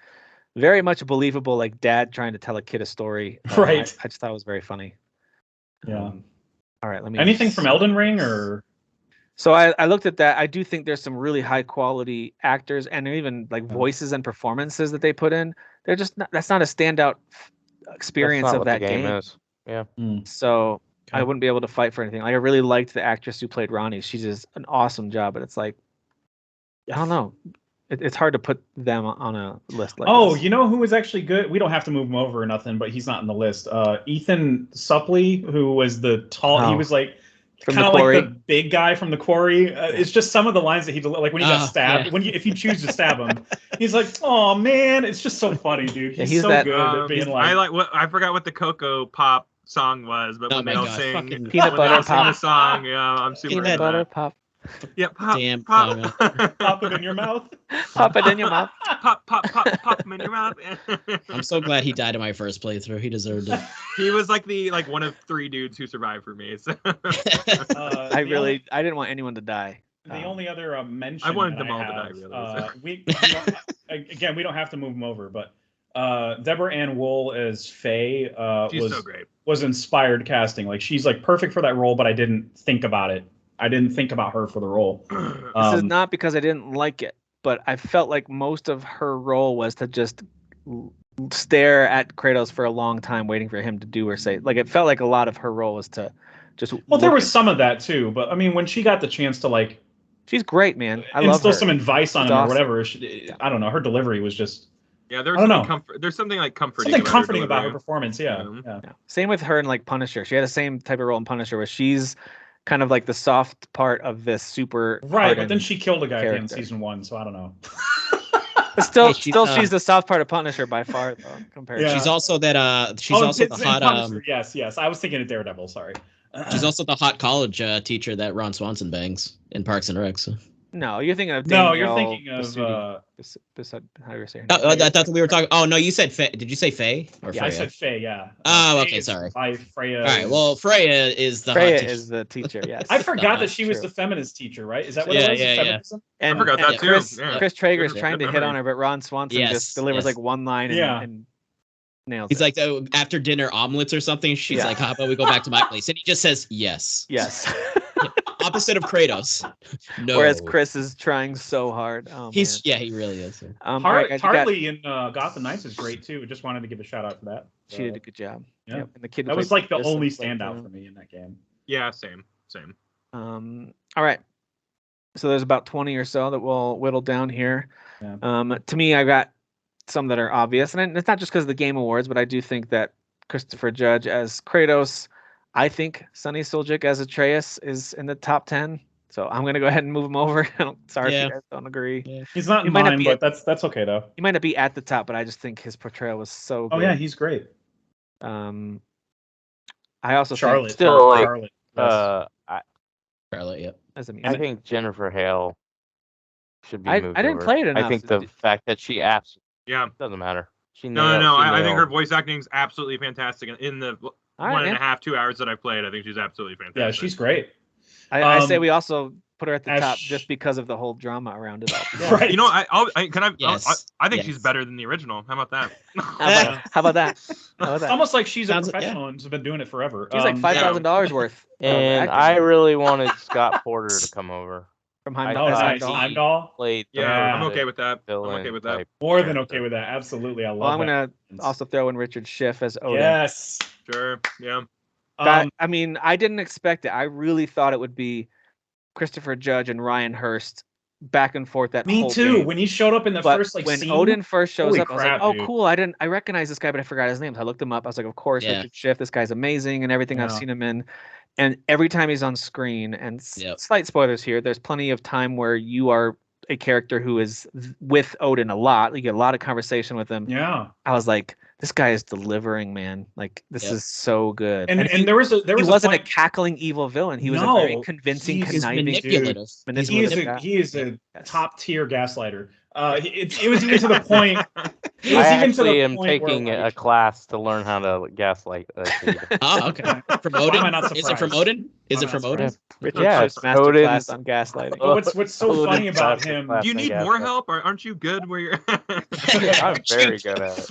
very much believable, like dad trying to tell a kid a story. Right. I just thought it was very funny. Yeah. All right. Let me. Anything from Elden Ring or? So I looked at that. I do think there's some really high quality actors and even like Yeah. voices and performances that they put in. They're just that's not a standout experience that's not of what that the game game. is. Yeah. So I Okay. wouldn't be able to fight for anything. Like I really liked the actress who played Ronnie. She does an awesome job, but it's like I don't know. It's hard to put them on a list like this. You know who was actually good? We don't have to move him over or nothing, but he's not on the list. Ethan Suplee, who was the tall. He Oh. was like From kind The of like Quarry? the big guy from the Quarry. It's just some of the lines that he like when he got stabbed. yeah. If you choose to stab him, he's like, "Oh man, it's just so funny, dude. Yeah, He's, he's so that- good at being like." I forgot what the Cocoa Pop song was, but Oh when they my all God, sing fucking Peanut when they butter all sing the pop. song, yeah, I'm super Peanut into Butter that. pop. Yeah, pop, Damn pop, Pop it in your mouth. Pop it in your mouth. pop, pop, pop, pop them in your mouth. I'm so glad he died in my first playthrough. He deserved it. He was like one of 3 dudes who survived for me. So. I didn't want anyone to die. The only other mention I wanted that them all to have, die, really, so. we don't have to move them over, but Deborah Ann Wool as Faye She's so great. was inspired casting. Like she's like perfect for that role, but I didn't think about it. I didn't think about her for the role. This is not because I didn't like it, but I felt like most of her role was to just stare at Kratos for a long time, waiting for him to do or say. Like it felt like a lot of her role was to just. Well, there look was at- some of that too, but I mean, when she got the chance to like She's great, man. I love instill her. some advice on She's him or awesome. whatever, I don't know. Her delivery was just Yeah, there's I don't something know. there's something like comforting. something about comforting about her delivery. performance. Yeah, Yeah. yeah. Yeah. Same with her in like Punisher. She had the same type of role in Punisher, where she's kind of like the soft part of this super. Right, but then hardened she killed a guy at the end of character. season 1, so I don't know. But still, Hey, she's the soft part of Punisher by far, though. Compared. Yeah. to She's also that. She's Oh, also it's the in hot. Punisher. Yes. I was thinking of Daredevil. Sorry. She's also the hot college teacher that Ron Swanson bangs in Parks and Rec. So. No, you're thinking of No, Danielle you're thinking of how you were saying. Oh, I thought we were talking. Oh no, you said Faye. Did you say Faye or Yeah, Freya? I said Faye. Yeah. Oh, Faye okay, is sorry. Wife, Freya. All right. Well, Freya is the Freya hot teacher. is the teacher. Yes. I forgot that she was True. the feminist teacher, right? Is that what Yeah, it was? yeah, yeah. Feminism? And, forgot and that too. Chris, Yeah. Chris Traeger is Good- trying good to hit on memory. her, but Ron Swanson Yes, just delivers yes. like one line and, Yeah. and nails He's it. like, oh, after dinner omelets or something. She's Yeah. like, how about we go back to my place? And he just says yes. Yes. Opposite of Kratos. No. Whereas Chris is trying so hard. Oh, man. He really is. All right, guys, you got- Harley in Gotham Knights is great too. Just wanted to give a shout out for that. she did a good job. Yeah. Yep. And the kid who That was played like the Chris only played, standout for me in that game. Yeah, same. All right. So there's about 20 or so that we'll whittle down here. Yeah. To me, I've got some that are obvious, and it's not just because of the Game Awards, but I do think that Christopher Judge as Kratos, I think Sonny Suljic as Atreus is in the top 10. So I'm gonna go ahead and move him over. Sorry if you guys don't agree. Yeah. He's not He in might not mine, be but that's okay though. He might not be at the top, but I just think his portrayal was so good. Oh yeah, he's great. I also Charlotte. think Still, like, Charlotte. Yes. Charlotte, yep. as a I think Jennifer Hale should be I moved didn't over. play it I enough. think the fact that she absolutely Yeah. doesn't matter. She No. nailed- she I think her nailed- voice acting is absolutely fantastic. In the All right, one and man. a half, 2 hours that I've played, I think she's absolutely fantastic. Yeah, she's great. I say Um, we also put her at the Ash- top just because of the whole drama around it all. Yeah. Right. You know, I Yes. I think Yes. she's better than the original. How about that? How about that? How about It's that? almost like she's Sounds- a professional and has been doing it forever. She's like $5,000 worth. of And acting I really wanted Scott Porter to come over. from I Heimdall. Oh, thought nice. he- Heimdall. Played the Yeah, I'm Yeah. okay with that. I'm villain okay with that. type More than character. okay with that. Absolutely, I love Well, I'm that. gonna also throw in Richard Schiff as Odin. Yes. Sure. Yeah. I mean, I didn't expect it. I really thought it would be Christopher Judge and Ryan Hurst back and forth that Me whole too. game. When he showed up in the But first when scene, Odin first shows holy up, I was crap, like, "Oh, dude. cool!" I recognize this guy, but I forgot his name. So I looked him up. I was like, "Of course, Yeah. Richard Schiff. This guy's amazing, and everything I've Yeah. seen him in." And every time he's on screen, and Yep. slight spoilers here, there's plenty of time where you are a character who is with Odin a lot. You get a lot of conversation with him. Yeah. I was like, "This guy is delivering, man! Like this Yep. is so good." And he, there was a he wasn't a point, cackling evil villain. He was a very No, convincing, he's conniving, manipulative. manipulative guy. he is a Yes. top tier gaslighter. It was even to the point. It I was even to actually the am point taking where, a class to learn how to gaslight. Oh, okay. From Why Odin? am I not Is it from surprised? Odin? Is Why it am I from not Odin? Richard Yeah, Schiff's it's master Odin's- class on gaslighting. But what's so Odin's funny about master him? class Do you on need gaslight. more help, or aren't you good where you're? I'm very good at it.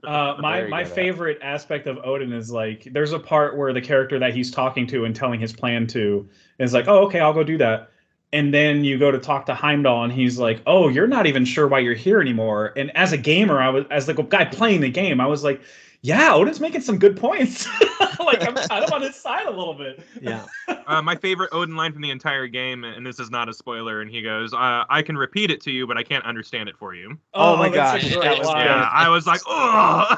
My Very good at it. favorite aspect of Odin is like there's a part where the character that he's talking to and telling his plan to is like, oh, okay, I'll go do that. And then you go to talk to Heimdall, and he's like, "Oh, you're not even sure why you're here anymore." And as a gamer, as like a guy playing the game, I was like, "Yeah, Odin's making some good points. Like I'm kind of on his side a little bit." Yeah. My favorite Odin line from the entire game, and this is not a spoiler, and he goes, "I can repeat it to you, but I can't understand it for you." Oh my that's a gosh, great that was line. Yeah, I was like, oh.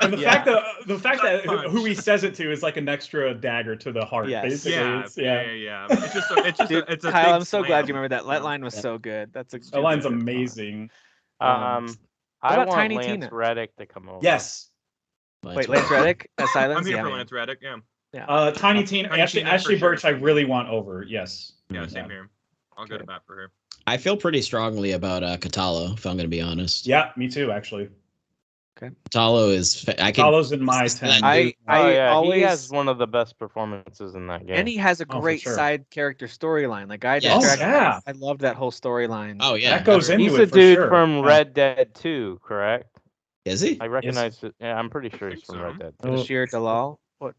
And the Yeah. fact that Punch. who he says it to is like an extra dagger to the heart. Yes. Basically. Yeah, It's, yeah. It's just a Dude, it's a Kyle, big I'm so glad slam. you remember that. That Yeah. line was so good. That's a That line's good line. amazing. I about want Tiny Lance Tina? Reddick to come over. Yes. Wait, Lance Reddick as Silence? I'm here Yeah, for man. Lance Reddick. Yeah, Tiny Tina, Tiny Tina for Ashley sure. Birch, I really want over. Yes. yeah, same here. I'll go to bat for her. I feel pretty strongly about Katalo, if I'm going to be honest. Yeah, me too. Actually, Katalo is. I can. Talos in my 10. I always he has one of the best performances in that game. and he has a Oh, for great sure. side character storyline. Like I Yes. just Oh, yeah. I loved that whole storyline. Oh yeah, That goes into He's it the for dude sure. from Yeah. Red Dead 2, correct? Is he? I recognize it. Yeah, I'm pretty sure he's think from so. Red Dead. Bashir Dalal. What?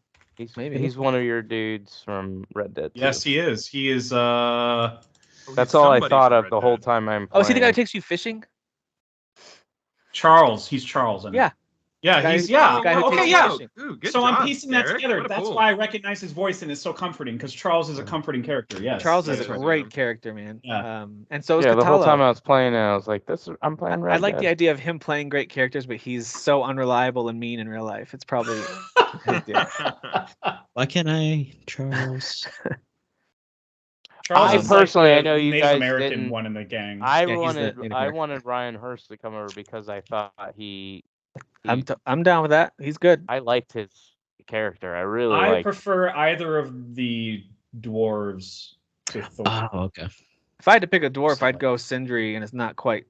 Maybe. He's one of your dudes from Red Dead 2. Yes, he is. He is. That's all I thought of the whole time I'm playing. Oh, is he the guy who takes you fishing? Charles. He's Charles. Yeah. Yeah. Guy He's who- yeah. the guy who Okay. takes Yeah. fishing. Ooh, good So job, I'm piecing that Derek. together. What a That's pull. why I recognize his voice, and it's so comforting because Charles is a comforting character. Yes. Charles is Yeah, a that's great right. character, man. Yeah. And so is Yeah, the whole Katalo. time I was playing it, I was like, I'm playing Red I like Dead. the idea of him playing great characters, but he's so unreliable and mean in real life. It's probably his deal. Why can't I, Charles? Charles I is like personally, the I know you Native guys American didn't- one in the gang. I Yeah, he's the wanted Native I American. wanted Ryan Hurst to come over because I thought I'm down with that. He's good. I liked his character. I really I liked. prefer either of the dwarves to Thor. Oh, okay. If I had to pick a dwarf, I'd go Sindri, and it's not quite,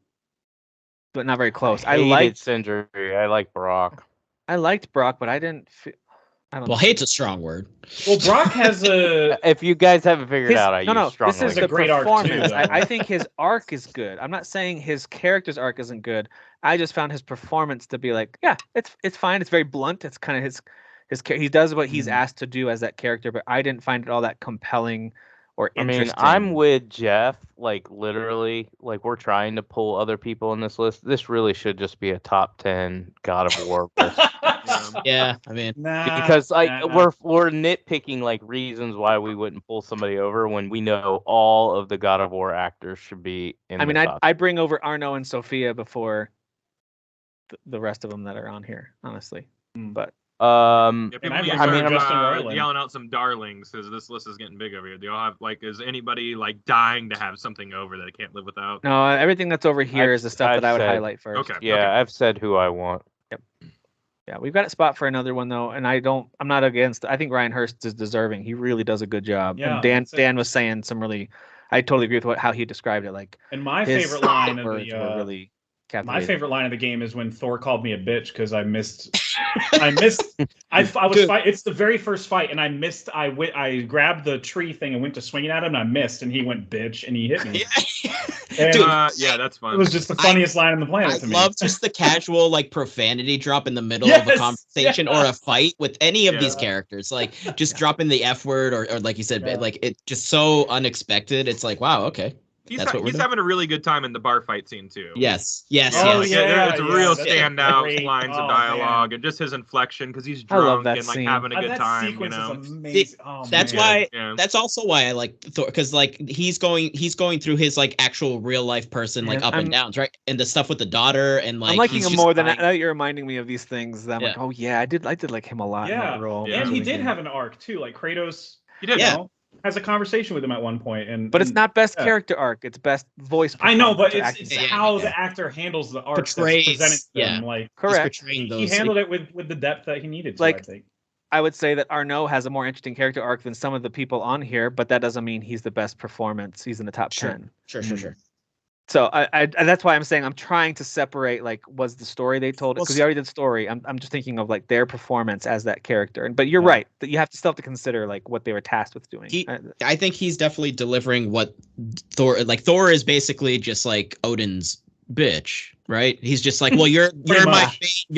but not very close. I hated liked Sindri. I like Brock. I liked Brock, but I didn't. I don't Well, know. hate's a strong word. Well, Brock has a. If you guys haven't figured out, I use strong This is a the great arc, too, performance. though. I think his arc is good. I'm not saying his character's arc isn't good. I just found his performance to be like, yeah, it's fine. It's very blunt. It's kind of his he does what he's asked to do as that character, but I didn't find it all that compelling or I interesting. mean, I'm with Jeff. Like literally, like we're trying to pull other people in this list. This really should just be a top 10 God of War list. Yeah, I mean, Because we're nitpicking like reasons why we wouldn't pull somebody over when we know all of the God of War actors should be in. I mean, the top. I bring over Arno and Sophia before the rest of them that are on here, honestly. But Yeah, people And I need to prefer start, Justin Roiland. yelling out some darlings because this list is getting big over here. Do y'all have like, is anybody like dying to have something over that I can't live without? no, everything that's over here is the stuff I've that I would said- highlight first. Okay. Yeah, I've said who I want. Yeah, we've got a spot for another one though, and I'm not against. I think Ryan Hurst is deserving. He really does a good job. Yeah, and Dan that's it. Dan was saying some really, I totally agree with how he described it. Like And my his favorite line of words the were really my captivating. favorite line of the game is when Thor called me a bitch because I missed. I was Good. fight. It's the very first fight, and I missed. I grabbed the tree thing and went to swinging at him, and I missed, and he went bitch, and he hit me. And Dude, Yeah, that's fun. it was just the funniest line on the planet I to me. love just the casual like profanity drop in the middle of a Yes, conversation or a yes. fight with any of these Yeah. characters. Like just dropping the F word or like you said, Yeah. like it just so unexpected. It's like, wow, okay. He's, That's what we're he's doing. having a really good time in the bar fight scene too. Yes. Yes. Oh, Like, yes. yeah, it's a yeah, real that's standout great. lines Oh, of dialogue man. and just his inflection because he's I love drunk that and like scene. having a good That time. You sequence know, is amazing. Oh, That's man. why. Yeah. That's also why I like Thor because like he's going through his like actual real life person like Yeah, up and downs, right? And the stuff with the daughter and like I'm liking he's him just more than trying- now that you're reminding me of these things. I'm like, Yeah. oh yeah, I did like him a lot in Yeah, that role. Yeah. and he Really did good. have an arc too. Like Kratos, he did. you Yeah. know, has a conversation with him at one point, and But it's not best yeah. character arc. It's best voice. I know, but performance or it's acting. Yeah, how yeah. the actor handles the arc Portrays, that's presented to him. yeah. Like he's correct. portraying he those. handled it with the depth that he needed to. I Like- think. I would say that Arnaud has a more interesting character arc than some of the people on here, but that doesn't mean he's the best performance. He's in the top Sure. 10. Sure. So and that's why I'm saying I'm trying to separate like was the story they told Well, because we already did story. I'm just thinking of like their performance as that character. But you're Yeah. right that you still have to consider like what they were tasked with doing. I think he's definitely delivering what Thor is basically just like Odin's bitch, right? He's just like, well, you're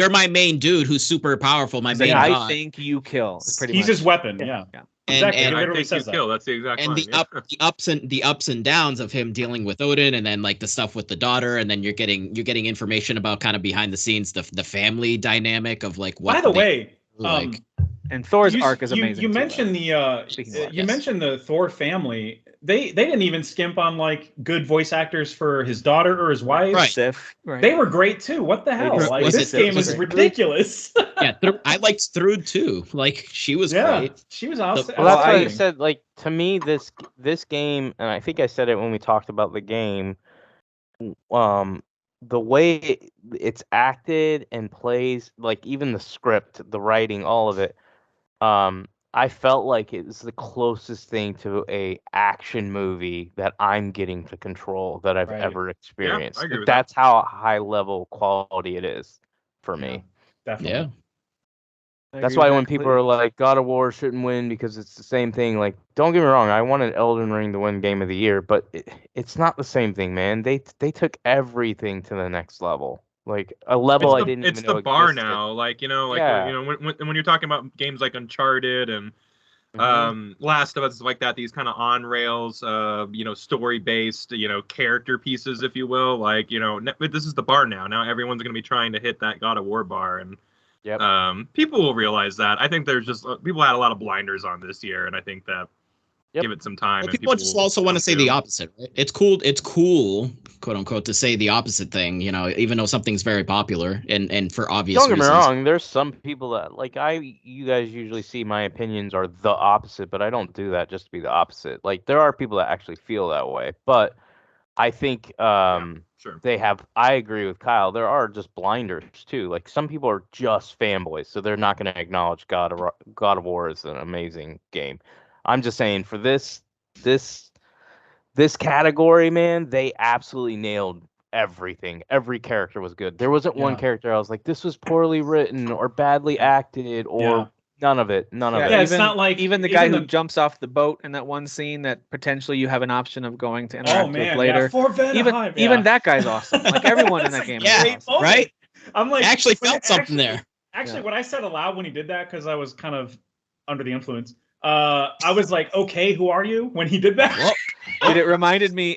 my main dude who's super powerful, my He's main like, I god. think you kill. Is pretty He's much. his weapon. Yeah. Yeah. Yeah. Exactly. And He I literally think you says that. kill. That's the exact and line. the ups and downs of him dealing with Odin, and then like the stuff with the daughter, and then you're getting information about kind of behind the scenes the family dynamic of like what. By the they- way, like And Thor's you, arc is you- amazing. You too, mentioned though. the Speaking of that, you yes. mentioned the Thor family. They didn't even skimp on like good voice actors for his daughter or his wife. Right. Sif, right? They were great too. What the hell? did. Like Was this it- game was is it- ridiculous. yeah, I liked Thrud too. Like she was yeah, great. she was awesome. Well, that's why I outstanding. said, like, to me, this game, and I think I said it when we talked about the game, the way it's acted and plays, like even the script, the writing, all of it, I felt like it was the closest thing to a action movie that I'm getting to control that I've Right. ever experienced. agree with That's how high level quality it is for me. Definitely. Yeah. I That's agree why with when that people are completely. like, God of War shouldn't win because it's the same thing. Like, don't get me wrong, I wanted Elden Ring to win Game of the Year, but it's not the same thing, man. They took everything to the next level, like a level I didn't It's even know the bar existed. now. Like Yeah. when you're talking about games like Uncharted and Last of Us, like that, these kind of on rails, story based, character pieces, if you will. Like, this is the bar now. Now everyone's gonna be trying to hit that God of War bar, and Yep. people will realize that. I think there's just people had a lot of blinders on this year, and I think that Yep. give it some time. Well, and people just will also want come to say the to. opposite, right? It's cool, quote unquote, to say the opposite thing, even though something's very popular and for obvious Don't get me reasons. wrong. There's some people that like you guys usually see my opinions are the opposite, but I don't do that just to be the opposite. Like there are people that actually feel that way, but I think Sure. I agree with Kyle. There are just blinders too. Like some people are just fanboys, so they're not going to acknowledge God of War as an amazing game. I'm just saying for this this category, man, they absolutely nailed everything. Every character was good. There wasn't one Yeah. character I was like, this was poorly written or badly acted or none of it. None of Yeah, it. Yeah, even, it's not like even the guy even who the- jumps off the boat in that one scene that potentially you have an option of going to Oh interact with man, later. yeah, for Vanaheim, Even that guy's awesome. Like everyone in that game Yeah, is great awesome. moment. right? I'm like, I actually when- felt something there. Actually, Yeah. when I said aloud when he did that, because I was kind of under the influence, I was like, "Okay, who are you?" When he did that, Well, Dude, it reminded me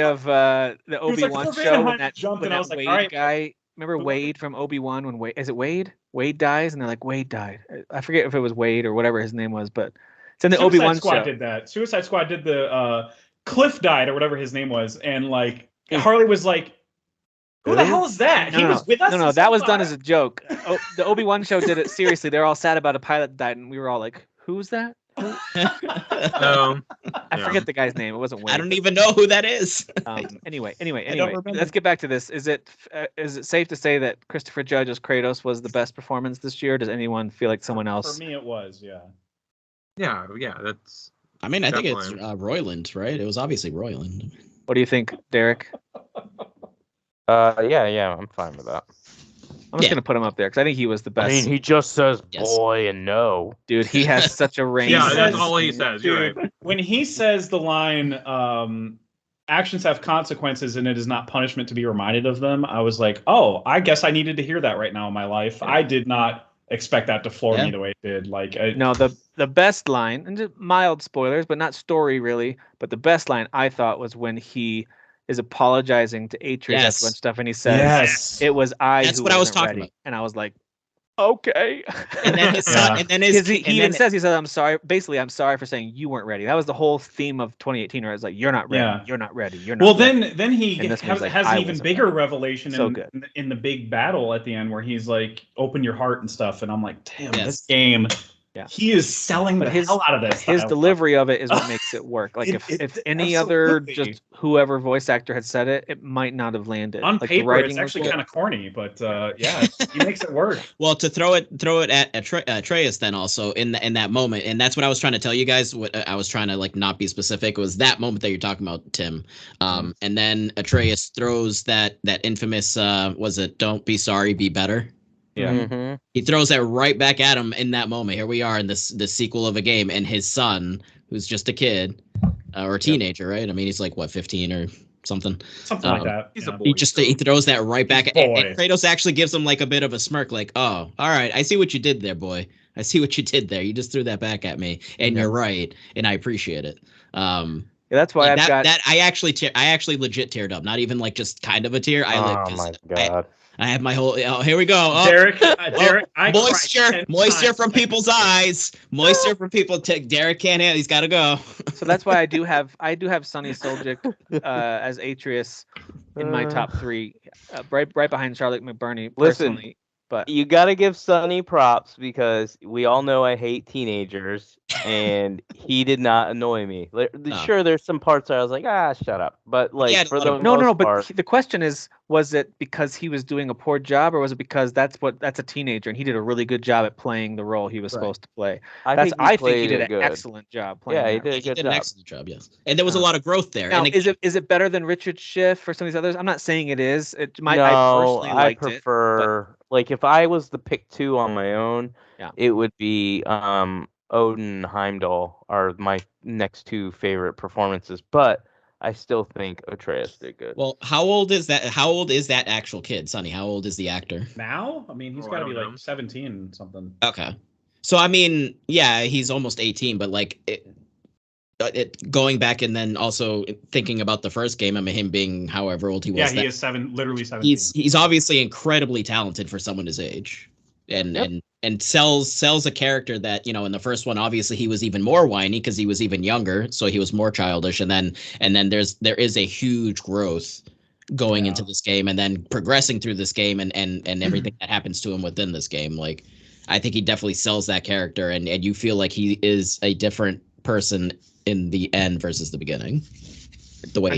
of the was Obi-Wan like, show when Vanaheim that jumped, when and I that was like, Wade all right, guy. Remember who- Wade from Obi-Wan when Wade, is it Wade? Wade dies and they're like, Wade died. I forget if it was Wade or whatever his name was, but it's in the Suicide Obi-Wan Squad show. did that. Suicide Squad did the Cliff died or whatever his name was, and like Harley was like, "Who the Who? hell is that?" He No, was with us. no, this that whole was done time? as a joke. Oh, the Obi-Wan show did it seriously. They're all sad about a pilot died, and we were all like, "Who's that?" Who? So I yeah. forget the guy's name. It wasn't Wade. I don't even know who that is. Anyway. I don't remember. Let's get back to this. Is it safe to say that Christopher Judge as Kratos was the best performance this year? Does anyone feel like someone else? For me, it was yeah, that's I mean, I think it's Definitely. Roiland, right? It was obviously Roiland. What do you think, Derek? Yeah, I'm fine with that. I'm just Yeah. gonna put him up there because I think he was the I best. mean, he just says Yes. boy and no. Dude, he has such a range. yeah, He that's says- all he says. You're Dude, right. when he says the line, "Actions have consequences, and it is not punishment to be reminded of them," I was like, "Oh, I guess I needed to hear that right now in my life." Yeah. I did not expect that to floor Yeah. me the way it did. Like, No, the best line, and just mild spoilers, but not story really. But the best line I thought was when he is apologizing to Atreus after a Yes. bunch of stuff, and he says, yes, "It was I That's who what I was wasn't talking ready," about. and I was like, "Okay." And then his Yeah. son, and then his, Because he and even then- says, he said, "I'm sorry." Basically, I'm sorry for saying you weren't ready. That was the whole theme of 2018, where it's like, "You're not ready. Yeah. You're not ready. You're not." Well, ready." then he And this one's has, like, has I an even wasn't bigger ready. revelation So in, good. in the big battle at the end, where he's like, "Open your heart" and stuff. And I'm like, "Damn, Yes. this game." Yeah. He is selling But the his- hell out of this. His I love. delivery of it is what makes it work. Like if any other absolutely. just whoever voice actor had said it, it might not have landed. On Like, the paper, writing it's was actually good. kind of corny, but yeah, he makes it work. Well, to throw it at Atreus then also in that moment, and that's what I was trying to tell you guys. What I was trying to like not be specific was that moment that you're talking about, Tim. And then Atreus throws that infamous was it "Don't be sorry, be better." Yeah. Mhm. He throws that right back at him in that moment. Here we are in the sequel of a game, and his son, who's just a kid or a teenager, right? I mean, he's like what, 15 or something. Something like that. He's yeah. a boy. He throws that right back He's at boy. and Kratos actually gives him like a bit of a smirk, like, "Oh, all right, I see what you did there, boy. I see what you did there. You just threw that back at me, and Yeah. you're right, and I appreciate it." Yeah, that's why Like I've got. that I actually legit teared up. Not even like just kind of a tear. Oh my god. I have my whole. Oh, here we go. Oh, Derek, I cried moisture 10 moisture times. from people's eyes. Moisture from people. Derek can't handle. He's got to go. So that's why I do have Sonny Soljic as Atreus in my top three, right behind Charlotte McBurney Listen, personally. But You gotta give Sonny props because we all know I hate teenagers, and he did not annoy me. Sure, there's some parts where I was like, shut up. But like had a for lot the of- most but part, the question is, was it because he was doing a poor job, or was it because that's a teenager and he did a really good job at playing the role he was Right. supposed to play? I I think he played did it an good. excellent job playing. Yeah, he that did role. a He good did an job. excellent job, yes. And there was a lot of growth there. Now, And is it better than Richard Schiff or some of these others? I'm not saying it is. I No, personally I liked it. prefer like if I was the pick two on my own, Yeah. it would be Odin and Heimdall are my next two favorite performances, but I still think Atreus did good. Well, how old is that? How old is that actual kid, Sonny? How old is the actor? Now, I mean, he's Oh, got I to be don't like know. 17 something. Okay. So I mean, yeah, he's almost 18, but like going back and then also thinking about the first game, I mean, him being however old he was. Yeah, he that- is literally 17. he's obviously incredibly talented for someone his age, and Yep. and sells a character that, you know, in the first one obviously he was even more whiny because he was even younger, so he was more childish, and then there is a huge growth going Yeah. into this game and then progressing through this game and everything that happens to him within this game. Like, I think he definitely sells that character, and you feel like he is a different person in the end versus the beginning. The way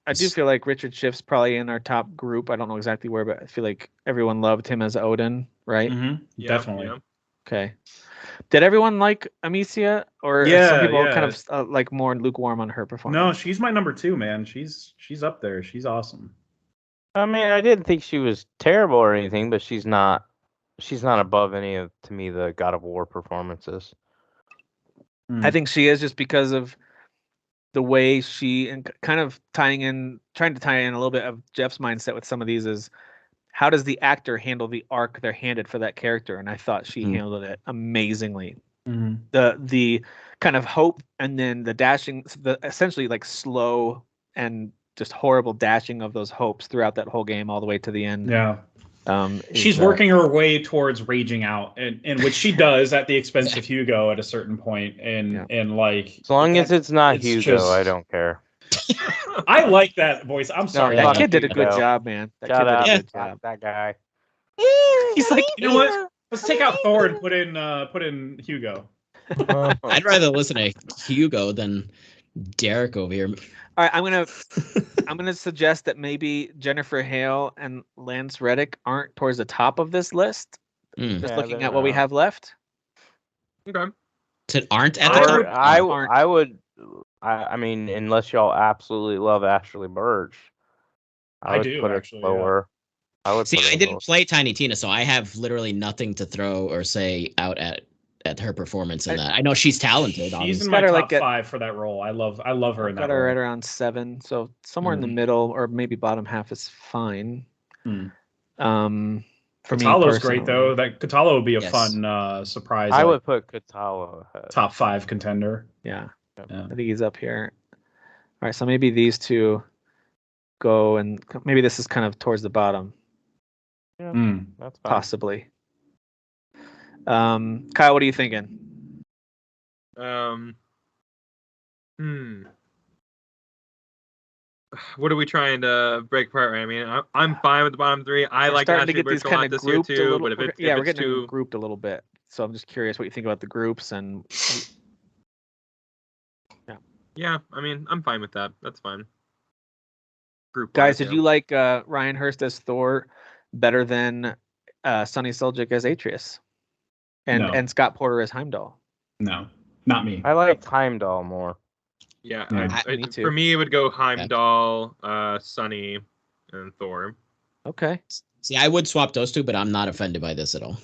I do feel like Richard Schiff's probably in our top group. I don't know exactly where, but I feel like everyone loved him as Odin, right? Mhm, Yeah, definitely. yeah. Okay. Did everyone like Amicia, or are some Yeah, people yeah. kind of like more lukewarm on her No, performance? she's my number 2, man. She's up there. She's awesome. I mean, I didn't think she was terrible or anything, but she's not above any of, to me, the God of War performances. I think she is, just because of the way she, and kind of trying to tie in a little bit of Jeff's mindset with some of these, is how does the actor handle the arc they're handed for that character? And I thought she handled it amazingly. The kind of hope, and then the dashing, the essentially like slow and just horrible dashing of those hopes throughout that whole game all the way to the end. Yeah. She's working her way towards raging out, and which she does at the expense of Hugo at a certain point, and like, as long as it's not Hugo, just, I don't care. I like that voice. I'm sorry. That kid did a good job, man. That kid did a good job. That guy. He's like, you know what? Let's take out Thor and put in Hugo. I'd rather listen to Hugo than Derek over here. All right, I'm gonna suggest that maybe Jennifer Hale and Lance Reddick aren't towards the top of this list. Just looking at what we have left. Okay. Aren't at the top. I mean, unless y'all absolutely love Ashley Burch, I would put it lower. Yeah. I didn't play Tiny Tina, so I have literally nothing to throw or say out at her performance in that. I know she's talented. She's in my top 5 for that role. I love her in that role. Right around 7, so somewhere in the middle, or maybe bottom half is fine. For Katalo's great though. That Katalo would be a fun surprise. I would put Katalo ahead. Top 5 contender. Yeah. I think he's up here. All right, so maybe these two go, and maybe this is kind of towards the bottom. Yeah, that's fine. Possibly. Kyle, what are you thinking? What are we trying to break apart? I mean, I'm fine with the bottom 3. I like starting to Ashley get these Burch a kind lot of this year grouped a too. little. But if We're it's getting too grouped a little bit. So I'm just curious what you think about the groups and. Yeah, I mean, I'm fine with that. That's fine. Group guys, did you like Ryan Hurst as Thor better than Sonny Suljic as Atreus, and Scott Porter as Heimdall? No, not me. I like Heimdall more. Yeah, me too. For me, it would go Heimdall, Sonny, and Thor. Okay. See, I would swap those two, but I'm not offended by this at all.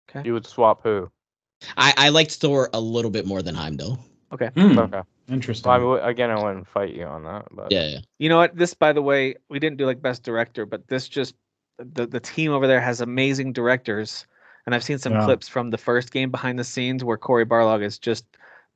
Okay. You would swap who? I liked Thor a little bit more than Heimdall. Okay. Okay. Interesting. Well, I wouldn't fight you on that, but yeah. You know what? This, by the way, we didn't do like best director, but this just the team over there has amazing directors, and I've seen some clips from the first game behind the scenes where Cory Barlog is just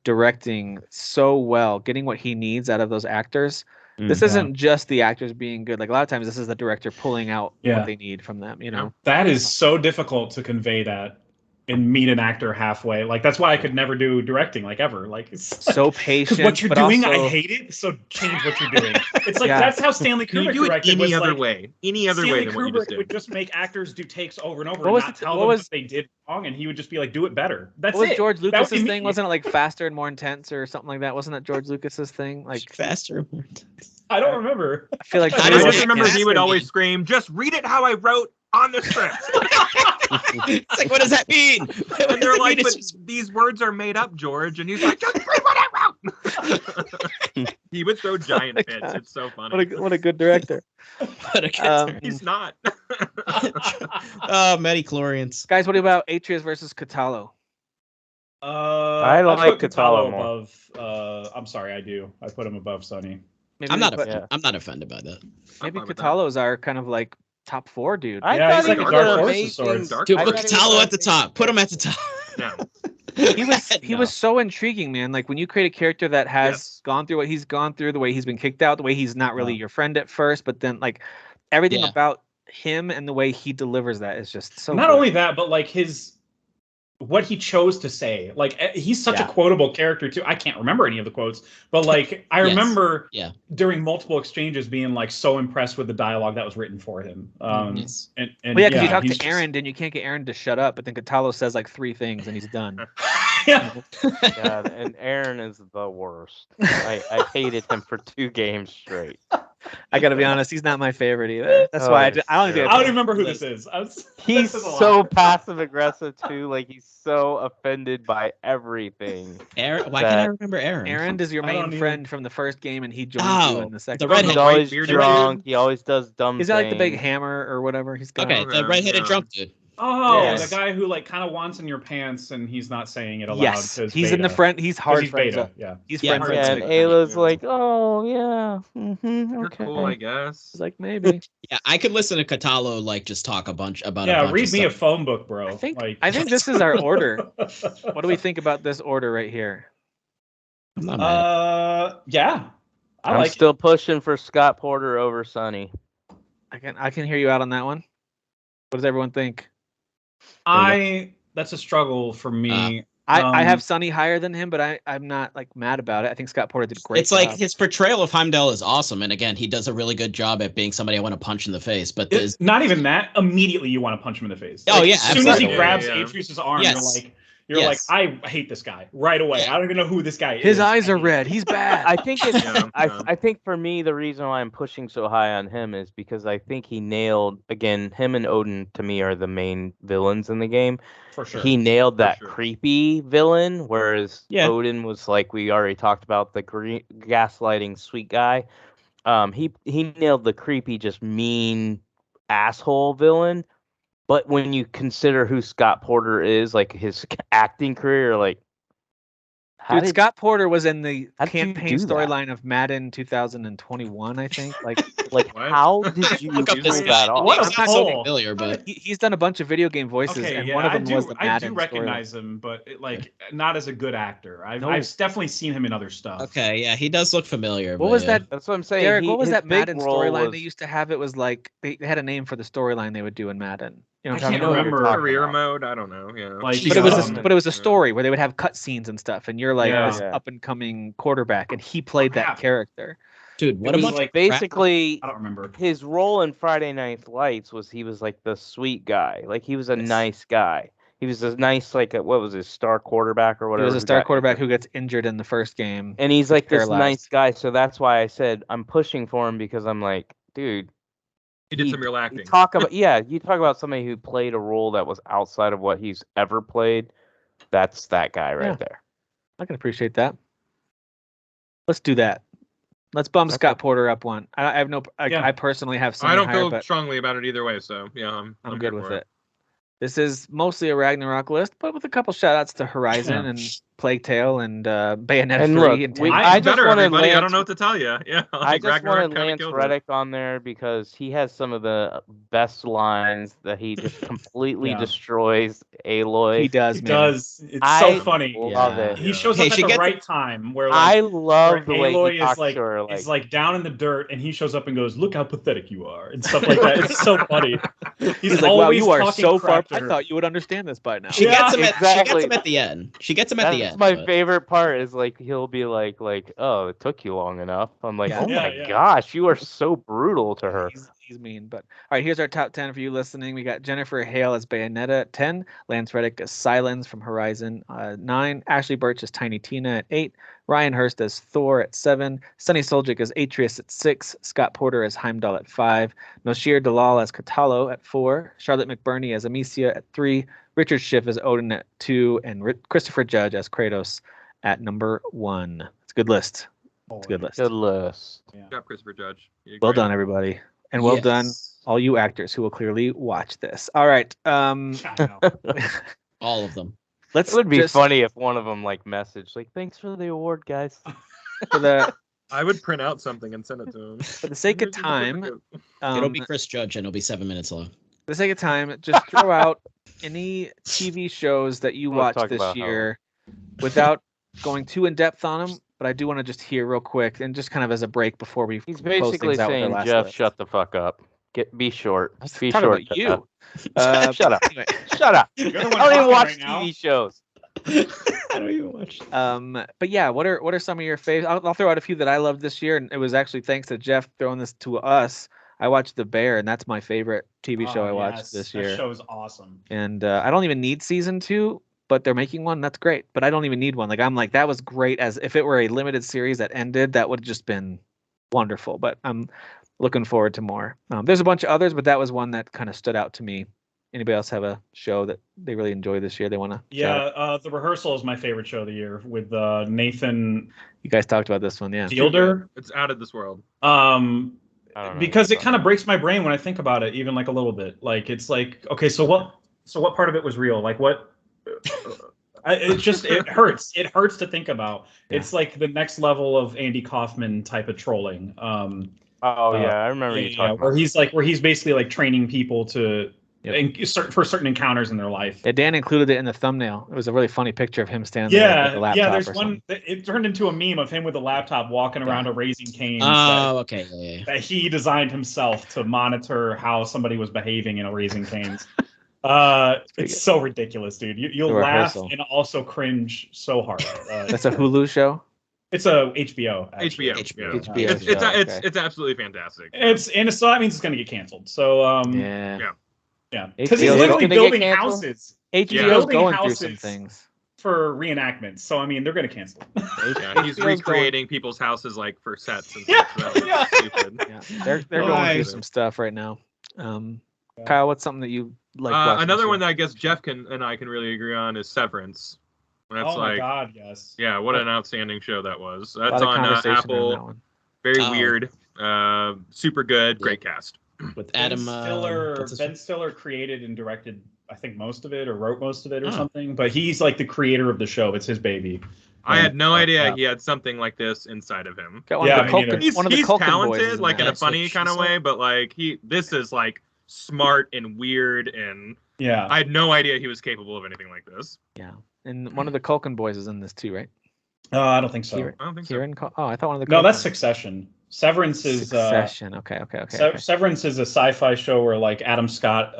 directing so well, getting what he needs out of those actors. This isn't just the actors being good. Like a lot of times, this is the director pulling out what they need from them. You know, that is so difficult to convey that and meet an actor halfway. Like that's why I could never do directing, like ever. Like it's so patient. What you're doing, also... I hate it. So change what you're doing. It's like that's how Stanley Kubrick directed. Any other way than what you just did. Would just make actors do takes over and over, and not tell them what they did wrong, and he would just be like, "Do it better." That's what was George Lucas's thing? Wasn't it like faster and more intense or something like that? Wasn't that George Lucas's thing? Like faster and more intense. I don't remember. I feel like I just remember he would always scream, "Just read it how I wrote on the script." It's like, what does that mean? And they're like, but these words are made up, George. And he's like, just read what I wrote. He would throw giant fits. God. It's so funny. What a good director. He's not. Midi-chlorians. Guys, what about Atreus versus Katalo? I like Katalo above. I'm sorry, I do. I put him above Sonny. I'm not offended by that. Maybe Katalo's our kind of like top 4 dude. He's like a dark horse of sorts. Dude, put Katalo at the top. Put him at the top. No. He was so intriguing, man. Like when you create a character that has gone through what he's gone through, the way he's been kicked out, the way he's not really your friend at first, but then like everything about him and the way he delivers that is just so not only that, but like what he chose to say. Like he's such a quotable character too. I can't remember any of the quotes, but like I remember during multiple exchanges being like so impressed with the dialogue that was written for him. Because you talk to Aaron and you can't get Aaron to shut up, but then Katalo says like 3 things and he's done. And Aaron is the worst. I hated him for 2 games straight. I gotta be honest, he's not my favorite either. That's why I don't think I don't even remember who this is. He's this is a lot. so passive aggressive too. Like he's so offended by everything. Aaron, why can't I remember Aaron? Aaron is your I don't main even- friend from the first game, and he joins you in the second. the redhead. He's the always white bearded drunk. dude? He always does dumb He's things. got like the big hammer or whatever. He's got. Okay, the Okay, redheaded yeah. drunk dude. Oh, Yes. the guy who like kind of wants in your pants and he's not saying it aloud. Yes, 'cause he's in the beta. friend. He's 'Cause hard he's friends. beta. Yeah. He's Yeah, friends. Yeah, with and Big. Ayla's like, oh yeah, You're okay. cool, I guess. He's like maybe. Yeah, I could listen to Katalo like just talk about a bunch Read of me a stuff. phone book, bro. I think like, this is our order. What do we think about this order right here? I'm not mad. Yeah. I'm like still pushing for Scott Porter over Sonny. I can hear you out on that one. What does everyone think? That's a struggle for me. I have Sonny higher than him, but I'm not like mad about it. I think Scott Porter did a great. It's like job. his portrayal of Heimdall is awesome, and again, he does a really good job at being somebody I want to punch in the face. But It's not even that. Immediately, you want to punch him in the face. Oh, yeah, As soon as he absolutely. grabs Yeah. Atreus's arm, Yes. you're Yes. like, I hate this guy right away. Yeah. I don't even know who this guy is. His eyes I are hate red. him. He's bad. I think it's. Yeah, yeah. I think for me, the reason why I'm pushing so high on him is because I think he nailed again. Him and Odin to me are the main villains in the game. For sure. He nailed that sure. creepy villain, whereas Yeah. Odin was like we already talked about the gaslighting sweet guy. He nailed the creepy, just mean asshole villain. But when you consider who Scott Porter is, like his acting career, like how Dude, Scott Porter was in the how did you campaign do that? storyline of Madden 2021, I think. Like like What? how did you Look up pull this that off? What a I'm not so pull. familiar, but he's done a bunch of video game voices, Okay, and yeah, one of them was the I Madden do recognize him, but not as a good actor. I've No. definitely seen him in other stuff. okay, yeah, he does look familiar. What but was yeah. that? That's what I'm saying. Derek, what was his that big Madden role storyline was- they used to have? It was like they had a name for the storyline they would do in Madden. You know what I I'm can't talking about? remember. talking Career about. mode? I don't know. Yeah. Like, But it was um, but it was a story where they would have cutscenes and stuff, and you're like Yeah. this Yeah. up and coming quarterback, and he played that crap. character. Dude, what It a was bunch like- of crap. Basically, I don't remember. his role in Friday Night Lights was he was like the sweet guy. Like he was a Yes. nice guy. He was a nice what was his star quarterback or He whatever. was a who star got quarterback injured. who gets injured in the first game. And he's gets like this paralyzed. nice guy. So that's why I said I'm pushing for him because I'm like, dude, He did he- some real you acting. talk about you talk about somebody who played a role that was outside of what he's ever played. That's that guy right Yeah. there. I can appreciate that. Let's do that. Let's bump Okay. Scott Porter up one. I have no. Yeah. I personally have some I don't higher, feel but strongly about it either way. So yeah, I'm I'm here good with for it. This is mostly a Ragnarok list, but with a couple shout outs to Horizon Yeah. and Plague Tale and Bayonetta And 3 look, and we- Tank. I It's just better, wanted everybody. I Lance- don't know what to tell you. Yeah, I like just Ragnarok wanted kinda Lance killed it. Reddick on there because he has some of the best lines that he just completely Yeah. destroys Aloy. He does, He man. does. It's I so funny. love Yeah. it. He shows Hey, up at she the gets- right time where I like love the way Aloy he is talks like to her. is like down in the dirt and he shows up and goes, "Look how pathetic you are," and stuff like that. It's so funny. He's like, wow, always you are talking so far. crap to I her. thought you would understand this by now. She Yeah, gets him exactly. at the end. She gets him at the That's end. my but- favorite part is like he'll be like, oh, it took you long enough. I'm like, Yeah. oh Yeah, my yeah. gosh, you are so brutal to her. He's mean, but all right. Here's our top 10 for you listening. We got Jennifer Hale as Bayonetta at 10, Lance Reddick as Silence from Horizon 9, Ashley Birch as Tiny Tina at 8, Ryan Hurst as Thor at 7, Sunny Soljic as Atreus at 6, Scott Porter as Heimdall at 5, Noshir Dalal as Katalo at 4, Charlotte McBurney as Amicia at 3, Richard Schiff as Odin at 2, and Christopher Judge as Kratos at number 1. It's a good list. It's a good list. Good list. Good job, Christopher Judge. You did Well great. done, everybody. And well done, Yes. all you actors who will clearly watch this. All right. I know. All of them. Let's It would be just, funny if one of them like messaged like, thanks for the award, guys. for I would print out something and send it to him. the sake of time, It'll be Chris Judge and it'll be 7 minutes long. for the sake of time, just throw out any TV shows that you We'll watched talk this about year without going too in depth on them. But I do want to just hear real quick and just kind of as a break before we He's close basically things out with our saying, last Jeff, list. shut the fuck up. Be short. I was Be talking short. about you. Shut up. Anyway, Shut up. You're the I one don't even talking watch right now. TV shows. I don't even watch. but yeah, what are some of your favorites? I'll throw out a few that I loved this year, and it was actually thanks to Jeff throwing this to us. I watched The Bear, and that's my favorite TV show I watched Yes, this that year. show's awesome. And I don't even need season 2, but they're making one. That's great. But I don't even need one. Like I'm like that was great. As if it were a limited series that ended, that would have just been wonderful. But looking forward to more. There's a bunch of others, but that was one that kind of stood out to me. Anybody else have a show that they really enjoy this year they want to? Yeah, The Rehearsal is my favorite show of the year with Nathan. You guys talked about this one, yeah. Fielder. It's out of this world. Because it kind of breaks my brain when I think about it, even like a little bit. Like it's like, okay, so what part of it was real? Like what? It hurts. It hurts to think about. Yeah. It's like the next level of Andy Kaufman type of trolling. I remember you talking about where he's basically like training people to. Yep. For certain encounters in their life. Yeah, Dan included it in the thumbnail. It was a really funny picture of him standing there with the laptop. Yeah, there's one. It turned into a meme of him with a laptop walking around a Raising Cane's. Oh, okay. That he designed himself to monitor how somebody was behaving in a Raising Cane's. It's so ridiculous, dude. You'll laugh and also cringe so hard. That's a Hulu show. It's a HBO. Actually. HBO. It's absolutely fantastic. So that means it's going to get canceled. So Yeah, because he's literally building houses. HBO's going through some things for reenactments. So I mean, they're going to cancel. Yeah, he's recreating people's houses like for sets and stuff. Stupid. Yeah, they're going through some stuff right now. Kyle, what's something that you like? Another one that I guess Jeff and I can really agree on is Severance. That's my God, yes. Yeah, what an outstanding show that was. That's on Apple. Very weird. Super good. Great cast. With Adam Ben Stiller created and directed, I think, most of it or wrote most of it or something. But he's like the creator of the show. It's his baby. I had no idea he had something like this inside of him. He's talented, like in a funny kind of way, but like this is like smart and weird, and I had no idea he was capable of anything like this. Yeah, and one of the Culkin boys is in this too, right? I don't think so. I don't think so. I thought one of the. No, that's Succession. Severance is Succession. Okay. Severance is a sci-fi show where like Adam Scott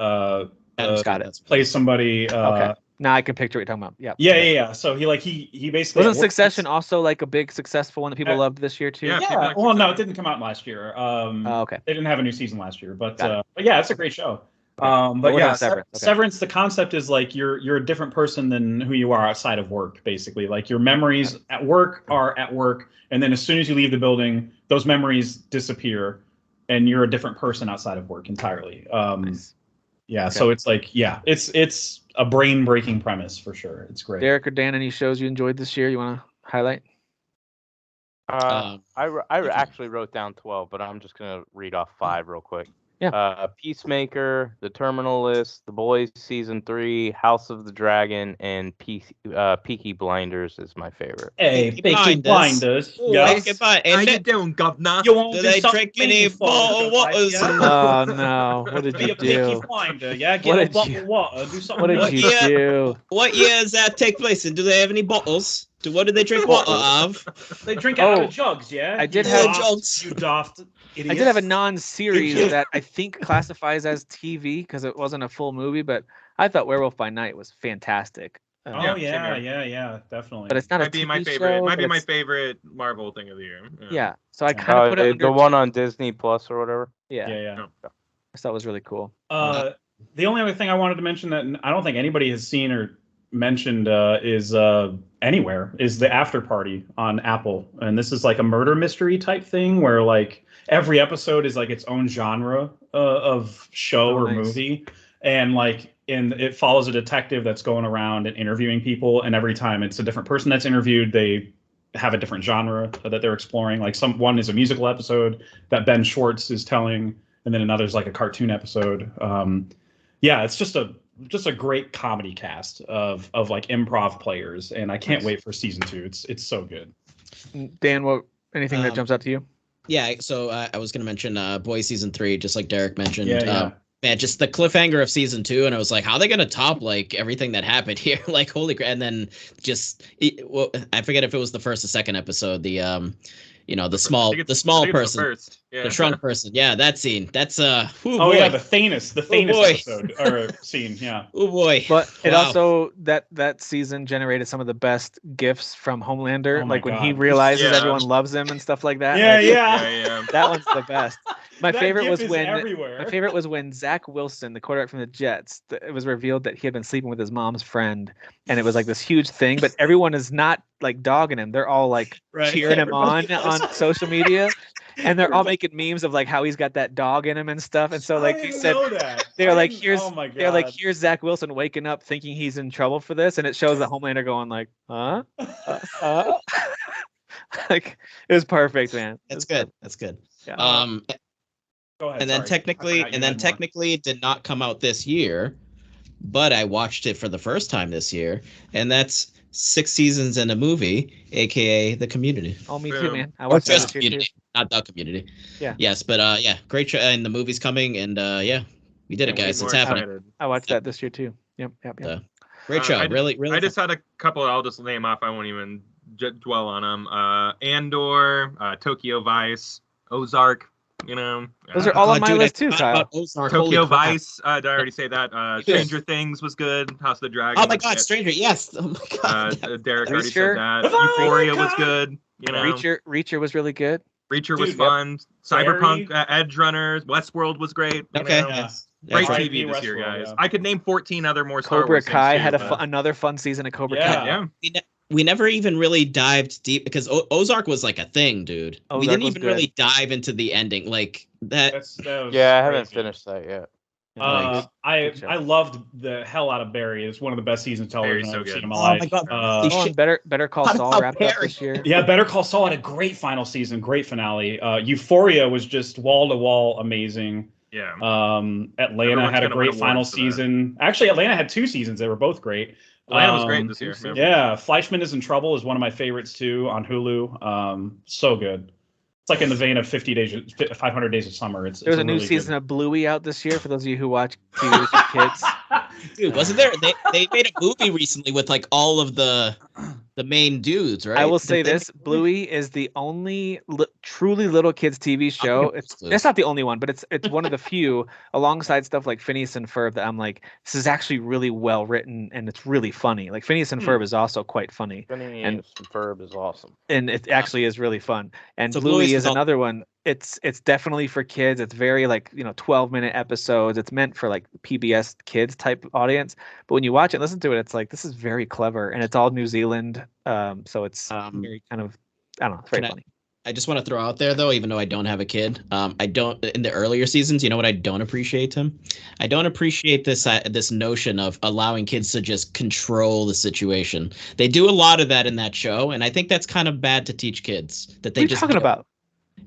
plays somebody. Okay. Now I can picture what you're talking about. Yeah. So he basically wasn't Succession also like a big successful one that people loved this year too. Yeah. Well, no, it didn't come out last year. Okay. They didn't have a new season last year, but yeah, it's a great show. Severance. The concept is like you're a different person than who you are outside of work. Basically, like your memories at work are at work, and then as soon as you leave the building, those memories disappear, and you're a different person outside of work entirely. Nice. Yeah, so it's like it's a brain breaking premise for sure. It's great. Derek or Dan, any shows you enjoyed this year you want to highlight? I actually wrote down 12, but I'm just gonna read off 5 real quick. Yeah. Peacemaker, The Terminal List, The Boys Season 3, House of the Dragon, and Peaky Blinders is my favorite. Hey, Peaky Blinders. Yes. How you doing, governor? Do they drink any bottled waters? Oh no! What did you do? Peaky Blinder, yeah. Get a bottle of water. Do something. What did you do? What year does that take place in? Do they have any bottles? What do they drink water of? They drink out of jugs, yeah. I did have jugs. You daft idiot. I did have a non-series that I think classifies as TV because it wasn't a full movie, but I thought Werewolf by Night was fantastic. Yeah, definitely. But it's not might be my favorite. Might be my favorite Marvel thing of the year. Yeah. So I kind of put it under the one on Disney Plus or whatever. Yeah. I thought it was really cool. The only other thing I wanted to mention that I don't think anybody has seen or mentioned is anywhere is the After Party on Apple, and this is like a murder mystery type thing where like every episode is like its own genre of show or movie, and it follows a detective that's going around and interviewing people, and every time it's a different person that's interviewed. They have a different genre that they're exploring. Like one is a musical episode that Ben Schwartz is telling, and then another's like a cartoon episode. It's just a great comedy cast of like improv players, and I can't wait for season 2. It's so good. Dan, anything that jumps out to you? Yeah, so I was gonna mention Boys season 3, just like Derek mentioned. Yeah. Just the cliffhanger of season 2, and I was like, how are they gonna top like everything that happened here? Like, holy crap! And then I forget if it was the first or second episode. The small person, the shrunk person. Yeah, that scene. That's the Thanos episode or scene. Yeah. Oh boy. But it also that season generated some of the best gifs from Homelander. Oh like when God. he realizes everyone loves him and stuff like that. Yeah. That one's the best. My favorite was when Zach Wilson, the quarterback from the Jets, it was revealed that he had been sleeping with his mom's friend, and it was like this huge thing. But everyone is not like dogging him; they're all like cheering him on social media. and they're all making memes of like how he's got that dog in him and stuff. And so like I he didn't said, know that. they're I like, didn't- here's oh my God. they're like, here's Zach Wilson waking up thinking he's in trouble for this, and it shows the Homelander going like, huh? Like it was perfect, man. That's good. That's good. Yeah. Go ahead. And then sorry. technically it did not come out this year, but I watched it for the first time this year, and that's 6 seasons in a movie, aka The Community. Oh, me too, Boom. man. I Or watched that just this year too. Community, not The Community. Yeah. Yes, but yeah, great show, and the movie's coming, and yeah, we did it, Can't be guys. more It's happening. excited. I watched that this year too. Yep. So, great show. I Really. I just had a couple. I'll just name off. I won't even dwell on them. Andor, Tokyo Vice, Ozark. You know, Those are all on my dude, list I too, forgot Kyle. about Ozark. Holy Tokyo crap. Vice. Did I already say that? Stranger Things was good. House of the Dragon. Oh my was God, good. Stranger. Yes. Oh my God. Derek already Reacher. said that. Oh my Euphoria was God. good. You know, Reacher was really good. Reacher was Dude, fun. Cyberpunk, Barry. Edge Runners, Westworld was great. you Okay. know. Yeah. Great Yeah. TV this year, Westworld, guys. yeah. I could name 14 other more Star Cobra Wars things, Kai too, had but- another fun season of Cobra Yeah. Kai. Yeah. We never even really dived deep because Ozark was like a thing, dude. We Ozark didn't was even good. really dive into the ending like that. That was Yeah, I haven't crazy. finished that yet. Good show. I loved the hell out of Barry. It's one of the best seasons of television Barry's I've so ever good. seen in my Oh life. my God. Uh, Oh, and Better Call What Saul about wrapped up Barry? this year. yeah, Better Call Saul had a great final season, great finale. Euphoria was just wall to wall amazing. Yeah. Atlanta Everyone's had a gonna win great final awards for that. season. Actually, Atlanta had 2 seasons. They were both great. Atlanta was great this year. Yeah, Fleischman is in Trouble is one of my favorites too on Hulu. So good. It's like in the vein of 500 Days of Summer. There's a new really season good... of Bluey out this year for those of you who watch TV with your kids. Dude, wasn't there? They made a movie recently with like all of the main dudes, right? I will say Didn't they this: make a movie? Bluey is the only truly little kids TV show. It's not the only one, but it's one of the few, alongside stuff like Phineas and Ferb, that I'm like, this is actually really well written and it's really funny. Like Phineas and Ferb is also quite funny, Phineas and Ferb is awesome. and it actually is really fun. And So Bluey Bluey's is all- another one. It's definitely for kids. It's very like 12-minute episodes. It's meant for like PBS kids type audience. But when you watch it, listen to it, it's like this is very clever, and it's all New Zealand. So it's very kind of, I don't know, it's very funny. I just want to throw out there though, even though I don't have a kid, I don't in the earlier seasons. You know what I don't appreciate, Tim? I don't appreciate this notion of allowing kids to just control the situation. They do a lot of that in that show, and I think that's kind of bad to teach kids that they What are you just talking about?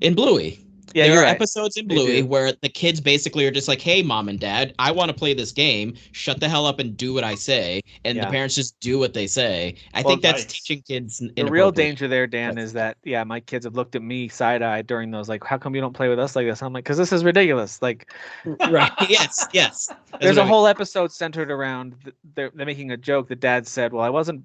in Bluey. Yeah, there you're are right. episodes in They Bluey do. where the kids basically are just like, "Hey, mom and dad, I want to play this game. Shut the hell up and do what I say." And Yeah. the parents just do what they say. I Well, think that's yikes. teaching kids. The real inappropriate. danger there, Dan, is that my kids have looked at me side-eyed during those, like, how come you don't play with us like this? I'm like, because this is ridiculous. Like, Right? Yes. Yes. That's there's what a I mean. whole episode centered around they're making a joke. The dad said, "Well, I wasn't."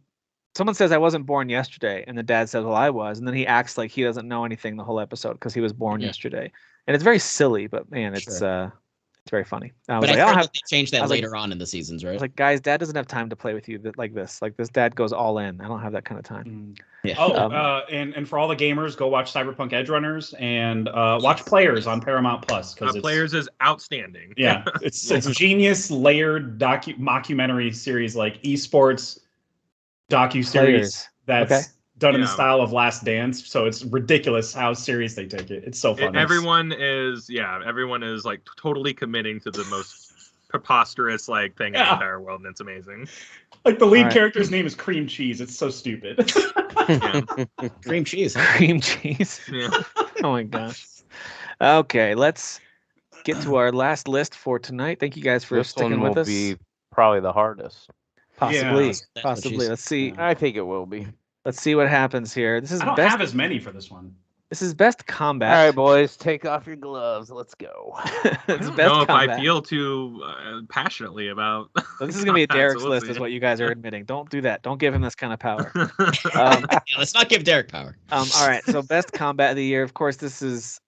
Someone says I wasn't born yesterday, and the dad says, "Well, I was," and then he acts like he doesn't know anything the whole episode because he was born Mhm. yesterday, and it's very silly, but man, it's very funny. I was But like, I I don't heard have. that they changed I that was like- later on in the seasons, I right? was like, guys, dad doesn't have time to play with you like this. Like this dad goes all in. I don't have that kind of time. Yeah. Oh, Um, and for all the gamers, go watch Cyberpunk Edge Runners and watch Players on Paramount Plus because Players is outstanding. Yeah, it's genius layered mockumentary series like esports docu series Players. that's Okay. done in the Yeah. style of Last Dance. So it's ridiculous how serious they take it. It's so fun. Everyone is like totally committing to the most preposterous like thing in the Yeah. entire world, and it's amazing. Like the lead All right. character's name is Cream Cheese. It's so stupid. Yeah. Cream cheese. Cream cheese. Yeah. Oh my gosh. Okay, let's get to our last list for tonight. Thank you guys for This sticking one with will us. be probably the hardest. Possibly, Yeah. That's what possibly. she's- Let's see. Yeah. I think it will be. Let's see what happens here. This is I don't best. have as many for this one. This is best All combat. right, boys, take off your gloves. Let's go. This I is don't best know if combat. I feel too passionately about. So this is gonna be Derek's so we'll list, is see. what you guys are admitting. Don't do that. Don't give him this kind of power. Yeah, let's not give Derek power. All right. So best combat of the year. Of course, this is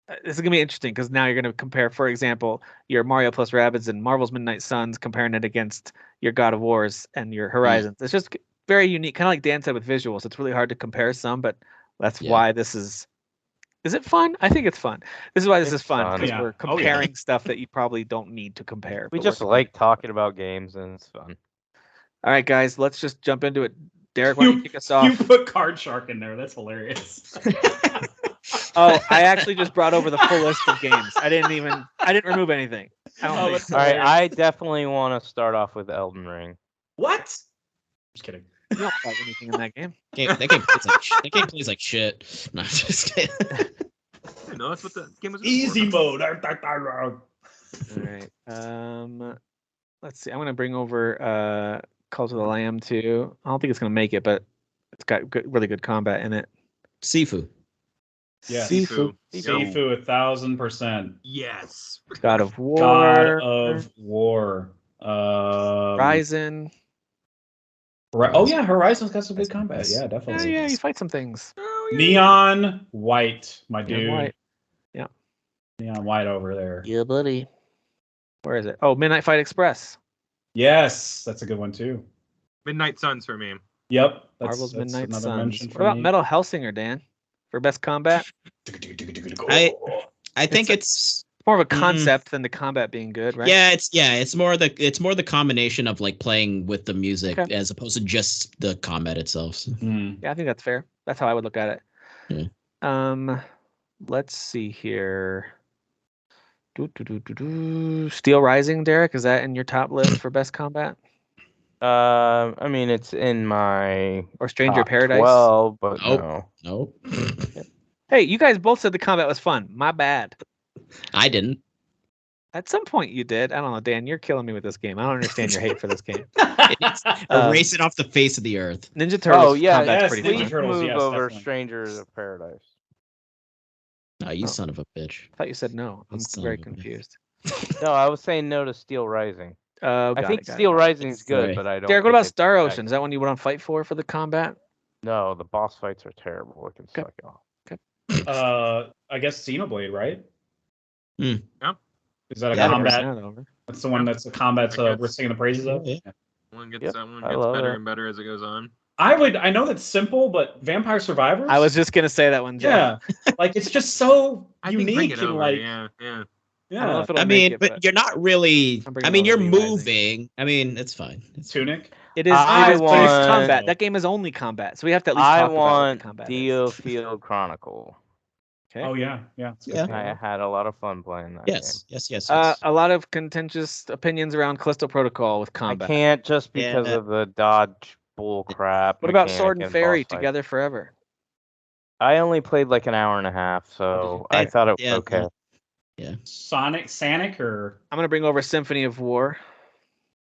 gonna be interesting because now you're gonna compare, for example, your Mario plus Rabbids and Marvel's Midnight Suns, comparing it against your God of Wars and your Horizons. It's just very unique, kind of like Dan said with visuals. It's really hard to compare some, but that's Yeah. why this is. Is it fun? I think it's fun. This is why this It's is fun fun. because Yeah. we're Oh, yeah. comparing stuff that you probably don't need to compare. We but we're just like talking about games, and it's fun. All right, guys, let's just jump into it. Derek, why don't you kick us off? You put Card Shark in there. That's hilarious. Oh, I actually just brought over the full list of games. I didn't remove anything. I don't Oh, think. that's All right, hilarious. I definitely want to start off with Elden Ring. What? Just kidding. You don't fight anything in that game. That game plays like that game plays like shit. No, just kidding. No, that's what the game was. Easy mode. All right. Let's see. I'm gonna bring over Cult of the Lamb too. I don't think it's gonna make it, but it's got really good combat in it. Sifu. Yes. Sifu. Sifu 1000%. Yes. God of War. God of War. Horizon. Oh yeah, Horizon's got some good combat. Yeah, Yeah, definitely. yeah, you fight some things. Oh, yeah. Neon White, my Neon dude. White. Yeah. Neon White over there. Yeah, buddy. Where is it? Oh, Midnight Fight Express. Yes, that's a good one too. Midnight Suns for me. Yep. Marvel's Midnight another Suns. mention What for about me. Metal Hellsinger, Dan? For best combat? I think it's More of a concept than the combat being good, right? it's more the combination of like playing with the music Okay. as opposed to just the combat itself. Hmm. Yeah, I think that's fair. That's how I would look at it. Yeah. Let's see here. Steel Rising, Derek, is that in your top list for best combat? I mean, it's in my Or Stranger top Paradise? 12, but Nope. no. Nope. Hey, you guys both said the combat was fun. My bad. I didn't. At some point you did. I don't know, Dan, you're killing me with this game. I don't understand your hate for this game. Erase it off the face of the earth. Ninja Turtles Oh yeah, combat's yes, pretty Ninja fun. please Turtles, move yes, over definitely. Strangers of Paradise. Oh, you Oh. son of a bitch. I thought you said no. I'm Son very of a bitch. confused. No, I was saying no to Steel Rising. Oh, I got think it, got it, Steel got it. Rising is good, Sorry. but I don't. Derek, what think about it's Star that Ocean? Is that one you want to fight for the combat? No, the boss fights are terrible. It can Okay. suck it off. I guess Xenoblade, right? Hmm. Yeah. Is that a Yeah. combat? Over. That's the one that's a combat I guess. we're singing the praises of. Yeah. One Yep, gets I love better it. and better as it goes on. I know that's simple, but Vampire Survivors. I was just gonna say that one, Jeff. yeah, like it's just so I think bring unique it and over. like Yeah. I don't know if it'll I make mean, it, but you're not really. I'm bringing I mean, over you're Lee Rising. moving. I mean, it's fine. It's fine. Tunic. it is. I It is, but it's want- combat. That game is only combat, so we have to at least I talk about what the want combat Dio is. Field Chronicle. Okay. Oh yeah, yeah. It's a good Yeah. game. I had a lot of fun playing that Yes. Yes. A lot of contentious opinions around Callisto Protocol with game. I combat. can't just because Yeah. of the dodge bull crap. What about mechanic Sword and in Fairy boss fights. Together Forever? I only played like an hour and a half, so I I- thought it was yeah, okay. Sonic, or I'm gonna bring over Symphony of War,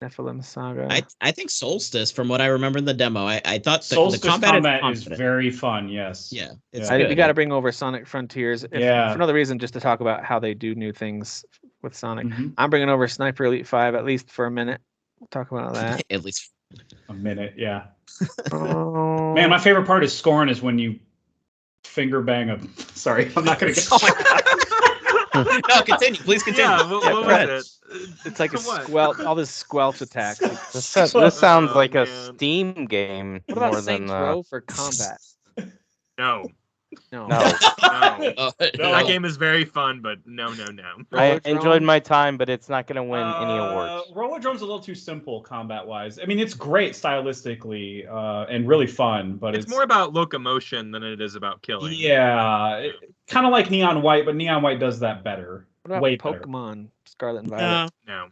Nephilim Saga. I think Solstice, from what I remember in the demo, I thought the Solstice combat, is confident. very fun. Yes. Yeah, it's Yeah. good. We got to bring over Sonic Frontiers. Yeah. For another reason, just to talk about how they do new things with Sonic. Mhm. I'm bringing over Sniper Elite 5 at least for a minute. We'll talk about that. At least. A minute. Yeah. Oh, Man, my favorite part is scoring is when you finger bang a. Sorry, I'm not gonna get. Oh my God. No, continue. Please continue. Yeah, what Yeah, was go ahead. it? It's like a What? squelch, all this squelch attacks. This sounds Oh, like a man. Steam game What about more Saints than Row for combat? No. No. no. No. Oh, No. That game is very fun, but no. I enjoyed Rollodrome? my time, but it's not going to win any awards. Rollodrome's a little too simple combat-wise. I mean, it's great stylistically and really fun, but It's more about locomotion than it is about killing. yeah, kind of like Neon White, but Neon White does that better. What about Way better. Pokemon Scarlet and Violet? no, No.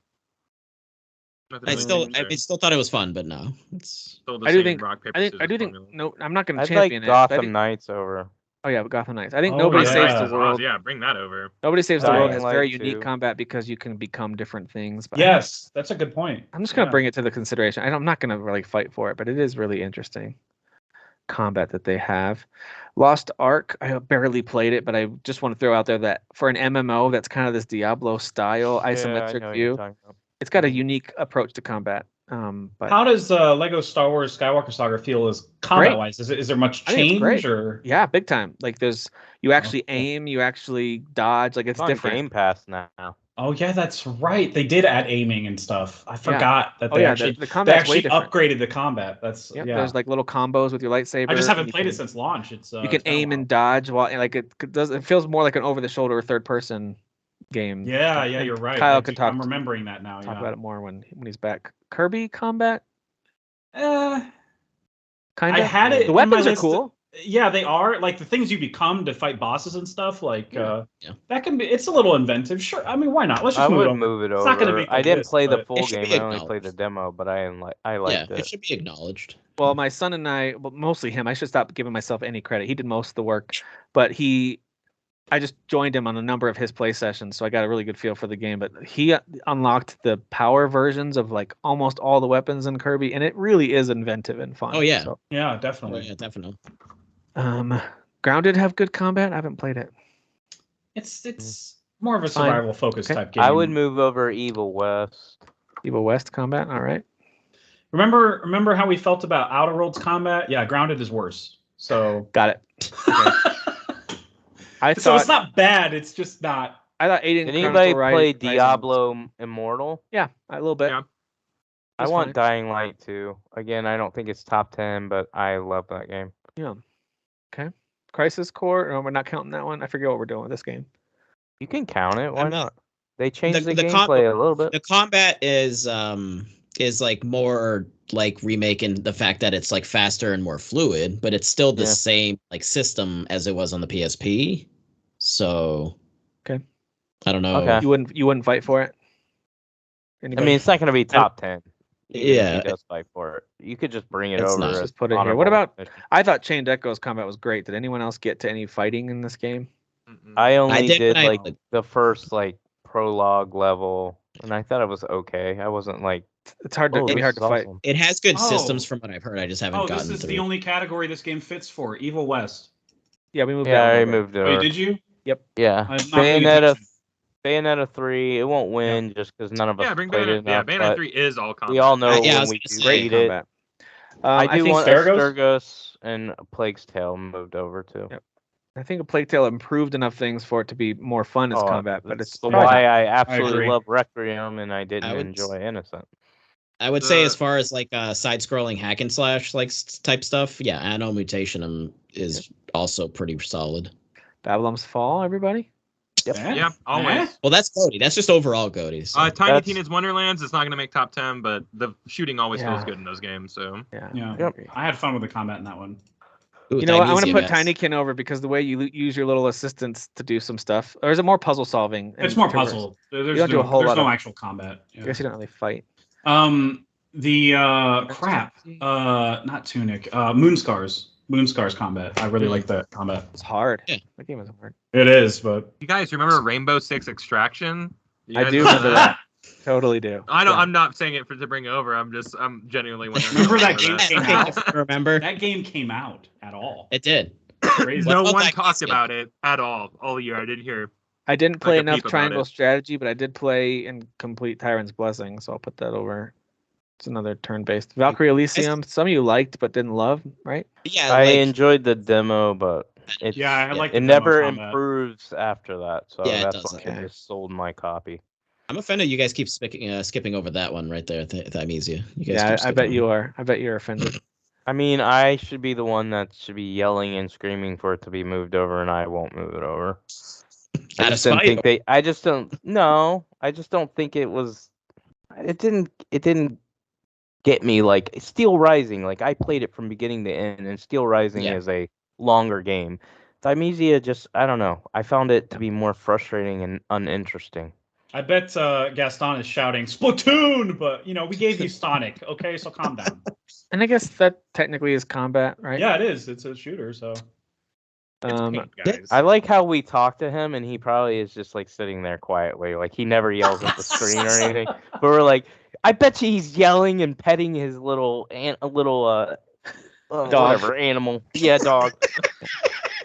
Nothing I really still changed there. thought it was fun, but no, it's Still the I do same think- rock, paper, I do scissors think. formula. No, I'm not going to I'd champion like it. but I Gotham think- Knights over. Oh yeah, Gotham Knights. I think Oh, Nobody yeah. Saves the Oh, World. yeah, bring that over. Nobody Saves the World Dying has Light very 2. unique combat because you can become different things. But Yes, that's a good point. I'm just going to Yeah. bring it to the consideration. I'm not going to really fight for it, but it is really interesting combat that they have. Lost Ark, I barely played it, but I just want to throw out there that for an MMO that's kind of this Diablo style Yeah, I know isometric what you're view, talking about. it's got a unique approach to combat. But How does Lego Star Wars Skywalker Saga feel as combat-wise? Is there much I think it's great. change or? yeah, big time. Like you actually cool. aim, you actually dodge. Like it's It's on different. Game Pass now. Oh yeah, that's right. They did add aiming and stuff. I forgot that Oh they yeah, actually the combat's way different. upgraded the combat. That's Yep, yeah. there's like little combos with your lightsaber. I just and haven't you played it can- since launch. It's You can it's been a aim while. and dodge while like it does. It feels more like an over-the-shoulder third-person game. Yeah, And you're right. Kyle can I'm remembering that now. talk Yeah. about it more when he's back. Kirby combat, Uh, kind I of. had it. The in my weapons are list- cool. Yeah, they are like the things you become to fight bosses and stuff. Like Yeah. that can be. It's a little inventive. Sure. I mean, why not? Let's just I move it would over. move it It's not going to over. make the I didn't list, play the but full it should game. be I only played the acknowledged. demo, but I Yeah, liked it it. should be acknowledged. Well, my son and I, well, mostly him. I should stop giving myself any credit. He did most of the work, but I just joined him on a number of his play sessions, so I got a really good feel for the game. But he unlocked the power versions of like almost all the weapons in Kirby, and it really is inventive and fun. Oh yeah. So, yeah, Oh definitely. yeah, definitely. Grounded have good combat. I haven't played it. It's more of a It's fine. survival focused Okay. type game. I would move over Evil West. Evil West combat. All right. Remember how we felt about Outer Worlds combat? Yeah, Grounded is worse. So Got it. Okay. so it's not bad. It's just not. I thought Aiden Did anybody Chronicle play Rising- Diablo Immortal? Yeah, a little bit. Yeah. I That's want fine. Dying Light too. Again, I don't think it's top 10, but I love that game. Yeah. Okay. Crisis Core. No, we're not counting that one. I forget what we're doing with this game. You can count it. Why I'm- not? They changed the the com- gameplay a little bit. The combat is like more like remaking the fact that it's like faster and more fluid, but it's still the Yeah. same like system as it was on the PSP. So Okay. I don't know. Okay. You wouldn't fight for it. I mean, it's not going to be top 10. Even if Yeah. he does fight for it. You could just bring it It's over. not. as Just put it here. What honorable about- mention. I thought Chained Echoes combat was great. Did anyone else get to any fighting in this game? Mm-mm. I only did, did but I- like the first like prologue level, and I thought it was okay. I wasn't like, It's hard to oh, it'd be this hard is to fight. awesome. It has good Oh. systems from what I've heard. I just haven't Oh, gotten this is through. the only category this game fits for. Evil West. Yeah, we moved Yeah, that I one over. moved it Wait, over. did you? Yeah, I'm not paying Bayonetta, attention. Bayonetta 3. It won't win just because none of us Yeah, bring played it Bayonetta. Yeah, enough. Bayonetta but 3 is all combat. we all know Yeah, I when was we gonna do say. Great beat it. combat. I do think want Sturgos? Sturgos and Plague's Tale moved over too. Yep. I think a Plague Tale improved enough things for it to be more fun as combat, but that's it's why probably not- I absolutely agree. love Requiem and I didn't I would enjoy Innocent. I would say The- as far as like side-scrolling hack and slash like type stuff, yeah, Anno Mutation is also pretty solid. Babylon's Fall. Everybody. Yeah, always. Well, that's GOTY. That's just overall GOTY. So. Tiny That's- Tina's Wonderlands is not going to make top 10, but the shooting always feels Yeah. good in those games. So Yeah. Yeah. I Yep. agree. I had fun with the combat in that one. Ooh, You know what? I'm gonna Thymesia, put guys. Tinykin over because the way you use your little assistants to do some stuff, or is it more puzzle solving? It's and more traverse? puzzle. There's don't do a whole there's lot no of- actual combat. I guess you don't really fight. The crap. Not Tunic. Moonscars. Moonscars combat. I really like that combat. It's hard. Yeah. That game is hard. It is, but you guys remember Rainbow Six Extraction? You I guys do remember that. Totally do. I don't. Yeah. I'm not saying it to bring it over. I'm genuinely wondering. Remember if that you game remember came out? Remember? that game came out at all. It did. Crazy. No What one about talked that about it at all year. I didn't hear. I didn't play a enough peep about Triangle it. Strategy, but I did play and complete Tyrant's Blessing, so I'll put that over. It's another turn-based. Valkyrie Elysium. Some of you liked but didn't love, right? Yeah, I like, enjoyed the demo, but it's, Yeah, I like the it demo never combat. improves after that. So Yeah, it that's why doesn't. I just sold my copy. I'm offended you guys keep skipping over that one right there, Thymesia. You guys Yeah, keep I bet skipping you over. are. I bet you're offended. I mean, I should be the one that should be yelling and screaming for it to be moved over, and I won't move it over. I Out of just didn't spite. think they. I just don't. No, I just don't think it was. It didn't. It didn't get me like Steel Rising. Like I played it from beginning to end, and Steel Rising Yeah. is a longer game. Thymesia just. I don't know. I found it to be more frustrating and uninteresting. I bet Gaston is shouting Splatoon, but we gave you Sonic. Okay, so calm down. And I guess that technically is combat, right? Yeah, it is. It's a shooter, so It's Um, paint, guys. I like how we talk to him, and he probably is just like sitting there quietly, like he never yells at the screen or anything. But we're like, I bet you he's yelling and petting his little whatever animal. Yeah, dog.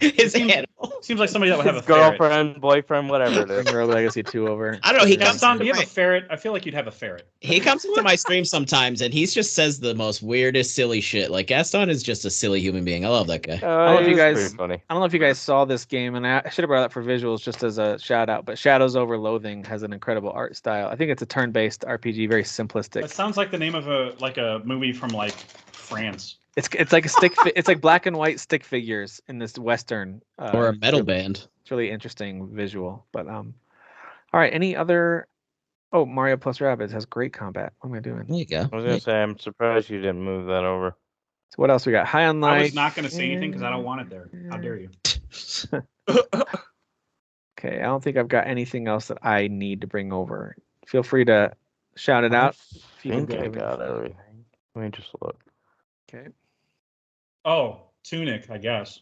His animal. seems like somebody that would have His a ferret. girlfriend, boyfriend, whatever it is. Bring Rogue Legacy 2 over. I don't know. He comes Gaston, do into you have my, a ferret? I feel like you'd have a ferret. he comes into my stream sometimes, and he just says the most weirdest, silly shit. Like Gaston is just a silly human being. I love that guy. don't know if you He's guys- pretty funny. I don't know if you guys saw this game, and I should have brought it up for visuals just as a shout out. But Shadows Over Loathing has an incredible art style. I think it's a turn-based RPG, very It simplistic. sounds like the name of a movie from like France. It's like a it's like black and white stick figures in this western. Or a metal it's band. really interesting visual. But all right. Any other? Oh, Mario plus Rabbids has great combat. What am I doing? There you go. I was gonna say, I'm surprised you didn't move that over. So what else we got? High on Life. I was not going to say anything because I don't want it there. How dare you? Okay, I don't think I've got anything else that I need to bring over. Feel free to shout it out. I think I got everything. Let me just look. Okay. Oh, Tunic, I guess.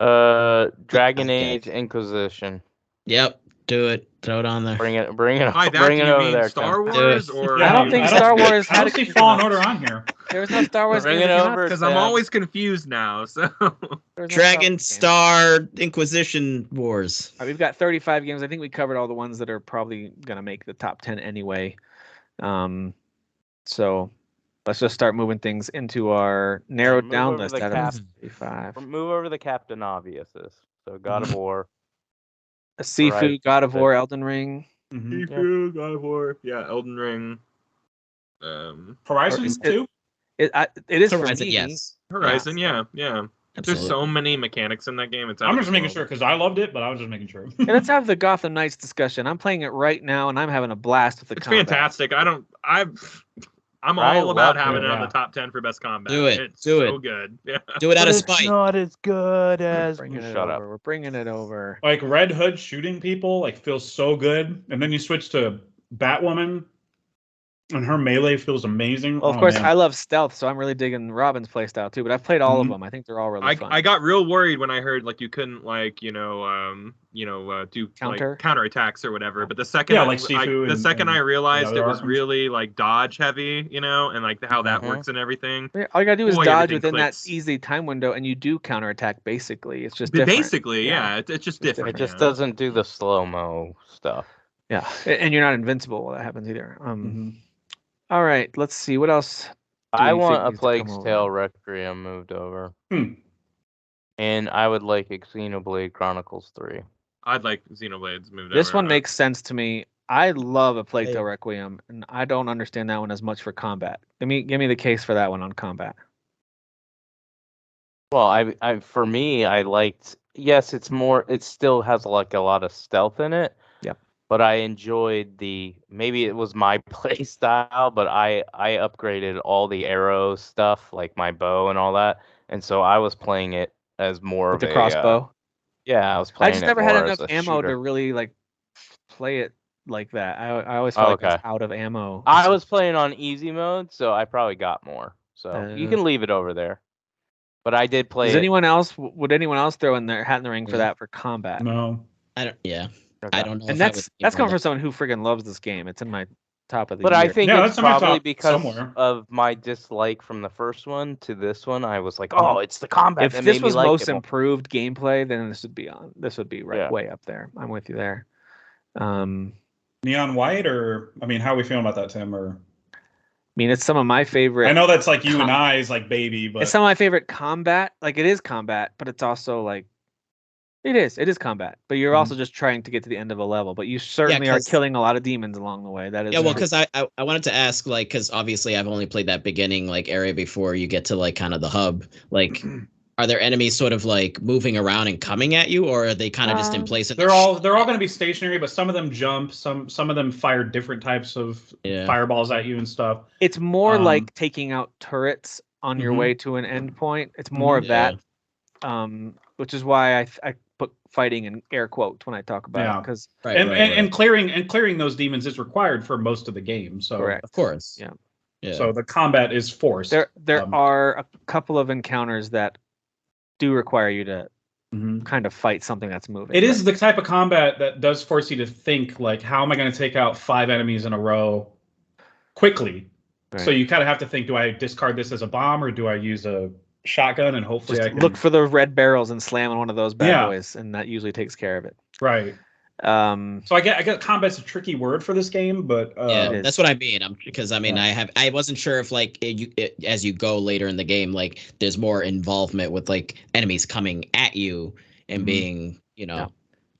Dragon Okay. Age Inquisition. Yep. Do it. Throw it on there. Bring it By that, bring do it you over mean there. Star Tim. Wars it. or? I don't think Star Wars I had don't a see game Fallen out. Order on here. There was no Star Wars Bring game it that came over, out. Because I'm always confused now. So There was no Dragon Star Wars game. Star Inquisition Wars. All right, we've got 35 games. I think we covered all the ones that are probably going to make the top 10 anyway. So let's just start moving things into our narrowed move down over list the out cap. of 35. Move over the Captain Obviouses. So God of War. A Sifu, Horizon God of War, Zero. Elden Ring. Sifu, God of War, Elden Ring, Horizon 2? It is for Horizon, me. yes. Horizon, yeah. There's Absolutely. so many mechanics in that game. It's out I'm of just this making world. sure because I loved it, but I was just making sure. Hey, let's have the Gotham Knights discussion. I'm playing it right now, and I'm having a blast with the It's combat. fantastic. I'm I all about love having it, it on yeah. the top 10 for best combat. Do it, It's do so it. good. Yeah. Do it out But of it's spite. not as good as. Bringing it Shut over. up. We're bringing it over. Like Red Hood shooting people like feels so good, and then you switch to Batwoman, and her melee feels amazing. Well, of course, I love stealth, so I'm really digging Robin's playstyle too. But I've played all of them. I think they're all really fun. I got real worried when I heard like you couldn't do like counterattacks or whatever. But the second like Sifu I realized the it was Arkhams. really like dodge heavy, and like how that works and everything. Yeah, all you gotta do is Boy, dodge everything within clicks. that easy time window, and you do counterattack. Basically, it's just But different. basically, yeah, it's just different. It just yeah. doesn't do the slow-mo stuff. Yeah, and you're not invincible while that happens either. All right, let's see what else. I we want think a needs to come Plague's over? Tale Requiem moved over. And I would like a Xenoblade Chronicles 3. I'd like Xenoblades moved This over. one makes sense to me. I love a Plague Tale Requiem, and I don't understand that one as much for combat. Give me the case for that one on combat. Well, I for me, I liked. Yes, it's more. It still has like a lot of stealth in it. Yep. But I enjoyed maybe it was my play style, but I upgraded all the arrow stuff, like my bow and all that, and so I was playing it as more With of the crossbow. Yeah, I was I playing just it never more had as enough a ammo shooter. to really like play it like that. I always felt like I was out of ammo. I was playing on easy mode, so I probably got more. So you can leave it over there. But I did play. Would anyone else throw in their hat in the ring for that for combat? No, I don't. Yeah, Okay. I don't know. And that's coming from someone who friggin' loves this game. It's in my top of the year. But I think Yeah, it's that's in my probably top because somewhere. of my dislike from the first one to this one. I was like, oh, it's the combat if that this made was me like most it more. improved gameplay, then this would be Yeah. way up there. I'm with you there. Neon White, or I mean, how are we feeling about that, Tim? Or I mean, it's some of my favorite. I know that's like you and I's like baby, but it's some of my favorite combat. Like it is combat, but it's also like it is combat. But you're also just trying to get to the end of a level. But you certainly are killing a lot of demons along the way. That is well, because I wanted to ask, like, because obviously I've only played that beginning like area before you get to like kind of the hub. Like, are there enemies sort of like moving around and coming at you, or are they kind of just in place? And they're all going to be stationary, but some of them jump. Some of them fire different types of fireballs at you and stuff. It's more like taking out turrets on your way to an endpoint. It's more of that, which is why I put fighting in air quotes when I talk about it, because and clearing those demons is required for most of the game. So correct. Of course, yeah. So the combat is forced. There are a couple of encounters that do require you to kind of fight something that's moving. It is the type of combat that does force you to think, like, how am I going to take out 5 enemies in a row quickly? Right. So you kind of have to think, do I discard this as a bomb, or do I use a shotgun and hopefully I can look for the red barrels and slam on one of those bad boys, and that usually takes care of it. Right. So I get combat's a tricky word for this game, but that's what I mean. Because I wasn't sure if like as you go later in the game, like there's more involvement with like enemies coming at you and being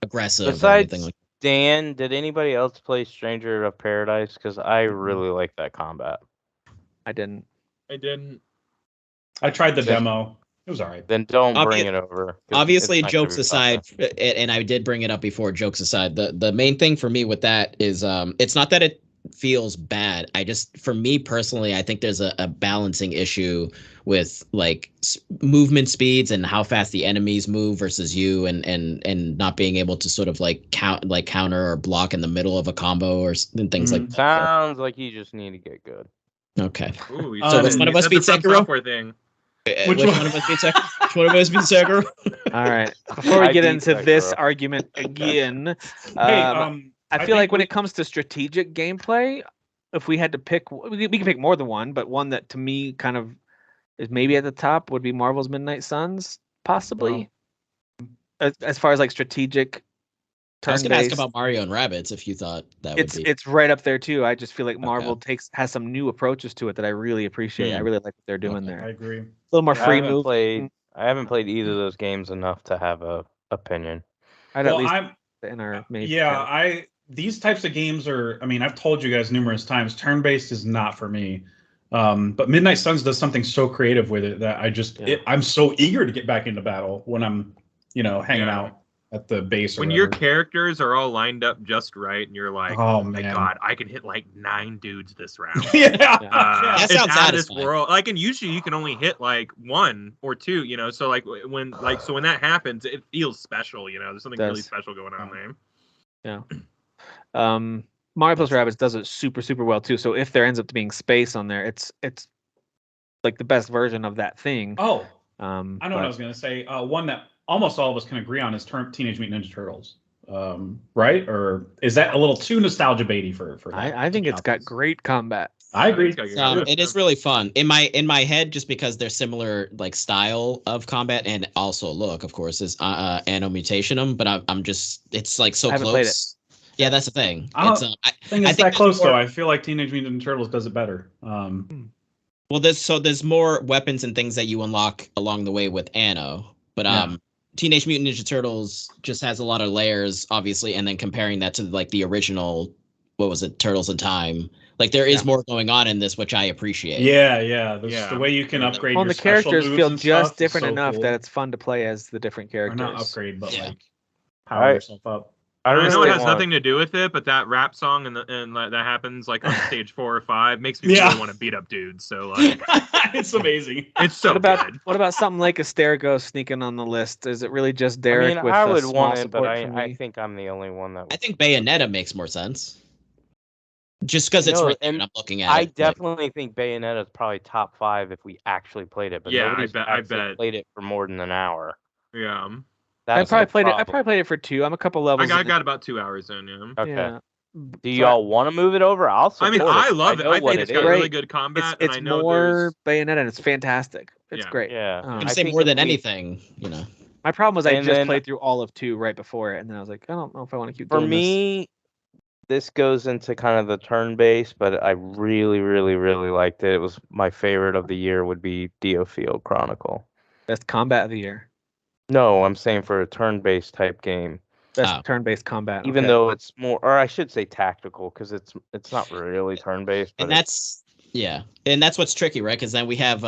aggressive. Besides or anything like Dan, did anybody else play Stranger of Paradise? Because I really like that combat. I didn't. I tried the demo. It was all right. Then don't bring it over. Obviously, jokes aside, and I did bring it up before, jokes aside, the main thing for me with that is it's not that feels bad. For me personally, I think there's a balancing issue with like movement speeds and how fast the enemies move versus you, and not being able to sort of like counter or block in the middle of a combo and things like that. Sounds like you just need to get good. Okay. Ooh, you So said which it. one You of us said the beat From Sekiro? Software thing. Which one of us beat Sekiro? Which one of us beat Sekiro? All right. Before we I get beat into this Sekiro. argument again, Hey, I feel like when it comes to strategic gameplay, if we had to pick, we can pick more than one, but one that to me kind of is maybe at the top would be Marvel's Midnight Suns, possibly. As far as like strategic I was going to ask turn-based, about Mario and Rabbids if you thought that would be. it's right up there too. I just feel like Marvel has some new approaches to it that I really appreciate. I really like what they're doing there. I agree. A little more free move. I haven't played either of those games enough to have a opinion. I'd at least in our maybe. These types of games are, I mean, I've told you guys numerous times, turn-based is not for me. But Midnight Suns does something so creative with it that I'm so eager to get back into battle when I'm, hanging out at the base. When your characters are all lined up just right, and you're like, oh my man, God, I can hit like 9 dudes this round. That It's sounds out of this satisfying. world. Like, and usually you can only hit like 1 or 2, so like when that happens, it feels special, there's something really special going on there. Yeah. Mario plus Rabbids does it super, super well too. So if there ends up being space on there, it's like the best version of that thing. Oh, I know what I was gonna say. One that almost all of us can agree on is Teenage Mutant Ninja Turtles. Right? Or is that a little too nostalgia baity for that? I think it's got great combat. I agree. It is really fun in my head, just because they're similar like style of combat and also look, of course, is Anno Mutationum. But I'm just, it's like so close. Played it. Yeah, that's the thing. I think it's that close though. I feel like Teenage Mutant Ninja Turtles does it better. Well, there's more weapons and things that you unlock along the way with Anno, but Teenage Mutant Ninja Turtles just has a lot of layers, obviously, and then comparing that to like the original, what was it, Turtles in Time? Like there is more going on in this, which I appreciate. The way you can upgrade. Well, the characters feel just different enough that it's fun to play as the different characters. Or not upgrade, but like power yourself up. I know it has nothing to do with it, but that rap song and that happens like on stage 4 or 5 makes me really want to beat up dudes. So like, it's amazing. It's so good. What about something like Astergo sneaking on the list? Is it really just Derek? I would want it, but I think I'm the only one that. I think Bayonetta makes more sense. Just because it's right there and I'm looking at it. I definitely think Bayonetta is probably top 5 if we actually played it. But nobody's played it for more than an hour. Yeah. I probably played it for 2. I'm a couple levels. I got about 2 hours in. Yeah. Okay. Yeah. Do y'all want to move it over? I love it. I think it's got really good combat. It's more Bayonetta, and it's fantastic. It's great. Yeah. I say more than anything, My problem was I just played through all of 2 right before it, and then I was like, I don't know if I want to keep doing this. For me, this goes into kind of the turn-based, but I really, really, really liked it. It was my favorite of the year would be Diofield Chronicle. Best combat of the year. No, I'm saying for a turn-based type game. Best turn-based combat. Even though it's more, or I should say tactical, because it's not really turn-based. And that's what's tricky, right? Because then we have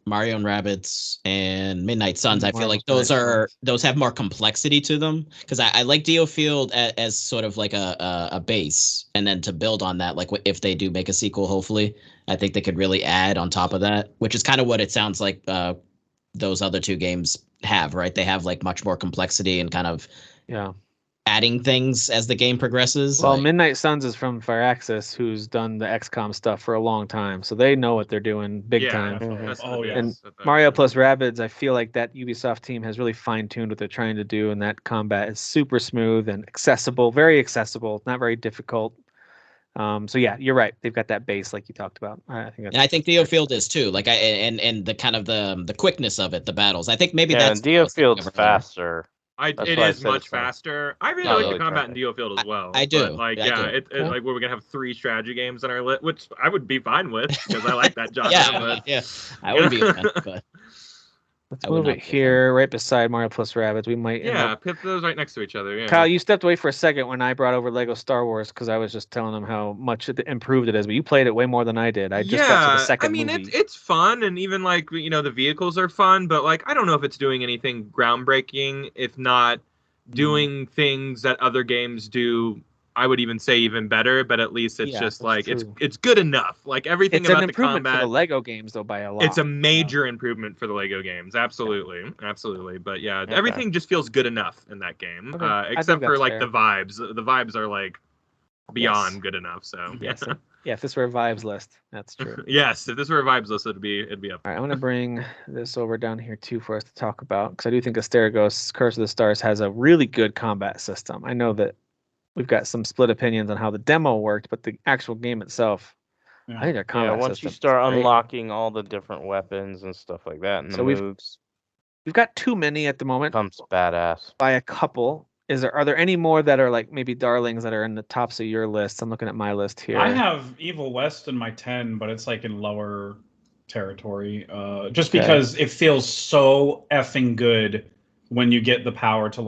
Mario and Rabbids and Midnight Suns. I feel like those have more complexity to them. Because I like Diofield as sort of like a base, and then to build on that, like if they do make a sequel, hopefully, I think they could really add on top of that, which is kind of what it sounds like. Those other 2 games have, right? They have like much more complexity and kind of adding things as the game progresses. Well, Midnight Suns is from Firaxis, who's done the XCOM stuff for a long time, so they know what they're doing big time. And Mario plus Rabbids, I feel like that Ubisoft team has really fine-tuned what they're trying to do, and that combat is super smooth and accessible, very accessible, not very difficult. So yeah, you're right. They've got that base like you talked about. I think Diofield is too. Like and the kind of the quickness of it, the battles. I think maybe that's Diofield's faster. It is much faster. I really like the combat in Diofield as well. I do. But it's like we're gonna have 3 strategy games on our list, which I would be fine with because I like that genre. I would be fine, but let's move it here right beside Mario plus Rabbids. We might put those right next to each other. Yeah. Kyle, you stepped away for a second when I brought over Lego Star Wars because I was just telling them how much improved it is, but you played it way more than I did. I just got to the second movie. It's fun, and even like the vehicles are fun, but like I don't know if it's doing anything groundbreaking, if not doing things that other games do I would even say even better, but at least it's Yeah, just that's like true. it's good enough. Like everything It's an about the improvement combat. for the Lego games though by a lot. It's a major improvement for the Lego games. Absolutely. Absolutely. But yeah, Okay. everything just feels good enough in that game. Okay. I think Except for that's like fair. the vibes. The vibes are like beyond Yes. good enough. So Yes. Yeah, if this were a vibes list, that's true. yes, if this were a vibes list, it'd be up. All right, I'm gonna bring this over down here too for us to talk about because I do think Asterigos Curse of the Stars has a really good combat system. I know that we've got some split opinions on how the demo worked, but the actual game itself, I think their combat once system you start is great. unlocking all the different weapons and stuff like that, and the So moves, we've got too many at the moment becomes badass. by a couple. Are there any more that are like maybe darlings that are in the tops of your list? I'm looking at my list here. I have Evil West in my 10, but it's like in lower territory. Just Okay. because it feels so effing good when you get the power to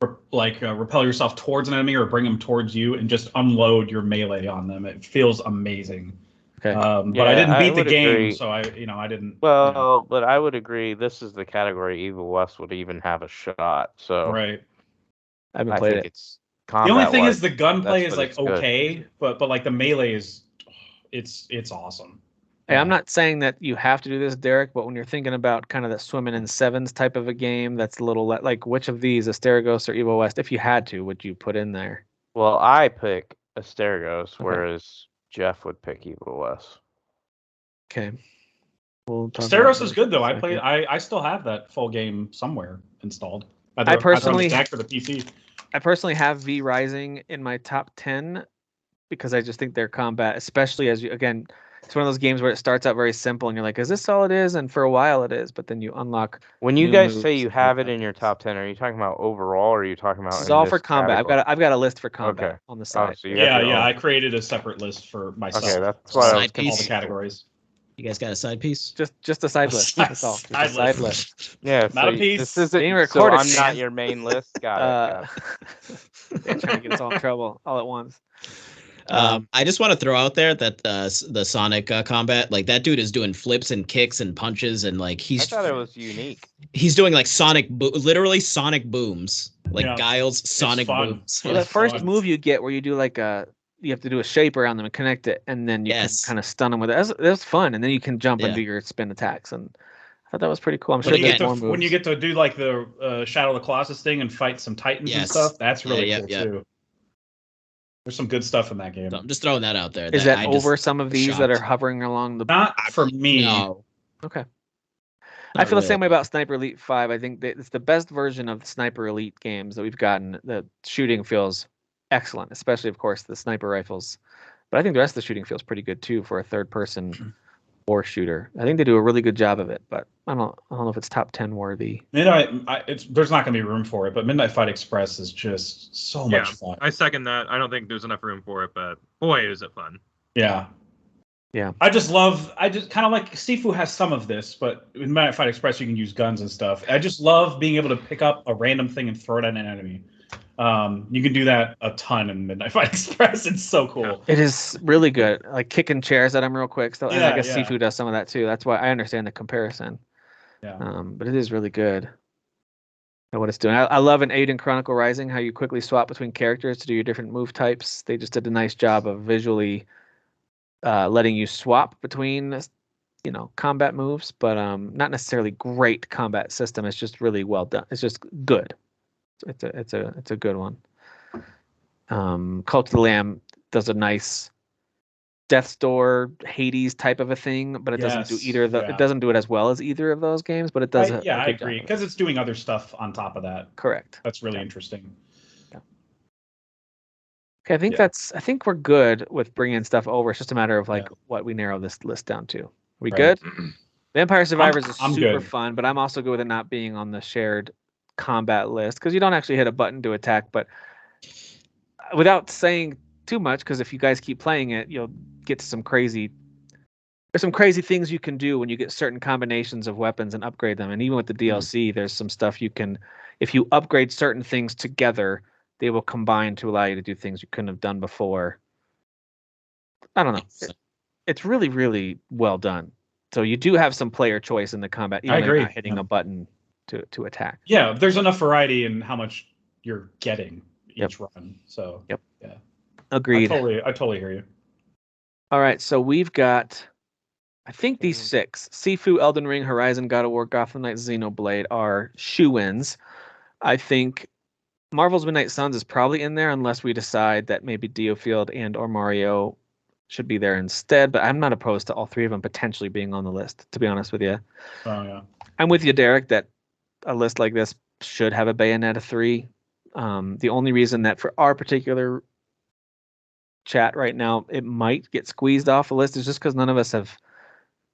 repel yourself towards an enemy or bring them towards you and just unload your melee on them. It feels amazing. Okay. But I didn't beat the would game, agree. so I didn't. Well, but I would agree. This is the category Evil West would even have a shot. So Right. I haven't I played think it. it's The only thing combat-wise, is the gunplay that's is what like it's good. okay, but like the melee is, it's awesome. Hey, I'm not saying that you have to do this, Derek, but when you're thinking about kind of that swimming in sevens type of a game, that's a little like which of these, Asterigos or Evil West, if you had to, would you put in there? Well, I pick Asterigos, Okay. whereas Jeff would pick Evil West. Okay. We'll talk Steros about is good though. this in a second. I still have that full game somewhere installed. I personally- either on the Deck or the PC. I personally have V Rising in my top 10 because I just think their combat, especially as you, again, it's one of those games where it starts out very simple and you're like, is this all it is? And for a while it is, but then you unlock. When you new guys say moves you and have it new in your weapons. top 10, are you talking about overall, or are you talking about This is in all this for combat. category? I've got a list for combat Okay. on the side. so you have your own. I created a separate list for myself. Okay, that's why I was Side all the piece. categories. You guys got a side piece? Just a side list. That's all. Just a side list. Yeah, Not a piece. This isn't. Being So recorded, I'm not man. your main list. Got it. They're trying to get us all in trouble all at once. I just want to throw out there that the Sonic combat, like that dude is doing flips and kicks and punches and like I thought it was unique. he's doing like literally Sonic booms, like Yeah. Guile's Sonic fun. booms. Well, Yeah, that first fun. move you get where you do like you have to do a shape around them and connect it, and then you Yes. can kind of stun them with it. That's fun, and then you can jump and Yeah. do your spin attacks, and I thought that was pretty cool. I'm When sure you, there's get more to, moves. when you get to do like the Shadow of the Colossus thing and fight some Titans and Yes. stuff, that's really Yeah, cool yeah. too. There's some good stuff in that game. So I'm just throwing that out there. Is that I just over some of was these that are shocked. hovering along the? Not for me. No, Okay. I not feel the same really. way about Sniper Elite 5. I think that it's the best version of the Sniper Elite games that we've gotten. The shooting feels excellent, especially, of course, the sniper rifles. But I think the rest of the shooting feels pretty good too for a third-person war shooter. I think they do a really good job of it, but I don't know if it's top 10 worthy. There's not going to be room for it, but Midnight Fight Express is just so Yeah, much fun. I second that. I don't think there's enough room for it, but boy, is it fun. Yeah. Yeah. I just kind of like Sifu has some of this, but in Midnight Fight Express you can use guns and stuff. I just love being able to pick up a random thing and throw it at an enemy. You can do that a ton in Midnight Fight Express. It's so cool. It is really good. Like kicking chairs at them real quick. So, and I Yeah, guess yeah. Sifu does some of that too. That's why I understand the comparison. Yeah. But it is really good at what it's doing. I love in Aiden Chronicle Rising how you quickly swap between characters to do your different move types. They just did a nice job of visually letting you swap between combat moves, but not necessarily great combat system. It's just really well done. It's just good. It's a good one. Cult of the Lamb does a nice Death's Door, Hades type of a thing, but it doesn't do Yes, either of the. yeah. It doesn't do it as well as either of those games, but it does. I a good job agree of it. because it's doing other stuff on top of that. Correct. That's really Yeah. interesting. Okay, I think we're good with bringing stuff over. It's just a matter of like Yeah. what we narrow this list down to. We Right. good? Vampire Survivors is I'm super good. fun, but I'm also good with it not being on the shared combat list because you don't actually hit a button to attack. But without saying too much, because if you guys keep playing it, you'll get to some crazy. There's some crazy things you can do when you get certain combinations of weapons and upgrade them. And even with the DLC, there's some stuff you can, if you upgrade certain things together, they will combine to allow you to do things you couldn't have done before. I don't know. It's really, really well done. So you do have some player choice in the combat, even I though you're agree. not hitting a button to attack. Yeah, there's enough variety in how much you're getting. Yep. each run. So Yep. yeah, Agreed. I totally hear you. All right, so we've got, I think these 6, Sifu, Elden Ring, Horizon, God of War, Gotham Knights, Xenoblade are shoe-ins. I think Marvel's Midnight Suns is probably in there unless we decide that maybe Diofield and or Mario should be there instead, but I'm not opposed to all 3 of them potentially being on the list, to be honest with you. Oh yeah. I'm with you, Derek, that a list like this should have a Bayonetta 3. The only reason that for our particular chat right now, it might get squeezed off the list is just because none of us have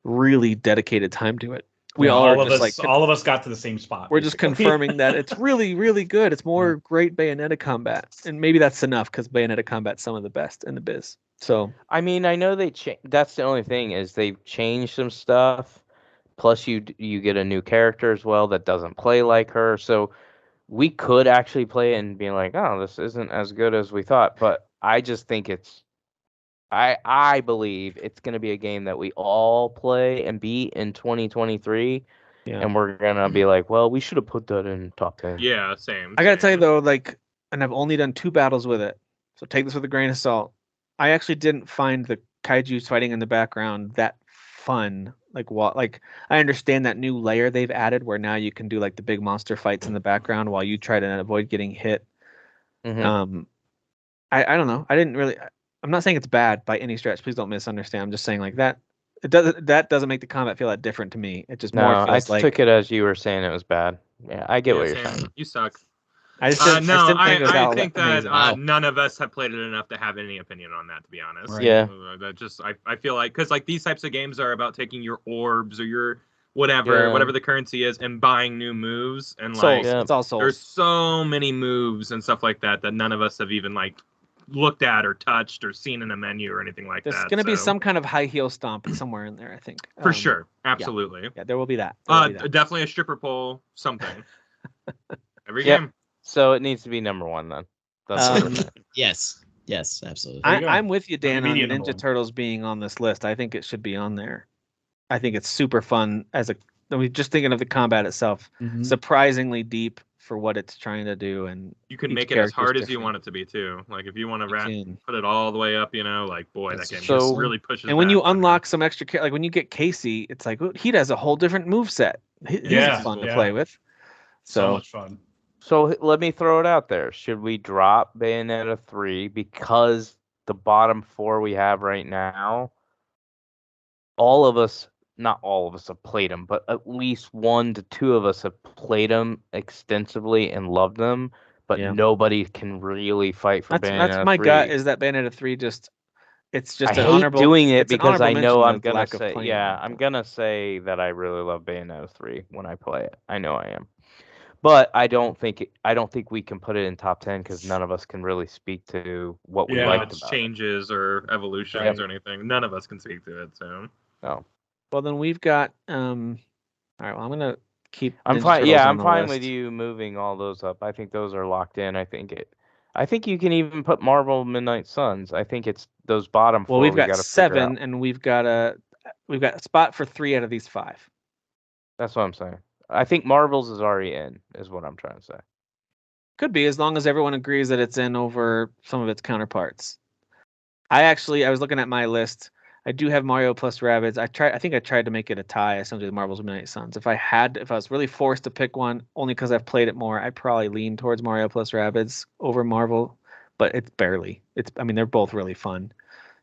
really dedicated time to it. We all are just all of us got to the same spot. We're just confirming that it's really, really good. It's more great Bayonetta combat, and maybe that's enough because Bayonetta combat's some of the best in the biz. So I mean, I know that's the only thing is they've changed some stuff. Plus, you get a new character as well that doesn't play like her. So we could actually play it and be like, oh, this isn't as good as we thought. But I just think I believe it's going to be a game that we all play and beat in 2023. yeah, And we're going to be like, well, we should have put that in top 10. Yeah, same. I gotta tell you though, like, and I've only done 2 battles with it, so take this with a grain of salt. I actually didn't find the kaiju's fighting in the background that fun. Like what? Like I understand that new layer they've added where now you can do like the big monster fights in the background while you try to avoid getting hit. Mm-hmm. I don't know. I didn't really. I'm not saying it's bad by any stretch. Please don't misunderstand. I'm just saying like that. That doesn't make the combat feel that different to me. It just No, more I feels like. took it as you were saying it was bad. Yeah, I get what you're same. saying. You suck. I just didn't, No, I think think that amazing. none of us have played it enough to have any opinion on that, to be honest. Right. Yeah. That just I feel like because like these types of games are about taking your orbs or your whatever the currency is and buying new moves and Souls. like It's all souls. there's so many moves and stuff like that that none of us have even like looked at or touched or seen in a menu or anything like There's that. going to be some kind of high heel stomp somewhere in there, I think. For sure, absolutely. Yeah, there will be that. There will be that. Definitely a stripper pole, something. Every Yep. game. So it needs to be number 1 then. That's what we're saying. Yes, absolutely. I'm with you, Dan, on Immediate number Ninja 1. Turtles being on this list. I think it should be on there. I think it's super fun as a. I mean, just thinking of the combat itself, surprisingly deep for what it's trying to do, and you can each make it as character's hard as you different. want it to be too. Like if you want to can. put it all the way up, you know, like boy, That's that game so- just really pushes. And when that you for me. unlock some extra, like when you get Casey, it's like he has a whole different move set. He's Yeah, fun to yeah. play with. So So much fun. So let me throw it out there. Should we drop Bayonetta 3 because the bottom 4 we have right now, all of us, not all of us have played them, but at least 1 to 2 of us have played them extensively and loved them, but Yeah. nobody can really fight for Bayonetta that's my 3. gut is that Bayonetta 3 it's just I an hate honorable doing it it's an because I honorable know mention I'm of gonna lack of say playing yeah, it, I'm but- gonna say that I really love Bayonetta 3 when I play it. I know I am. But I don't think we can put it in top 10 because none of us can really speak to what we Yeah. liked its about it. changes or evolutions Right. or anything. None of us can speak to it. So No. Well, then we've got all right, well, I'm going to keep I'm Ninja fine. Turtles Yeah, on I'm the fine list. with you moving all those up. I think those are locked in. I think you can even put Marvel Midnight Suns. I think it's those bottom 4 Well, we've we got gotta figure 7 out. and we've got a spot for 3 out of these 5. That's what I'm saying. I think Marvel's is already in, is what I'm trying to say. Could be as long as everyone agrees that it's in over some of its counterparts. I was looking at my list. I do have Mario plus Rabbids. I think I tried to make it a tie, essentially, with Marvel's Midnight Suns. If I was really forced to pick one, only because I've played it more, I'd probably lean towards Mario plus Rabbids over Marvel, but it's barely. I mean, they're both really fun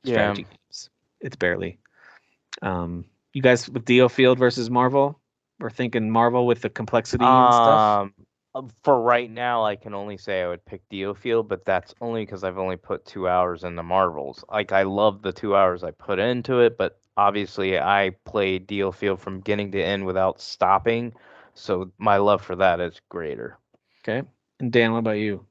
strategy games. It's barely. You guys with Diofield versus Marvel? We're thinking Marvel with the complexity and stuff. For right now, I can only say I would pick Diofield, but that's only because I've only put 2 hours into Marvels. Like, I love the 2 hours I put into it, but obviously I played Diofield from beginning to end without stopping, so my love for that is greater. Okay. And Dan, what about you?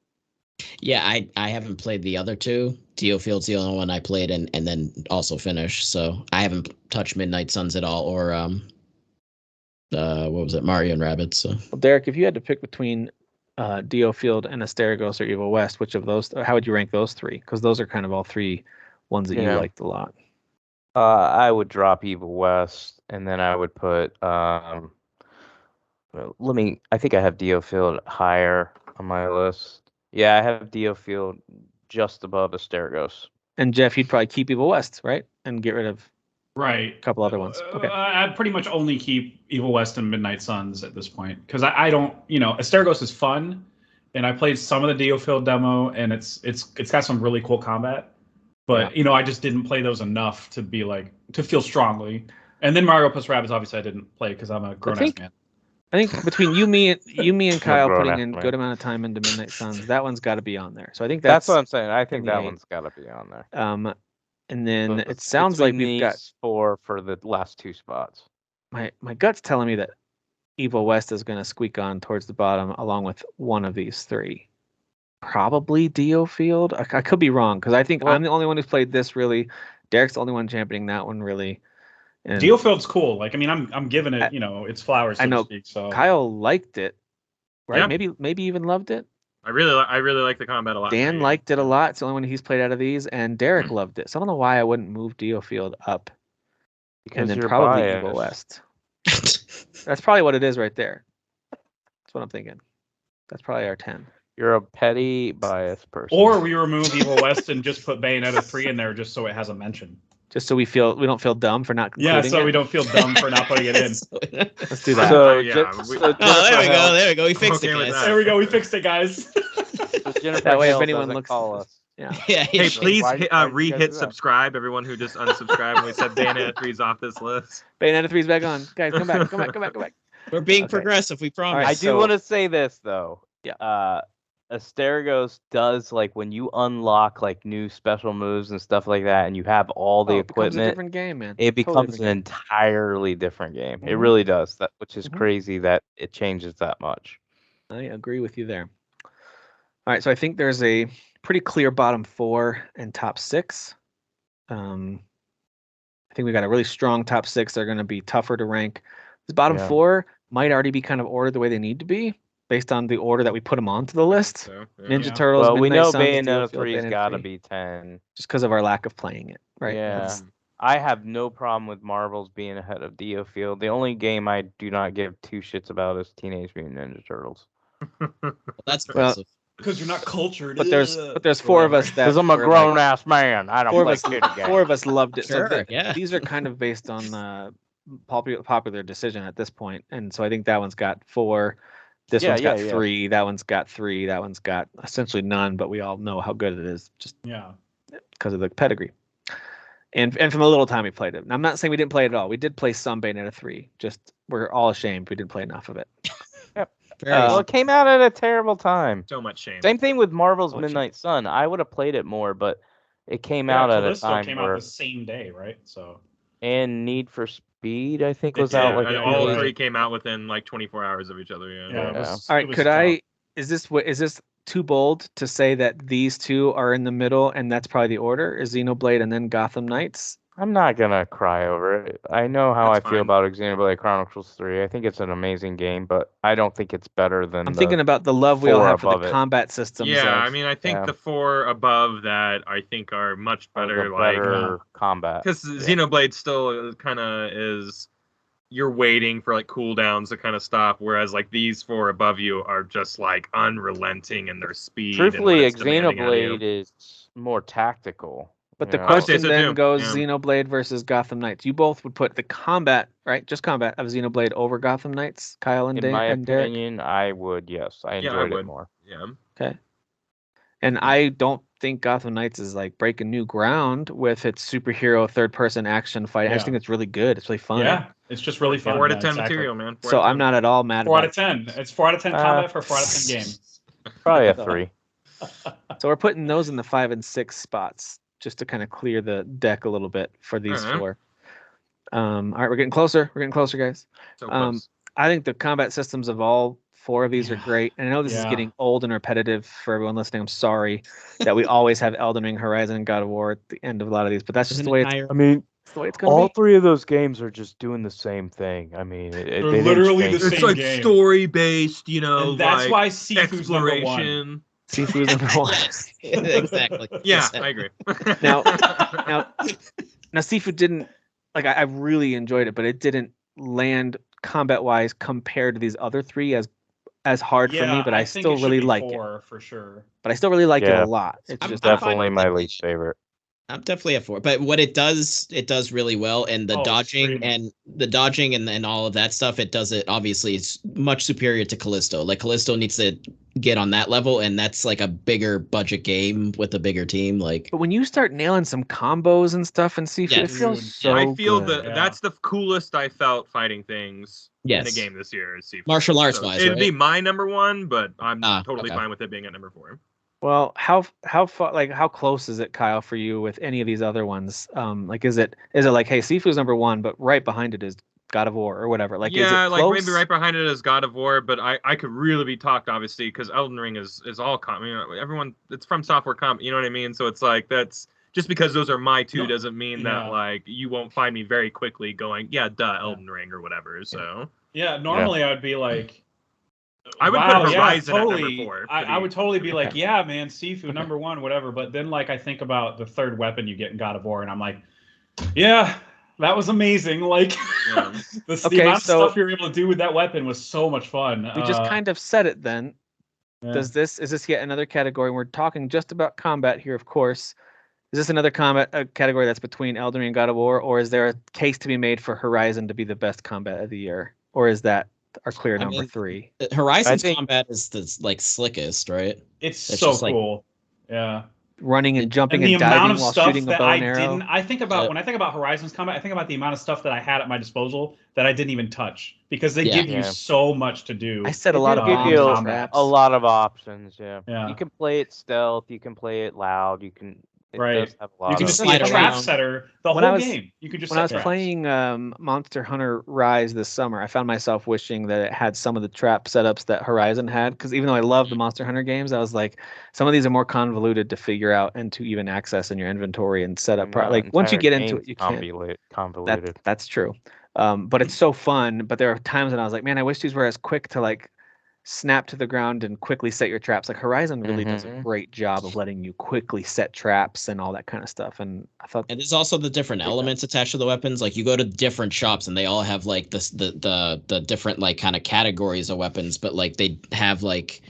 Yeah, I haven't played the other 2. Diofield's the only one I played and then also finished. So I haven't touched Midnight Suns at all, or what was it, Mario and Rabbids. So Well, Derek, if you had to pick between Diofield and Asterigos or Evil West, which of those? How would you rank those 3? Because those are kind of all 3 ones that you liked a lot. I would drop Evil West, and then I would put I think I have Diofield higher on my list. Yeah, I have Diofield just above Astergos. And Jeff, you'd probably keep Evil West, right? And get rid of Right. a couple other ones. Okay. I'd pretty much only keep Evil West and Midnight Suns at this point because I don't, Astergos is fun, and I played some of the Diofield demo, and it's got some really cool combat, but I just didn't play those enough to be like to feel strongly. And then Mario plus Rabbids, obviously, I didn't play because I'm a grown ass man. I think between you, me, and Kyle putting in good amount of time into Midnight Suns, that one's got to be on there. So I think that's what I'm saying. I think that 8. one's got to be on there. And then So it sounds like we've got 4 for the last 2 spots. My gut's telling me that Evil West is going to squeak on towards the bottom along with one of these 3. Probably Diofield. I could be wrong because I think I'm the only one who's played this really. Derek's the only one championing that one really. And Diofield's cool. Like, I mean, I'm giving it, its flowers, so to speak. So Kyle liked it, right? Yeah. Maybe even loved it. I really like the combat a lot. Dan liked it a lot. It's the only one he's played out of these, and Derek loved it. So I don't know why I wouldn't move Diofield up. Because and then you're probably biased. Evil West. That's probably what it is right there. That's what I'm thinking. That's probably our 10. You're a petty, biased person. Or we remove Evil West and just put Bayonetta 3 in there just so it has a mention. Just so we don't feel dumb for not including it. We don't feel dumb for not putting it in. Let's do that. So, there we go. We fixed it, guys. There we go. We fixed it, guys. That way, if anyone looks, call us. Yeah. Hey, please Why you re-hit guys do that? subscribe. Everyone who just unsubscribed when we said Bayonetta 3's off this list. Bayonetta 3's back on. Guys, come back. We're being progressive, we promise. Right, I do want to say this though. Yeah. Astergos does, like, when you unlock like new special moves and stuff like that, and you have all the It becomes a equipment, different game, man. it Totally becomes different an entirely different game. It really does. Which is crazy that it changes that much. I agree with you there. All right, so I think there's a pretty clear bottom 4 and top 6. I think we got a really strong top 6. They're going to be tougher to rank. The bottom 4 might already be kind of ordered the way they need to be based on the order that we put them onto the list. So, Ninja Turtles. Well, we Midnight know Suns, Bayonetta Diofield, 3's got to be 10. just because of our lack of playing it, right? Yeah. I have no problem with Marvels being ahead of Diofield. The only game I do not give 2 shits about is Teenage Mutant Ninja Turtles. That's impressive. Because you're not cultured. But there's 4 of us that. Because I'm a grown ass man. I don't 4 play of us. kiddie games. 4 of us loved it. Sure, So yeah. these are kind of based on popular decision at this point, and so I think that one's got 4. This one's got 3. That one's got 3. That one's got essentially none. But we all know how good it is, just because of the pedigree, and from the little time we played it. And I'm not saying we didn't play it at all. We did play some Bayonetta 3. Just we're all ashamed we didn't play enough of it. Well, it came out at a terrible time. So much shame. Same thing with Marvel's Midnight Sun. I would have played it more, but it came out at a time came where out the same day, right? So and Need for Speed, I think, was Yeah, out like and a all day. 3 came out within like 24 hours of each other. Yeah. All right, could I? Is this too bold to say that these 2 are in the middle and that's probably the order? Is Xenoblade and then Gotham Knights? I'm not gonna cry over it. I know how That's I feel fine. about Xenoblade Chronicles 3. I think it's an amazing game, but I don't think it's better than. I'm thinking about the love we all 4 have for above the it. combat systems. Yeah, of- I mean, I think Yeah. the 4 above that, I think, are much better. better combat. Because Xenoblade still kind of is. You're waiting for like cooldowns to kind of stop, whereas like these 4 above you are just like unrelenting in their speed. Truthfully, and what it's demanding out of you. Xenoblade is more tactical. But the you know? question so then too, goes yeah. Xenoblade versus Gotham Knights. You both would put the combat, right? Just combat of Xenoblade over Gotham Knights, Kyle and In my and Derek. opinion, I would. Yes, I Yeah, I enjoyed it would. more. Yeah. Okay. And I don't think Gotham Knights is like breaking new ground with its superhero third-person action fight. I just Yeah. think it's really good. It's really fun. Yeah, it's just really fun. 4 out of yeah, 10 exactly. material, man. 4 So out of I'm 10. not at all mad 4 out about of 10. It's 4 out of 10 combat for a 4 out of 10 game. Probably a 3. So we're putting those in the 5 and 6 spots just to kind of clear the deck a little bit for these Alright. 4. All right, we're getting closer. We're getting closer, guys. So close. I think the combat systems of all 4 of these are great. And I know this is Yeah. getting old and repetitive for everyone listening. I'm sorry that we always have Elden Ring, Horizon, and God of War at the end of a lot of these, but that's just the way it's, I mean, it's the way it's going all to be. 3 of those games are just doing the same thing. I mean, they didn't literally change the it. same It's like game. story based, you know, And that's like why Sifu's number 1. exploration. Sifu's number 1. Exactly. Yeah, I agree. Now, Sifu didn't, like, I really enjoyed it, but it didn't land combat-wise compared to these other 3 as as hard for me, but I think still it should really be like it. 4 for sure. But I still really like it Yeah. a lot. It's I'm just fine Definitely with my it. least favorite. I'm definitely at 4. But what it does really well, and the dodging extremely. and all of that stuff, it does it. Obviously, it's much superior to Callisto. Like Callisto needs to get on that level, and that's like a bigger budget game with a bigger team. Like, but when you start nailing some combos and stuff in Sifu, it Yes. feels Dude, so I feel good. Yeah. that's the coolest I felt fighting things in a yes, game this year. Is Sifu. martial arts So wise, it'd right? be my number one, but I'm totally okay. fine with it being at number 4. Well, how far, like how close is it, Kyle, for you with any of these other ones? Like is it like, hey, Sifu's number 1, but right behind it is God of War or whatever? Like, is Yeah, it like close? maybe right behind it is God of War, but I could really be talked, obviously, because Elden Ring is all everyone, it's from software you know what I mean? So it's like, that's just because those are my 2 doesn't mean that like you won't find me very quickly going, Elden Ring or whatever. So normally I'd be like, I would wow, put Horizon at totally. number 4. I would totally be like, yeah, man, Sifu number 1, whatever. But then like I think about the third weapon you get in God of War, and I'm like, yeah, that was amazing. Like the amount of stuff you were able to do with that weapon was so much fun. We just kind of said it then. Yeah. Is this yet another category? We're talking just about combat here, of course. Is this another category that's between Elden Ring and God of War, or is there a case to be made for Horizon to be the best combat of the year, or is that our clear number 3? Horizon's combat is the like slickest, right? It's so cool. Yeah. Running and jumping and the amount diving of while stuff shooting a that bow I and arrow. didn't. I think about when I think about Horizon's combat. I think about the amount of stuff that I had at my disposal that I didn't even touch because they give you so much to do. I said a lot of give you traps. a lot of options. Yeah. You can play it stealth. You can play it loud. You can. It does have a lot you can of just be a trap setter the whole game. You could just when I was playing Monster Hunter Rise this summer, I found myself wishing that it had some of the trap setups that Horizon had. Because even though I love the Monster Hunter games, I was like, some of these are more convoluted to figure out and to even access in your inventory and set up. Like once you get into it, you can't. Convoluted. That's true. But it's so fun. But there are times when I was like, man, I wish these were as quick to like snap to the ground and quickly set your traps. Like Horizon really does a great job of letting you quickly set traps and all that kind of stuff. And I thought, and there's also the different elements attached to the weapons. Like you go to different shops and they all have like the different like kind of categories of weapons, but like they have like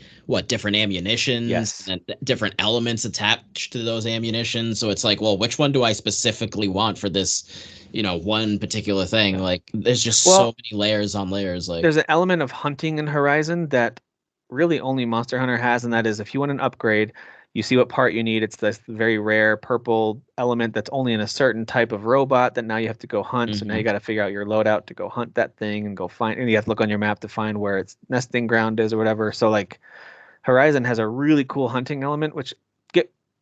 different ammunitions and different elements attached to those ammunitions. So it's like, well, which one do I specifically want for this, one particular thing? Like there's just so many layers on layers. Like there's an element of hunting in Horizon that really only Monster Hunter has, and that is if you want an upgrade, you see what part you need. It's this very rare purple element that's only in a certain type of robot that now you have to go hunt. So now you got to figure out your loadout to go hunt that thing and go find, and you have to look on your map to find where its nesting ground is or whatever. So like Horizon has a really cool hunting element, which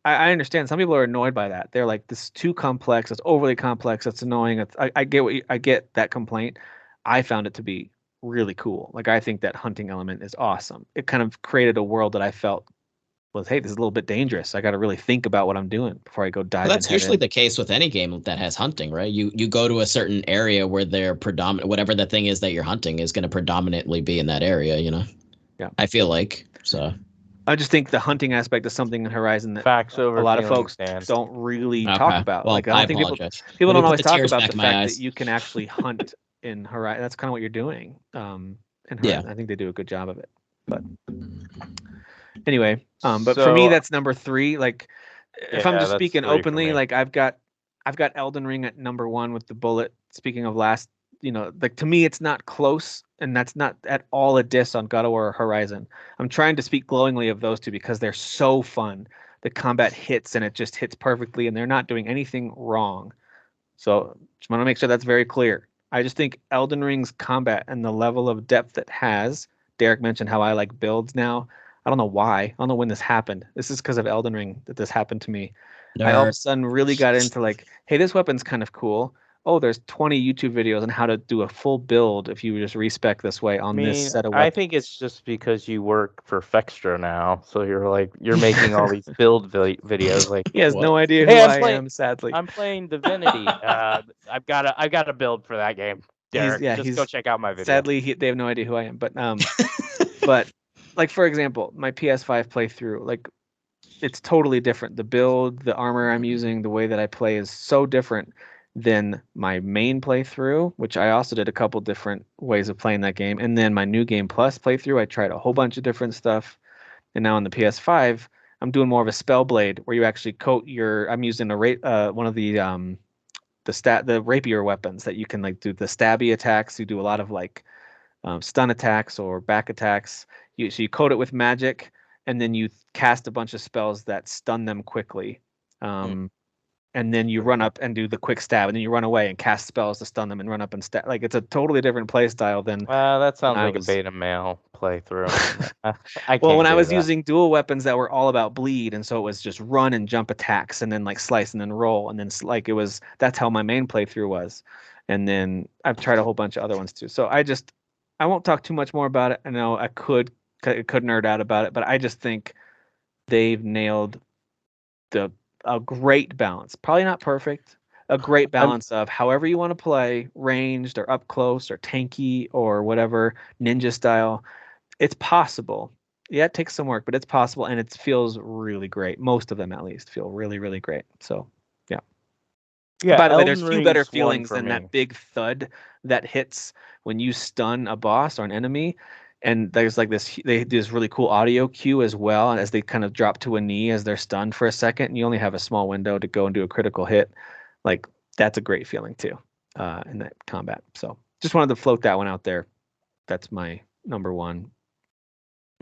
I understand some people are annoyed by that. They're like, this is too complex. It's overly complex. It's annoying. I get that complaint. I found it to be really cool. Like I think that hunting element is awesome. It kind of created a world that I felt was, hey, this is a little bit dangerous. I got to really think about what I'm doing before I go dive. Well, that's usually the case with any game that has hunting, right? You go to a certain area where they're predominant, whatever the thing is that you're hunting is going to predominantly be in that area. Yeah, I feel like so. I just think the hunting aspect is something in Horizon that a lot of folks don't really talk about. Well, like I don't think people don't always talk about the fact that you can actually hunt in Horizon. That's kind of what you're doing. In Horizon. I think they do a good job of it. But anyway, but for me that's number 3. Like if I'm just speaking openly, like I've got Elden Ring at number 1 with the bullet. Speaking of last, like to me it's not close, and that's not at all a diss on God of War or Horizon. I'm trying to speak glowingly of those two because they're so fun. The combat hits and it just hits perfectly, and they're not doing anything wrong. So just want to make sure that's very clear. I just think Elden Ring's combat and the level of depth it has. Derek mentioned how I like builds now. I don't know why. I don't know when this happened. This is because of Elden Ring that this happened to me. I all of a sudden really got into like, hey, this weapon's kind of cool. Oh, there's 20 YouTube videos on how to do a full build if you just respec this way on this set of weapons. I think it's just because you work for Fextra now, so you're making all these build videos. Like he has no idea who I am. Sadly, I'm playing Divinity. I've got a build for that game. Derek, just go check out my video. Sadly, they have no idea who I am. But but like for example, my PS5 playthrough, like it's totally different. The build, the armor I'm using, the way that I play is so different. then my main playthrough, which I also did a couple different ways of playing that game, and then my New Game Plus playthrough. I tried a whole bunch of different stuff, and now on the PS5, I'm doing more of a spell blade where you actually coat your. I'm using one of the rapier weapons that you can like do the stabby attacks. You do a lot of like stun attacks or back attacks. So you coat it with magic, and then you cast a bunch of spells that stun them quickly. And then you run up and do the quick stab, and then you run away and cast spells to stun them and run up and stab. Like it's a totally different play style than. Well, that sounds I like was- a beta male playthrough. I Well, can't when I do was that. using dual weapons that were all about bleed, and so it was just run and jump attacks, and then like slice and then roll, and then like it was that's how my main playthrough was. And then I've tried a whole bunch of other ones too. So I won't talk too much more about it. I know I could nerd out about it, but I just think they've nailed a great balance. Probably not perfect. A great balance of however you want to play, ranged or up close or tanky or whatever, ninja style. It's possible. Yeah, it takes some work, but it's possible, and it feels really great. Most of them, at least, feel really, really great. So, yeah. By the way, there's Elden few better Ring's one feelings for than me. that big thud that hits when you stun a boss or an enemy. And there's like they do this really cool audio cue as well, and as they kind of drop to a knee as they're stunned for a second, and you only have a small window to go and do a critical hit. Like that's a great feeling too, in that combat. So just wanted to float that one out there. That's my number one.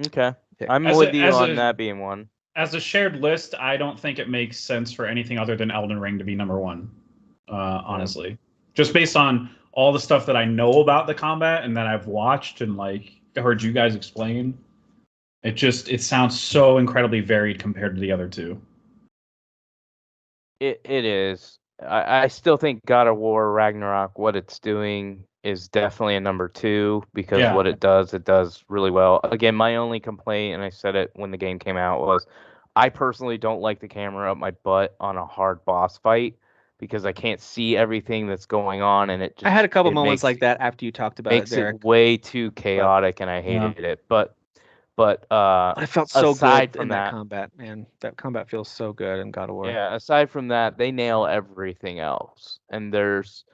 Okay. pick. I'm As with a- you as on a- that being one. As a shared list, I don't think it makes sense for anything other than Elden Ring to be number one. Honestly, just based on all the stuff that I know about the combat and that I've watched and like heard you guys explain, it sounds so incredibly varied compared to the other two. It is. I still think God of War Ragnarok, what it's doing is definitely a number 2 because Yeah. what it does really well. Again, my only complaint, and I said it when the game came out, was I personally don't like the camera up my butt on a hard boss fight because I can't see everything that's going on, and it just I had a couple it moments makes, like that after you talked about it, makes Derek. it way too chaotic, and I Yeah. hated it. But I felt so aside good from in that that, combat, man. That combat feels so good in God of War. yeah, aside from that, they nail everything else. And there's,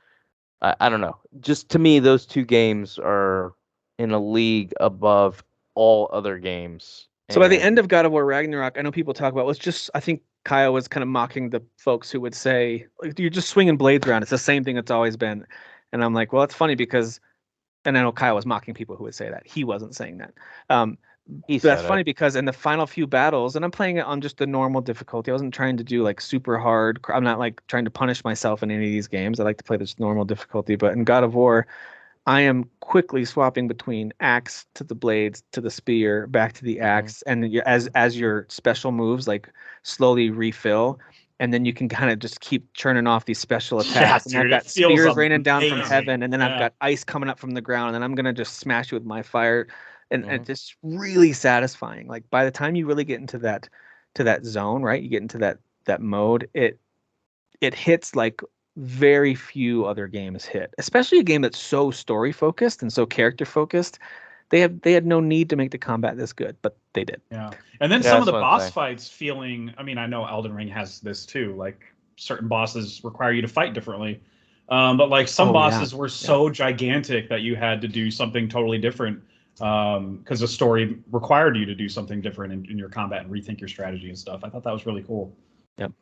I don't know, just to me, those two games are in a league above all other games. So by the And end of God of War Ragnarok, I know people talk about, well, it's just, I think Kyle was kind of mocking the folks who would say, like, you're just swinging blades around. It's the same thing it's always been. And I'm like, well, it's funny because, and I know Kyle was mocking people who would say that. He wasn't saying that. he But said that's funny because in the final few battles, and I'm playing it on just the normal difficulty. I wasn't trying to do like super hard. I'm not like trying to punish myself in any of these games. I like to play this normal difficulty. But in God of War, I am quickly swapping between axe to the blades to the spear, back to the axe, and as your special moves like slowly refill, and then you can kind of just keep churning off these special attacks. Yeah, and dude, I've it got feels spears raining down from amazing. heaven, and then I've Yeah. got ice coming up from the ground, and then I'm gonna just smash you with my fire, and Mhm. it's just really satisfying. Like by the time you really get into that zone, right? You get into that mode, it hits like very few other games hit, especially a game that's so story focused and so character focused. They had no need to make the combat this good, but they did. Yeah. And then Yeah, some of that's the what I'm boss saying. fights feeling, I mean, I know Elden Ring has this too, like certain bosses require you to fight differently. But like some Oh, yeah. bosses were so gigantic that you had to do something totally different because the story required you to do something different in your combat and rethink your strategy and stuff. I thought that was really cool. Yep.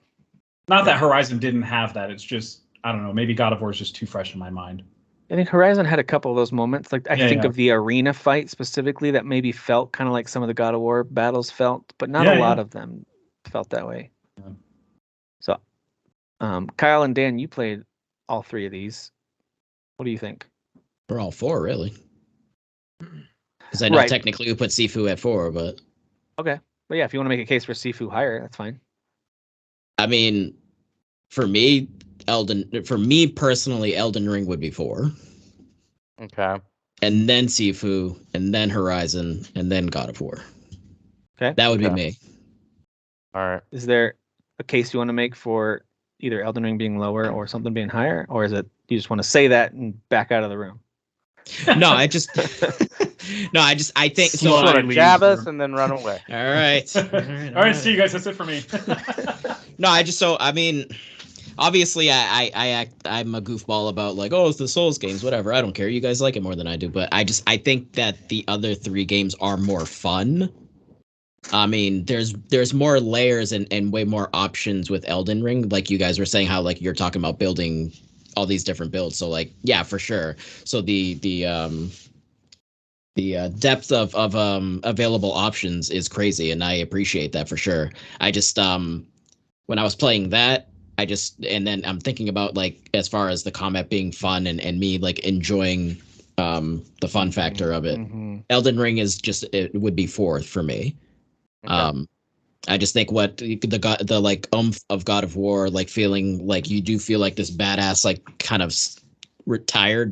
Not that Horizon didn't have that. It's just, I don't know, maybe God of War is just too fresh in my mind. I think Horizon had a couple of those moments. Like I think Yeah. of the arena fight specifically that maybe felt kind of like some of the God of War battles felt, but not Yeah, a lot yeah. of them felt that way. Yeah. So, Kyle and Dan, you played all three of these. What do you think? For all 4, really. Because I know Right. technically we put Sifu at 4, but Okay, but yeah, if you want to make a case for Sifu higher, that's fine. I mean, for me personally, Elden Ring would be 4, Okay. and then Sifu, and then Horizon, and then God of War. Okay. That would be Okay. me. All right. Is there a case you want to make for either Elden Ring being lower or something being higher, or is it you just want to say that and back out of the room? No, I think so. You just Slide. want to leaves jab the us room. and then run away. All right. All right, see you guys. That's it for me. No, I mean, obviously I'm a goofball about like, oh, it's the Souls games, whatever. I don't care. You guys like it more than I do, but I think that the other 3 games are more fun. I mean, there's more layers and way more options with Elden Ring. Like you guys were saying, how like you're talking about building all these different builds. So like, yeah, for sure. So the depth of available options is crazy, and I appreciate that for sure. I just when I was playing that, and then I'm thinking about like as far as the combat being fun and me like enjoying the fun factor of it. Elden Ring is just, it would be 4th for me. Okay. I just think what the like of God of War, like feeling like you do feel like this badass, like kind of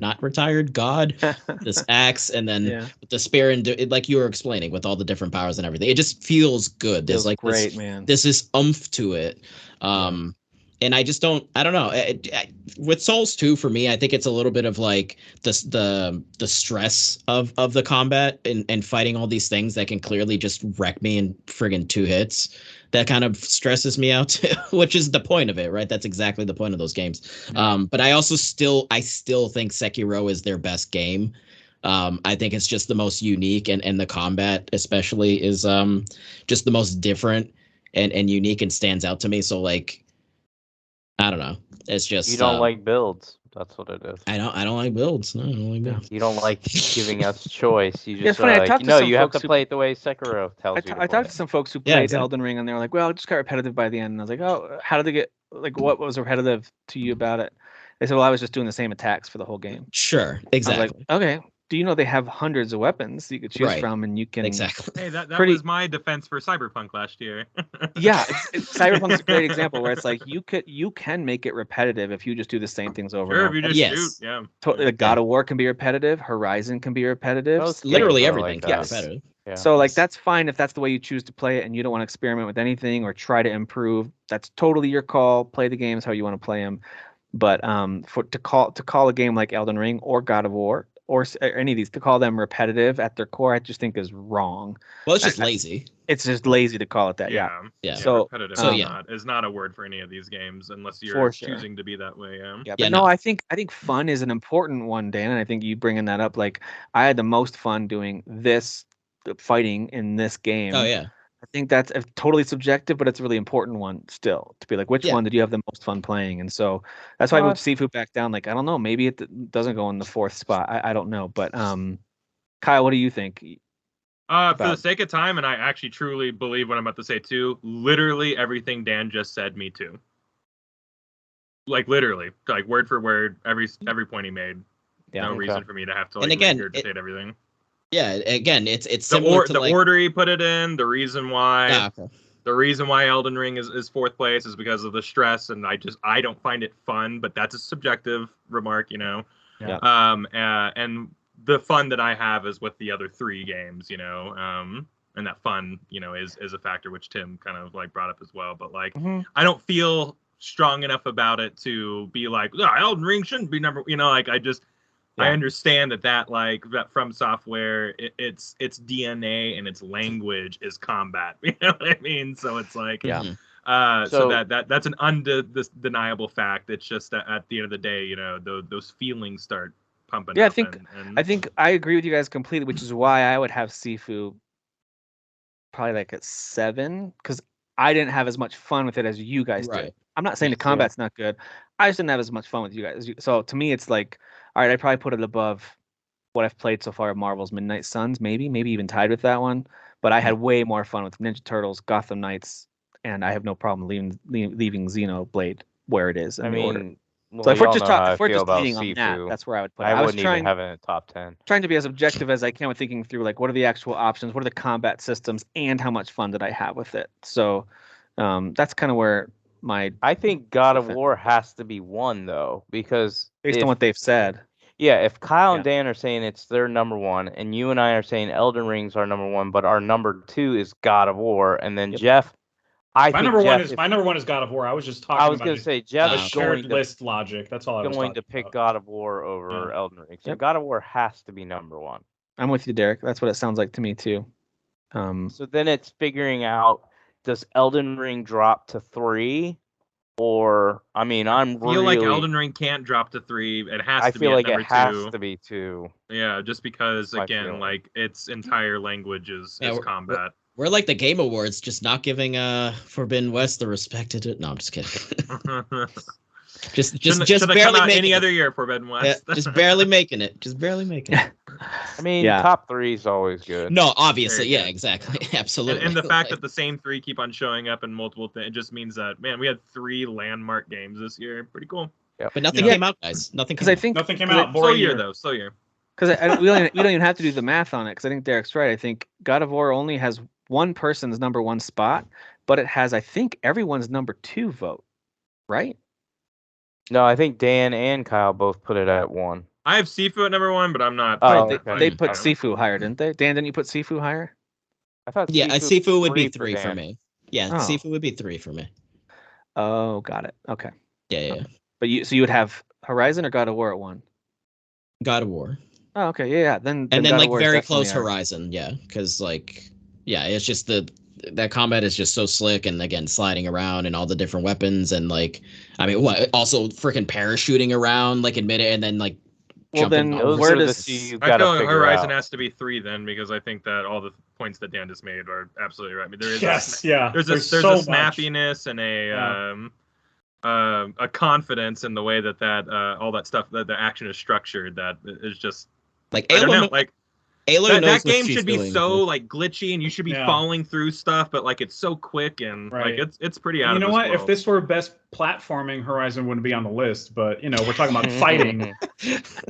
not retired god, this axe, and then with the spear, and like you were explaining with all the different powers and everything, it just feels good. There's Feels like great, this, man. There's this oomph to it. And I just I don't know. With Souls 2, for me, I think it's a little bit of like the stress of the combat and fighting all these things that can clearly just wreck me in friggin' 2 hits. That kind of stresses me out too, which is the point of it, right? That's exactly the point of those games. But I also still think Sekiro is their best game. I think it's just the most unique, and the combat especially is just the most different and unique and stands out to me. So like, I don't know. It's just You don't like builds. That's what it is. I don't like builds. No, I don't like builds. You don't like giving us choice. You Yeah, just it's funny, I like, talked to some you have to folks who- play it the way Sekiro tells you to I play talked to it. some folks who Yeah, played exactly. Elden Ring, and they were like, "Well, it just got repetitive by the end." And I was like, "Oh, how did they get? Like, what was repetitive to you about it?" They said, "Well, I was just doing the same attacks for the whole game." Sure, I was exactly. like, "Okay, do you know they have hundreds of weapons you could choose Right. from, and you can Exactly. Hey, that Pretty- was my defense for Cyberpunk last year. Yeah, Cyberpunk's a great example where it's like you can make it repetitive if you just do the same things over Sure, and if over. you just Yes. shoot, yeah. Like God of War can be repetitive, Horizon can be repetitive. Most Literally games are everything like can be that. repetitive. Yeah. So like Yes. that's fine if that's the way you choose to play it and you don't want to experiment with anything or try to improve. That's totally your call. Play the games how you want to play them. But to call a game like Elden Ring or God of War or any of these, to call them repetitive at their core, I just think is wrong. Well, it's just lazy. It's just lazy to call it that. Yeah. Yeah. So repetitive so, is not a word for any of these games unless you're For sure. choosing to be that way. Yeah. Yeah, Yeah, but no. no, I think fun is an important one, Dan, and I think you bringing that up. Like, I had the most fun doing this fighting in this game. Oh yeah. I think that's totally subjective, but it's a really important one still to be like, which Yeah. one did you have the most fun playing? And so that's why I moved Plus- Seafood back down. Like, I don't know, maybe it doesn't go in the 4th spot. I don't know, but Kyle, what do you think? For the About- sake of time, and I actually truly believe what I'm about to say too, literally everything Dan just said, me too. Like literally, like word for word, every point he made. Yeah. No Okay. reason for me to have to like And again, regurgitate everything. Yeah, again, it's The, similar to like order he put it in, the reason why okay. the reason why Elden Ring is 4th place is because of the stress, and I don't find it fun, but that's a subjective remark, you know. Yeah. And the fun that I have is with the other 3 games, you know. And that fun, you know, is a factor which Tim kind of like brought up as well. But like, I don't feel strong enough about it to be like, oh, Elden Ring shouldn't be number, you know, like I understand that From Software, its DNA and its language is combat. You know what I mean? So it's like, Mhm. so that's an undeniable fact. It's just that at the end of the day, you know, those feelings start pumping. Yeah, up I think I agree with you guys completely, which is why I would have Sifu probably like at 7, because I didn't have as much fun with it as you guys did. Right. I'm not saying Me the too. combat's not good. I just didn't have as much fun with you guys. So to me, it's like, all right, I'd probably put it above what I've played so far of Marvel's Midnight Suns, maybe even tied with that one. But I had way more fun with Ninja Turtles, Gotham Knights, and I have no problem leaving Xenoblade where it is in I the order. mean, well, So if we're y'all just know how I if we're feel just about leaning on that, Sifu. that's where I would put it. I I was wouldn't even trying have it in the top 10. to be as objective as I can with thinking through like what are the actual options, what are the combat systems, and how much fun did I have with it. So that's kind of where my I think God of defense War has to be 1 though, because based on what they've said. yeah, if Kyle Yeah. and Dan are saying it's their number 1, and you and I are saying Elden Ring's our number 1, but our number 2 is God of War, and then Yep. Jeff, I My think number Jeff, one is God of War. I was just talking I was about gonna just say Jeff a is shared going to list logic. That's all I was talking pick about. God of War over Elden Ring. So Yep. God of War has to be number 1. I'm with you, Derek. That's what it sounds like to me too. So then it's figuring out, does Elden Ring drop to 3, or I mean, I'm I feel really. like Elden Ring can't drop to 3. It has I to be feel at like number it has 2. to be 2. Yeah, just because My again, feeling. like its entire language is Yeah, combat. We're like the Game Awards, just not giving Forbidden West the respect it. No, I'm just kidding. just Should barely have come out making any it. other year, Forbidden Yeah, West. just barely making it. Just barely making it. I mean, Yeah. top 3 is always good. No, obviously, Very yeah, good. exactly, absolutely. And the fact Like, that the same 3 keep on showing up in multiple things, it just means that man, we had 3 landmark games this year. Pretty cool. but nothing Yeah. came out, guys. Nothing came Because I out. think Nothing came 'cause out. Slow Boring year year. though. Slow year. Because we don't even have to do the math on it. Because I think Derek's right. I think God of War only has one person's number 1 spot, but it has, I think, everyone's number 2 vote, right? No, I think Dan and Kyle both put it at 1. I have Sifu at number 1, but I'm not. Oh, Right, okay. they put Yeah. Sifu higher, didn't they? Dan, didn't you put Sifu higher? I thought Yeah, Sifu would be 3 Dan. for me. Yeah, Oh. Sifu would be 3 for me. Oh, got it. Okay. Yeah. But you would have Horizon or God of War at 1? God of War. Oh, okay. Yeah. Then And then God of like War is very definitely close our- Horizon, yeah, because like it's just that combat is just so slick, and again sliding around and all the different weapons, and like I mean what also freaking parachuting around like in mid and then like Well, jumping then over. Those where are the does 2 you I gotta feel like figure Horizon out. has to be 3 then, because I think that all the points that Dan just made are absolutely right. I mean, there is Yes, yeah. there's a so much. snappiness and a confidence in the way that all that stuff, that the action is structured, that is just Like I don't know, Aloy, like Aloy that knows what game she's should be doing. so like glitchy, and you should be Yeah. falling through stuff, but like it's so quick and Right. like it's pretty And out you of know this what? world. If this were best platforming, Horizon wouldn't be on the list. But we're talking about fighting,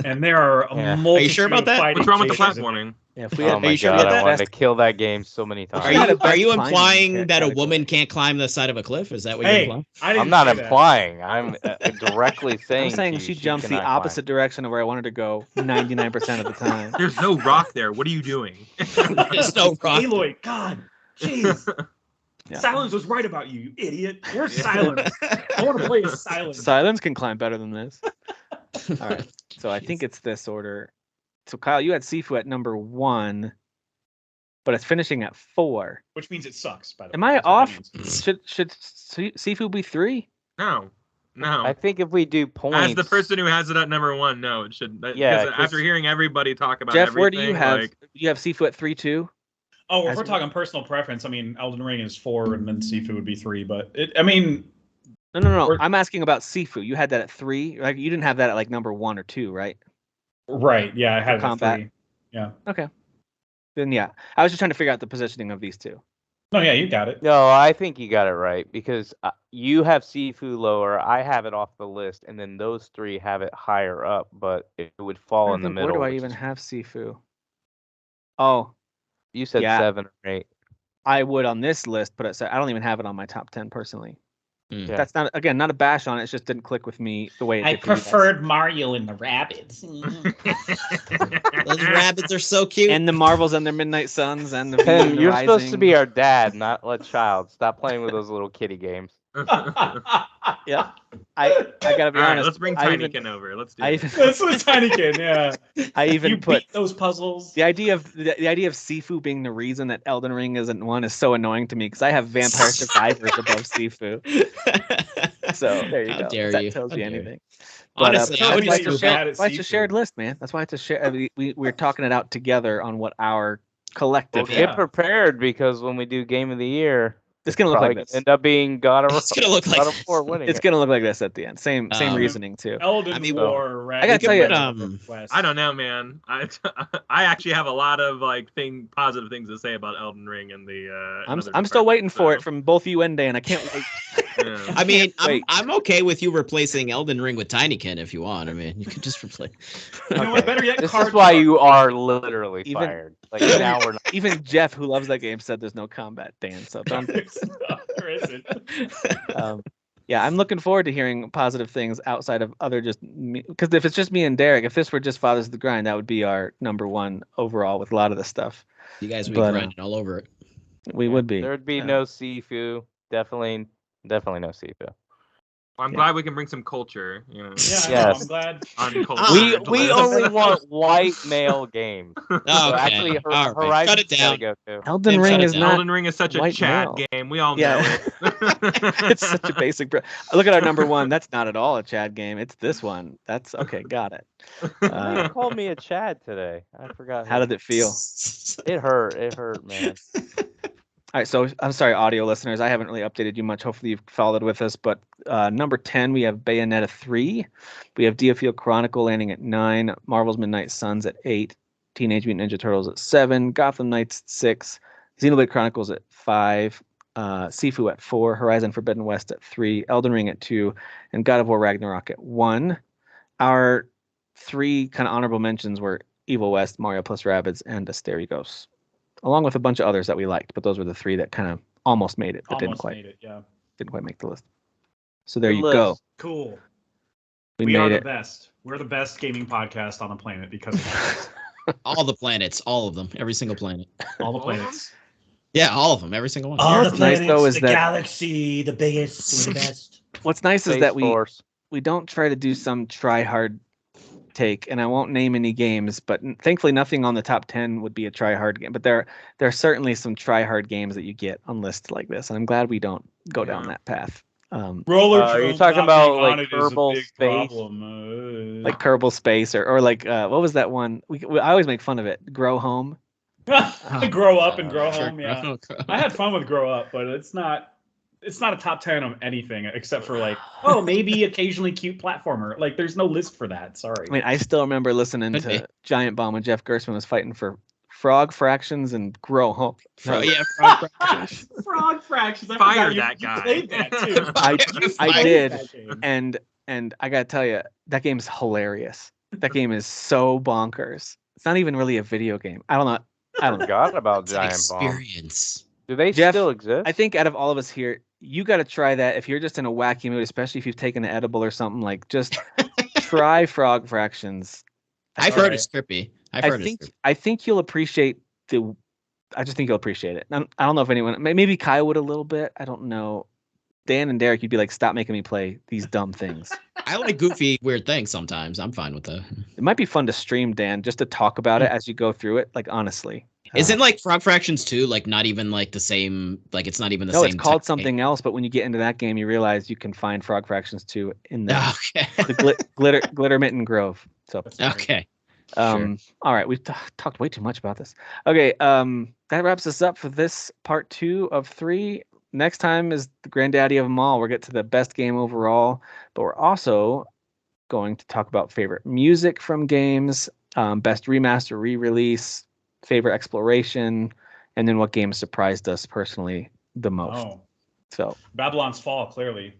and there are a Yeah. multitude Are you sure about of that? fighting What's wrong with the chases in platforming? Yeah, if we Oh had, my you sure god, about I that? wanted to kill that game so many Are times. you- had a Are best you climbing implying that a category. woman can't climb the side of a cliff? Is that what you're Hey, implying? I didn't I'm not say that. implying. I'm directly saying. I'm saying to she you, jumps the cannot climb. opposite direction of where I wanted to go 99% of the time. There's no rock there. What are you doing? There's no rock. Aloy, God, jeez. Yeah. Silence was right about you, you idiot. Where's Silence? I want to play as Silence. Silence can climb better than this. All right. So I think it's this order. So Kyle, you had Sifu at number 1, but it's finishing at 4. Which means it sucks, by the way. Am I That's what that off? means. Should Sifu be 3? No. I think if we do points, As the person who has it at number 1, no, it should. Yeah, because after 'cause- hearing everybody talk about Jeff, everything, where do you have? like, You have Sifu at 3 too? Oh, if As we're well. talking personal preference, I mean, Elden Ring is 4, and then Sifu would be 3. But I mean, No. Or- I'm asking about Sifu. You had that at 3. Like you didn't have that at like number 1 or 2, right? right? Yeah, I had it at combat. 3. Yeah. Okay. Then yeah, I was just trying to figure out the positioning of these two. No, yeah, you got it. No, I think you got it right because you have Sifu lower. I have it off the list, and then those 3 have it higher up, but it would fall in the middle. Where do I which even is- have Sifu? Oh, You said Yeah. 7 or 8. I would on this list, but I don't even have it on my top 10 personally. Yeah. That's not a bash on it. It just didn't click with me the way it I did for you guys. preferred Mario and the Rabbids. Those rabbits are so cute. And the Marvels and their Midnight Suns and the V Tim, and the you're supposed to Rising. be our dad, not a child. Stop playing with those little kitty games. Yeah, I gotta be All right, honest. let's bring I Tinykin even- over. Let's do I it. even That's what Tinykin, yeah. I even You put beat those puzzles. the idea of Sifu being the reason that Elden Ring isn't one is so annoying to me because I have Vampire Survivors above Sifu. So there you How go. dare if that you. tells How you dare you. anything. Honestly, I that's would why say it's a you're shared- bad at why it's a Sifu. shared list, man. That's why it's a share. We're talking it out together on what our collective. Well, Yeah. get prepared because when we do Game of the Year, It's gonna look probably like this. end up being God of It's gonna look like God of this. War winning. It's it. gonna look like this at the end. Same Um, reasoning too. Elden I mean, War. I gotta tell you, I don't know, man. I actually have a lot of positive things to say about Elden Ring and the. I'm still waiting for it from both you and Dan. I can't wait. Yeah. I mean, Wait. I'm okay with you replacing Elden Ring with Tinykin if you want. I mean, you could just replace. You know what? Better yet, This card is why Shark. you are literally Even- fired. Like now we're not. Even Jeff, who loves that game, said there's no combat, Dan. So don't. There isn't. Yeah, I'm looking forward to hearing positive things outside of other just me. Because if it's just me and Derek, if this were just Fathers of the Grind, that would be our number 1 overall with a lot of the stuff. You guys would be But, grinding all over it. We would be. There would be Yeah. no Sifu. Definitely no Sifu. I'm glad we can bring some culture. You know. Yeah, Yes. I'm glad. Uncultured. We only want white male games. So Okay. actually, All right. Horizon's Shut it gotta down. go too. Elden Tim, Ring shut it is down. not. Elden Ring is such a white Chad male. game. We all Yeah. know it. It's such a basic. Look at our number one. That's not at all a Chad game. It's this one. That's okay. Got it. Someone called me a Chad today. I forgot. How did it feel? It hurt. It hurt, man. All right, so I'm sorry, audio listeners. I haven't really updated you much. Hopefully, you've followed with us. But number 10, we have Bayonetta 3. We have Diofield Chronicle landing at 9. Marvel's Midnight Suns at 8. Teenage Mutant Ninja Turtles at 7. Gotham Knights at 6. Xenoblade Chronicles at 5. Sifu at 4. Horizon Forbidden West at 3. Elden Ring at 2. And God of War Ragnarok at 1. Our 3 kind of honorable mentions were Evil West, Mario plus Rabbids, and Asterios, along with a bunch of others that we liked, but those were the 3 that kind of almost made it, but didn't quite make the list. So there you go. Cool. We are made the it. best. We're the best gaming podcast on the planet because of that. All the planets, all of them, every single planet. All the planets. Yeah, all of them, every single one. You know All what's the nice, planets, though, is the that- galaxy, the biggest, we're the best. What's nice is Space that Force. we don't try to do some try hard take, and I won't name any games, but thankfully nothing on the top 10 would be a try hard game. But there are certainly some try hard games that you get on lists like this, and I'm glad we don't go down that path. Roller are you Drone talking not about, being like, on it is a Kerbal big Space? problem. Like Kerbal Space, or like what was that one? I always make fun of it. Grow Home. Grow up and grow Sure, home. Yeah, grow- I had fun with Grow Up, but it's not a top 10 of anything except for like, oh, maybe occasionally cute platformer. Like, there's no list for that. Sorry. I mean, I still remember listening Could to be. Giant Bomb when Jeff Gerstmann was fighting for Frog Fractions and Grow Home. Yeah, Frog Fractions. Frog Fractions. I Fire forgot that you guy. played that too. I played did, that game. and I gotta tell you, that game's hilarious. That game is so bonkers. It's not even really a video game. I don't know. Forgot about It's an Giant Bomb. experience. Do they Jeff, still exist? I think out of all of us here, you got to try that if you're just in a wacky mood, especially if you've taken an edible or something. Like, just try Frog Fractions. I've heard it's trippy. I think you'll appreciate the. I just think you'll appreciate it. I don't know if anyone, maybe Kai would a little bit. I don't know. Dan and Derek, you'd be like, stop making me play these dumb things. I like goofy, weird things sometimes. I'm fine with that. It might be fun to stream, Dan, just to talk about it as you go through it. Like, honestly. Isn't like Frog Fractions 2 like not even like the same? Like it's not even the No, same. it's called tech something else. But when you get into that game, you realize you can find Frog Fractions 2 in there. Okay. The glitter mitten grove. So Okay. all right, we've talked way too much about this. Okay, that wraps us up for this part 2 of 3. Next time is the granddaddy of them all. We'll get to the best game overall, but we're also going to talk about favorite music from games, best remaster, re-release, favorite exploration, and then what games surprised us personally the most. Oh, So Babylon's Fall, clearly.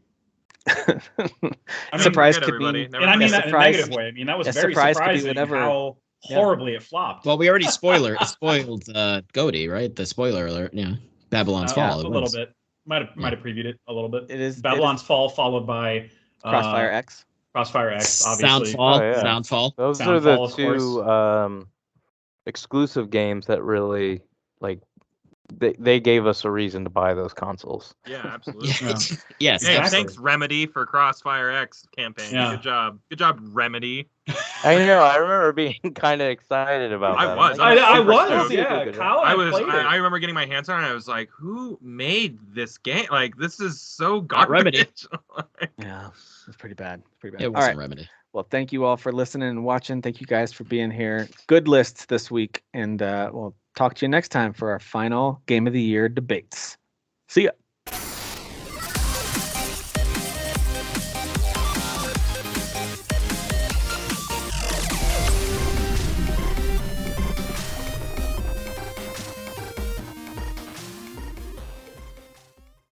surprise forget could everybody. be, Never And I mean mind. that in a surprise- negative way. I mean, that was yeah, very surprise could be surprising whatever- how horribly it flopped. Well, we already spoiled GOTY, right? The spoiler alert. Yeah. Babylon's Fall. A it little was. bit. Might have previewed it a little bit. It is Babylon's Fall, followed by Crossfire X. Crossfire X, obviously. Soundfall. Oh, yeah. Soundfall. Those are Soundfall, the of two exclusive games that really like they gave us a reason to buy those consoles. Yeah, absolutely. Yeah. Yes. Hey, Exactly. thanks Remedy for Crossfire X campaign. Yeah. Good job, Remedy. I know. I remember being kind of excited about I that. was. I'm like, I super was, stoked. yeah. Kyle and I played it. I remember getting my hands on it. And I was like, "Who made this game? Like, this is so Not Remedy. garbage." Yeah, it's pretty bad. It's pretty bad. It All wasn't right. Remedy. Well, thank you all for listening and watching. Thank you guys for being here. Good lists this week. And we'll talk to you next time for our final Game of the Year debates. See ya.